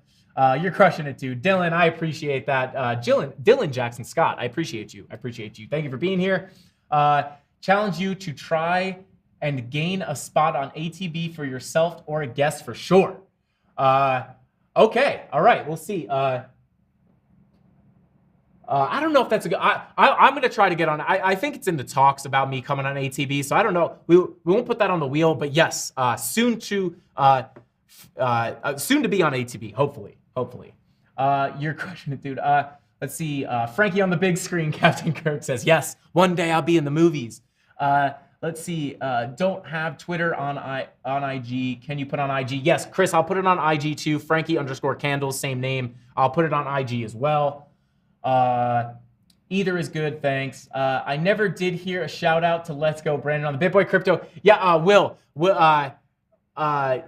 You're crushing it too. Dylan, I appreciate that. Dylan Jackson Scott, I appreciate you. I appreciate you. Thank you for being here. Challenge you to try and gain a spot on ATB for yourself or a guest for sure. Okay. All right. We'll see. I don't know if that's a good. I'm going to try to get on. I think it's in the talks about me coming on ATB, so I don't know. We won't put that on the wheel, but yes, soon to be on ATB. Hopefully. You're crushing it, dude. Let's see. Frankie on the big screen. Captain Kirk says yes. One day I'll be in the movies. Let's see. Don't have Twitter on IG. Can you put on IG? Yes, Chris. I'll put it on IG too. Frankie_candles, same name. I'll put it on IG as well. Either is good, thanks. I never did hear a shout out to Let's Go Brandon on the BitBoy Crypto. Yeah, Will,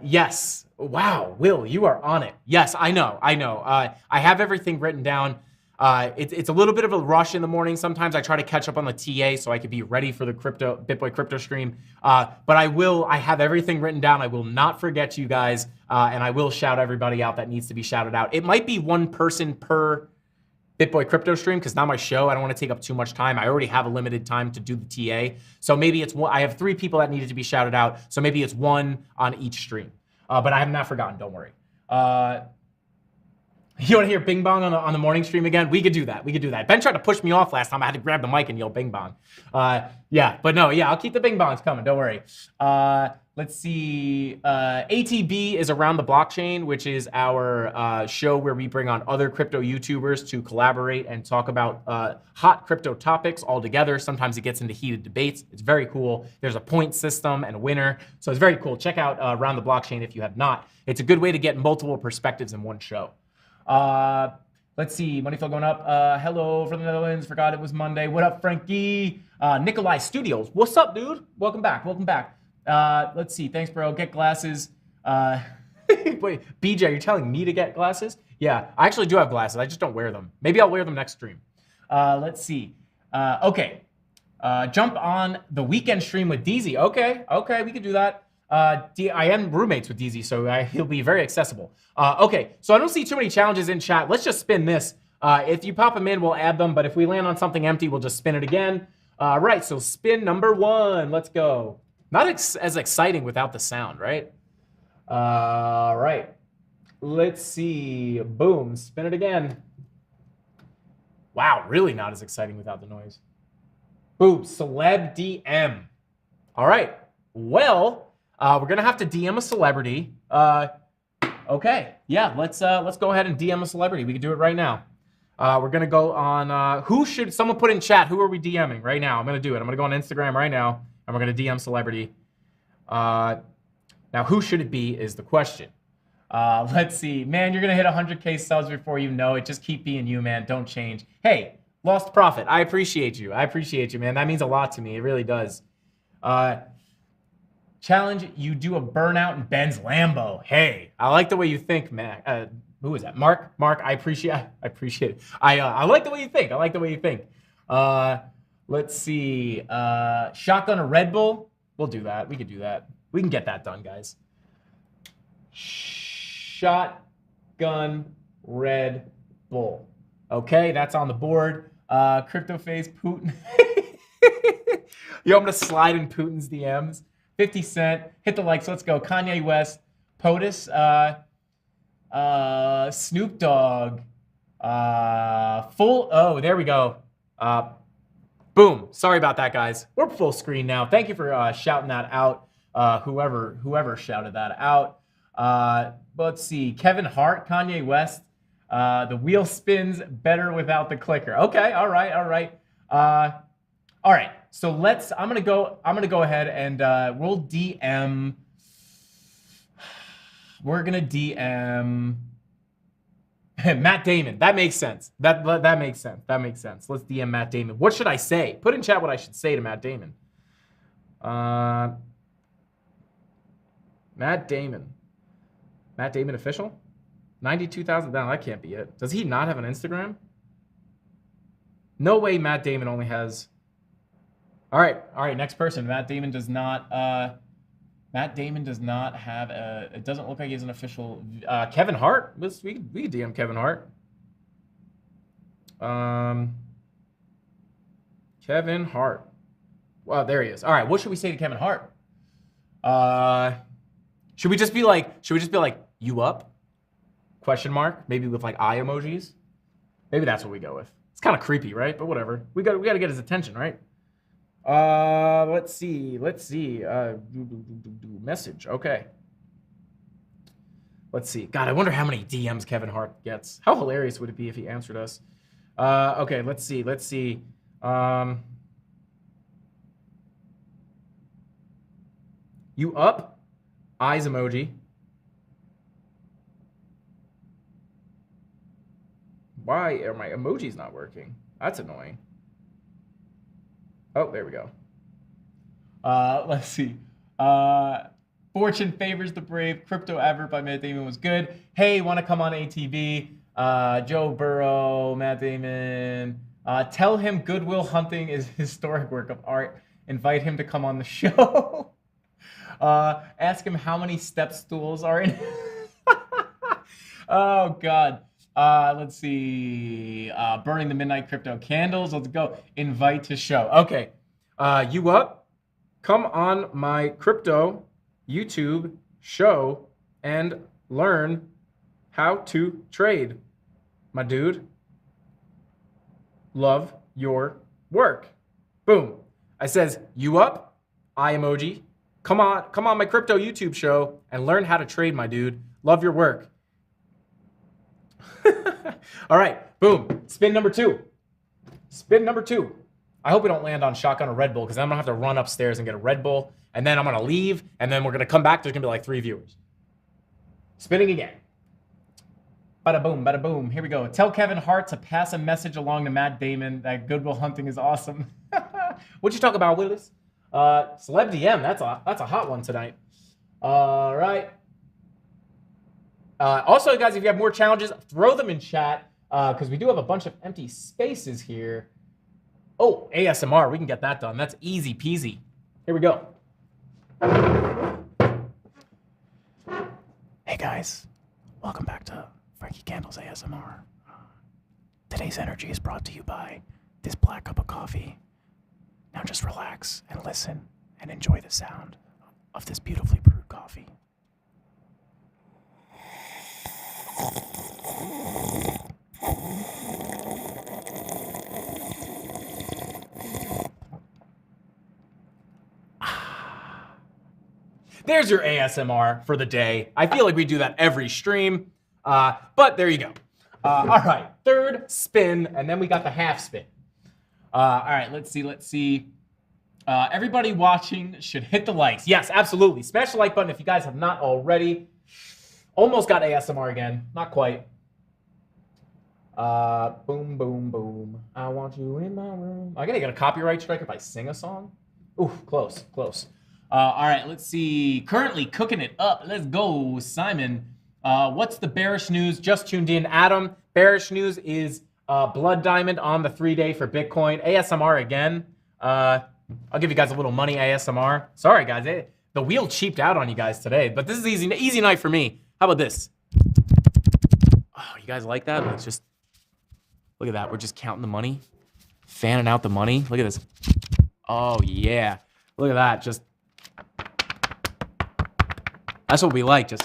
yes. Wow, Will, you are on it. Yes, I know. I have everything written down. It's a little bit of a rush in the morning. Sometimes I try to catch up on the TA so I could be ready for the BitBoy Crypto stream. But I have everything written down. I will not forget you guys, and I will shout everybody out that needs to be shouted out. It might be one person per BitBoy Crypto stream, because not my show. I don't want to take up too much time. I already have a limited time to do the TA. So maybe it's one. I have 3 people that needed to be shouted out. So maybe it's one on each stream. But I have not forgotten. Don't worry. You want to hear Bing Bong on the morning stream again? We could do that. We could do that. Ben tried to push me off last time. I had to grab the mic and yell Bing Bong. Yeah, but no, yeah, I'll keep the Bing Bongs coming. Don't worry. Let's see. ATB is Around the Blockchain, which is our show where we bring on other crypto YouTubers to collaborate and talk about hot crypto topics all together. Sometimes it gets into heated debates. It's very cool. There's a point system and a winner. So it's very cool. Check out Around the Blockchain if you have not. It's a good way to get multiple perspectives in one show. Let's see, Moneyflow going up. Hello from the Netherlands. Forgot it was Monday. What up, Frankie? Nikolai Studios. What's up, dude? Welcome back. Welcome back. Let's see. Thanks, bro. Get glasses. Wait, BJ, you're telling me to get glasses? Yeah, I actually do have glasses. I just don't wear them. Maybe I'll wear them next stream. Let's see. Okay. Jump on the weekend stream with DZ. Okay, we could do that. I am roommates with DZ, so he'll be very accessible. Okay, so I don't see too many challenges in chat. Let's just spin this. If you pop them in, we'll add them, but if we land on something empty, we'll just spin it again. Right, so spin number 1. Let's go. Not as exciting without the sound, right? Right. Let's see. Boom, spin it again. Wow, really not as exciting without the noise. Boom, celeb DM. All right, well, we're gonna have to DM a celebrity. Okay, yeah, let's go ahead and DM a celebrity. We can do it right now. We're gonna go on. Who should someone put in chat? Who are we DMing right now? I'm gonna do it. I'm gonna go on Instagram right now, and we're gonna DM celebrity. Now, who should it be is the question. Let's see, man. You're gonna hit 100K subs before you know it. Just keep being you, man. Don't change. Hey, Lost Prophet, I appreciate you. I appreciate you, man. That means a lot to me. It really does. Challenge, you do a burnout in Ben's Lambo. Hey, I like the way you think, man. Who is that? Mark, I appreciate it. I like the way you think. I like the way you think. Let's see. Shotgun a Red Bull. We'll do that. We could do that. We can get that done, guys. Shotgun Red Bull. Okay, that's on the board. Crypto Face Putin. Yo, I'm gonna slide in Putin's DMs. 50 Cent, hit the likes, let's go. Kanye West, POTUS, Snoop Dogg, oh, there we go. Boom, sorry about that, guys. We're full screen now. Thank you for shouting that out, whoever shouted that out. Let's see, Kevin Hart, Kanye West, the wheel spins better without the clicker. Okay, all right. All right, so I'm gonna go ahead and we'll DM. We're gonna DM Matt Damon. That makes sense. That makes sense. That makes sense. Let's DM Matt Damon. What should I say? Put in chat what I should say to Matt Damon. Matt Damon. Matt Damon official? 92,000 down. That can't be it. Does he not have an Instagram? No way Matt Damon only has. All right, next person. Matt Damon does not have it doesn't look like he has an official. Kevin Hart. We could DM Kevin Hart. Kevin Hart. Well, there he is. All right, what should we say to Kevin Hart? Should we just be like, you up? Question mark. Maybe with like eye emojis. Maybe that's what we go with. It's kind of creepy, right? But whatever. We got to get his attention, right? Let's see. Message. Okay. Let's see. God, I wonder how many DMs Kevin Hart gets. How hilarious would it be if he answered us? Okay, let's see. You up? Eyes emoji. Why are my emojis not working? That's annoying. Oh, there we go. Let's see. Fortune favors the brave. Crypto advert by Matt Damon was good. Hey, want to come on ATV? Joe Burrow, Matt Damon. Tell him Goodwill Hunting is historic work of art. Invite him to come on the show. Ask him how many step stools are in. Oh, God. Let's see. Burning the midnight crypto candles. Let's go. Invite to show. Okay. You up? Come on my crypto YouTube show and learn how to trade. my dude. Love your work. Boom. I says, you up? Eye emoji. Come on my crypto YouTube show and learn how to trade, my dude. Love your work. All right, boom. Spin number 2. Spin number 2. I hope we don't land on shotgun or Red Bull because I'm gonna have to run upstairs and get a Red Bull, and then I'm gonna leave, and then we're gonna come back. There's gonna be like 3 viewers. Spinning again. Bada boom, bada boom. Here we go. Tell Kevin Hart to pass a message along to Matt Damon that Goodwill Hunting is awesome. What'd you talk about, Willis? Celeb DM. That's a hot one tonight. All right. Also, guys, if you have more challenges, throw them in chat because we do have a bunch of empty spaces here. Oh, ASMR. We can get that done. That's easy peasy. Here we go. Hey, guys. Welcome back to Frankie Candles ASMR. Today's energy is brought to you by this black cup of coffee. Now just relax and listen and enjoy the sound of this beautifully brewed coffee. There's your ASMR for the day. I feel like we do that every stream, but there you go. All right, third spin, and then we got the half spin. All right, let's see. Everybody watching should hit the likes. Yes, absolutely. Smash the like button if you guys have not already. Almost got ASMR again. Not quite. Boom, boom, boom. I want you in my room. I gotta get a copyright strike if I sing a song. Ooh, close. All right, let's see. Currently cooking it up. Let's go, Simon. What's the bearish news? Just tuned in. Adam, bearish news is blood diamond on the 3-day for Bitcoin. ASMR again. I'll give you guys a little money ASMR. Sorry, guys. The wheel cheaped out on you guys today, but this is easy night for me. How about this? Oh, you guys like that? Let's just look at that. We're just counting the money, fanning out the money. Look at this. Oh, yeah. Look at that. Just that's what we like. Just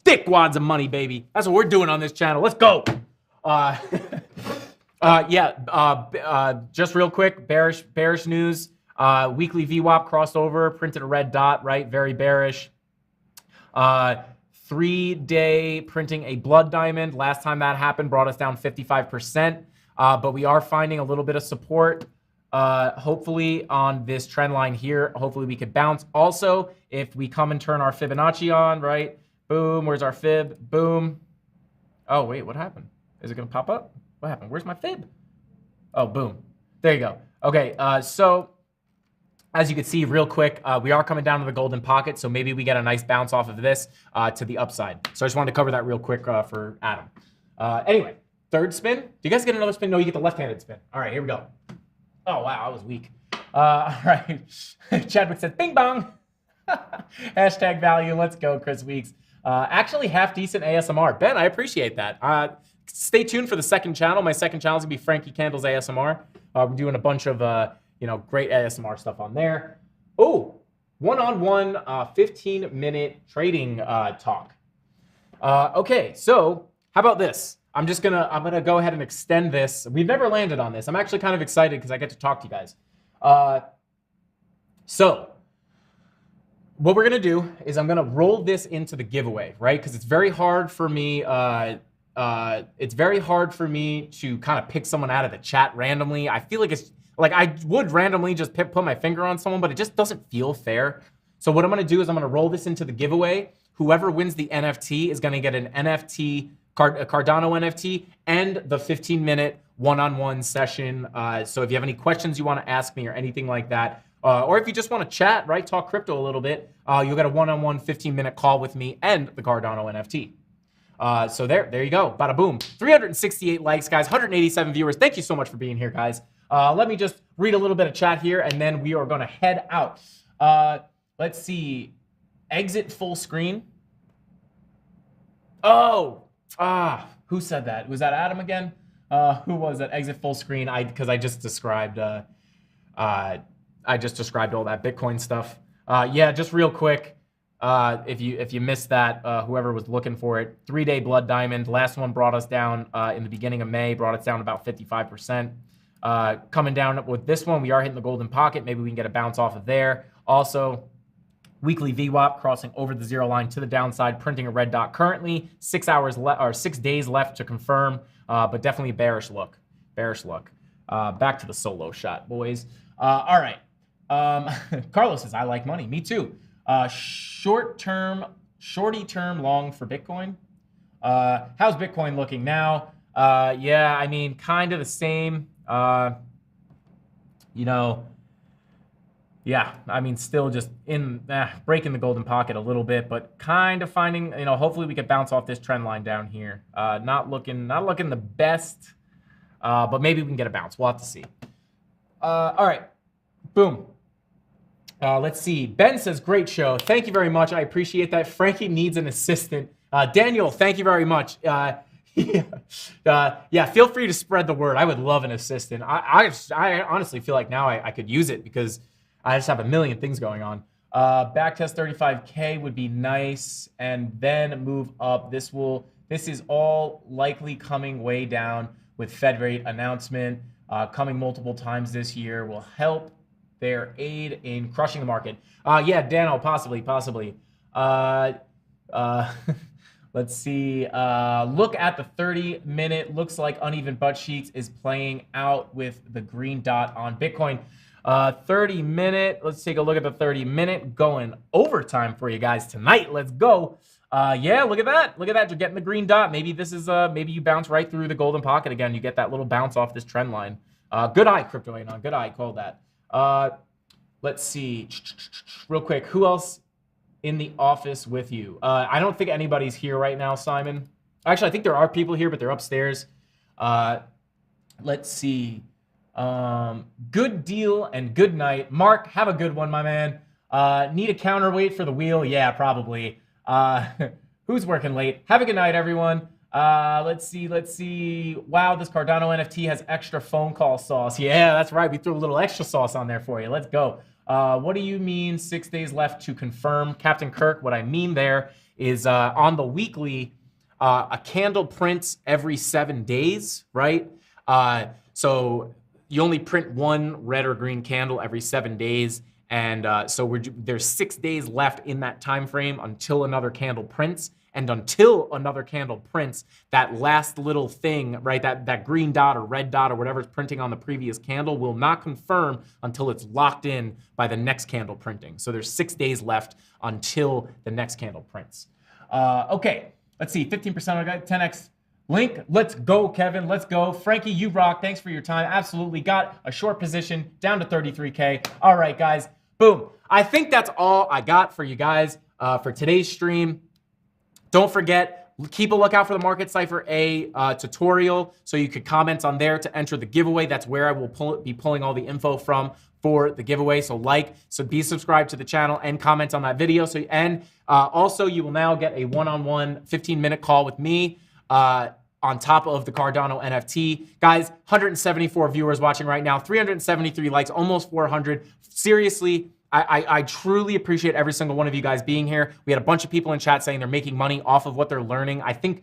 thick wads of money, baby. That's what we're doing on this channel. Let's go. Just real quick, bearish news. Weekly VWAP crossed over, printed a red dot, right? Very bearish. 3-day printing a blood diamond. Last time that happened brought us down 55%. But we are finding a little bit of support. Hopefully on this trend line here, hopefully we could bounce. Also, if we come and turn our Fibonacci on, right? Boom, where's our fib? Boom. Oh, wait, what happened? Is it gonna pop up? What happened? Where's my fib? Oh, boom. There you go. Okay, so as you can see real quick, we are coming down to the golden pocket, so maybe we get a nice bounce off of this to the upside. So I just wanted to cover that real quick for Adam. Anyway, third spin. Do you guys get another spin? No, you get the left-handed spin. All right, here we go. Oh, wow, I was weak. All right. Chadwick says, bing bong. Hashtag value. Let's go, Chris Weeks. Actually, half decent ASMR. Ben, I appreciate that. Stay tuned for the second channel. My second channel is going to be Frankie Candles ASMR. We're doing a bunch of, great ASMR stuff on there. Oh, one-on-one 15-minute trading talk. Okay, so how about this? I'm gonna go ahead and extend this. We've never landed on this. I'm actually kind of excited because I get to talk to you guys. So what we're gonna do is I'm gonna roll this into the giveaway, right? Because it's very hard for me. It's very hard for me to kind of pick someone out of the chat randomly. I feel like it's like I would randomly just put my finger on someone, but it just doesn't feel fair. So what I'm gonna do is I'm gonna roll this into the giveaway. Whoever wins the NFT is gonna get an NFT. A Cardano NFT, and the 15-minute one-on-one session. So if you have any questions you want to ask me or anything like that, or if you just want to chat, right, talk crypto a little bit, you'll get a one-on-one 15-minute call with me and the Cardano NFT. So there you go. Bada boom. 368 likes, guys. 187 viewers. Thank you so much for being here, guys. Let me just read a little bit of chat here, and then we are going to head out. Let's see. Exit full screen. Oh. Who said that? Was that Adam again? Who was that? Exit full screen. Because I just described all that Bitcoin stuff. Yeah, just real quick. If you missed that, whoever was looking for it, 3-day blood diamond. Last one brought us down in the beginning of May, brought us down about 55%. Coming down with this one, we are hitting the golden pocket. Maybe we can get a bounce off of there. Also, weekly VWAP crossing over the zero line to the downside, printing a red dot currently. 6 days left to confirm, but definitely bearish look. Bearish look. Back to the solo shot, boys. All right. Carlos says, I like money. Me too. Shorty term long for Bitcoin. How's Bitcoin looking now? Yeah, I mean, kind of the same. You know, yeah, I mean, still just in breaking the golden pocket a little bit, but kind of finding, you know, hopefully we could bounce off this trend line down here. Not looking the best, but maybe we can get a bounce. We'll have to see. All right, boom. Let's see. Ben says, great show. Thank you very much. I appreciate that. Frankie needs an assistant. Daniel, thank you very much. Yeah, feel free to spread the word. I would love an assistant. I honestly feel like now I could use it because I just have a million things going on. Backtest 35K would be nice, and then move up. This is all likely coming way down with Fed rate announcement coming multiple times this year will help their aid in crushing the market. Yeah, Dano, possibly. Let's see. Look at the 30-minute. Looks like uneven butt cheeks is playing out with the green dot on Bitcoin. 30-minute. Let's take a look at the 30-minute. Going overtime for you guys tonight. Let's go. Yeah, look at that. Look at that. You're getting the green dot. Maybe this is maybe you bounce right through the golden pocket again. You get that little bounce off this trend line. Good eye, Crypto Anon. Good eye. Call that. Let's see. Real quick. Who else in the office with you? I don't think anybody's here right now, Simon. Actually, I think there are people here, but they're upstairs. Let's see. Good deal and good night. Mark, have a good one, my man. Need a counterweight for the wheel? Yeah, probably. Who's working late? Have a good night, everyone. Let's see. Wow, this Cardano NFT has extra phone call sauce. Yeah, that's right. We threw a little extra sauce on there for you. Let's go. What do you mean 6 days left to confirm? Captain Kirk, what I mean there is on the weekly, a candle prints every 7 days, right? So you only print one red or green candle every 7 days. And so there's 6 days left in that time frame until another candle prints. And until another candle prints, that last little thing, right, that green dot or red dot or whatever's printing on the previous candle will not confirm until it's locked in by the next candle printing. So there's 6 days left until the next candle prints. Okay, let's see, 15% on 10x link. Let's go, Kevin. Let's go. Frankie, you rock. Thanks for your time. Absolutely. Got a short position down to 33K. All right, guys. Boom. I think that's all I got for you guys for today's stream. Don't forget, keep a lookout for the Market Cipher A tutorial so you could comment on there to enter the giveaway. That's where I will be pulling all the info from for the giveaway. So be subscribed to the channel and comment on that video. Also, you will now get a one-on-one 15-minute call with me on top of the Cardano NFT. Guys, 174 viewers watching right now, 373 likes, almost 400. Seriously, I truly appreciate every single one of you guys being here. We had a bunch of people in chat saying they're making money off of what they're learning. I think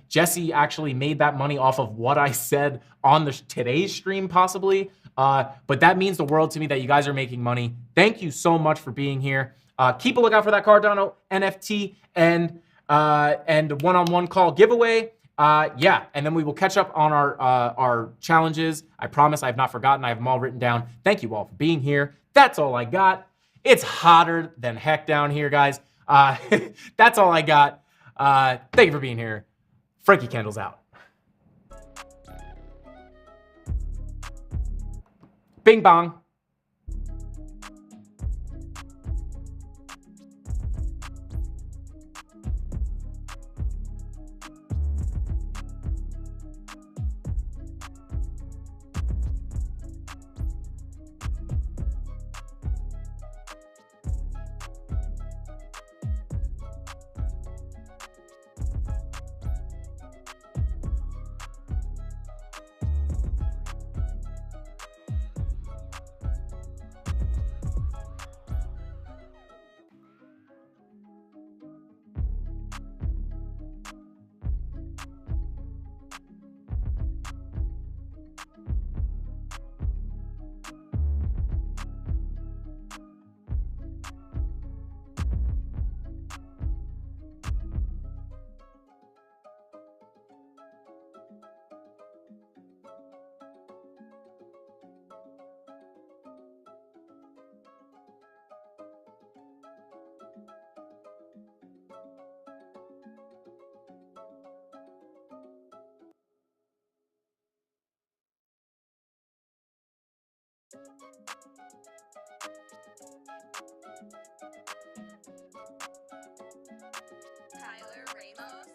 Jesse actually made that money off of what I said on today's stream, possibly. But that means the world to me that you guys are making money. Thank you so much for being here. Keep a lookout for that Cardano NFT and one-on-one call giveaway. Yeah, and then we will catch up on our challenges. I promise I have not forgotten. I have them all written down. Thank you all for being here. That's all I got. It's hotter than heck down here, guys. That's all I got. Thank you for being here. Frankie Candles out. Bing bong. Tyler Ramos.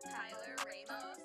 Tyler Ramos.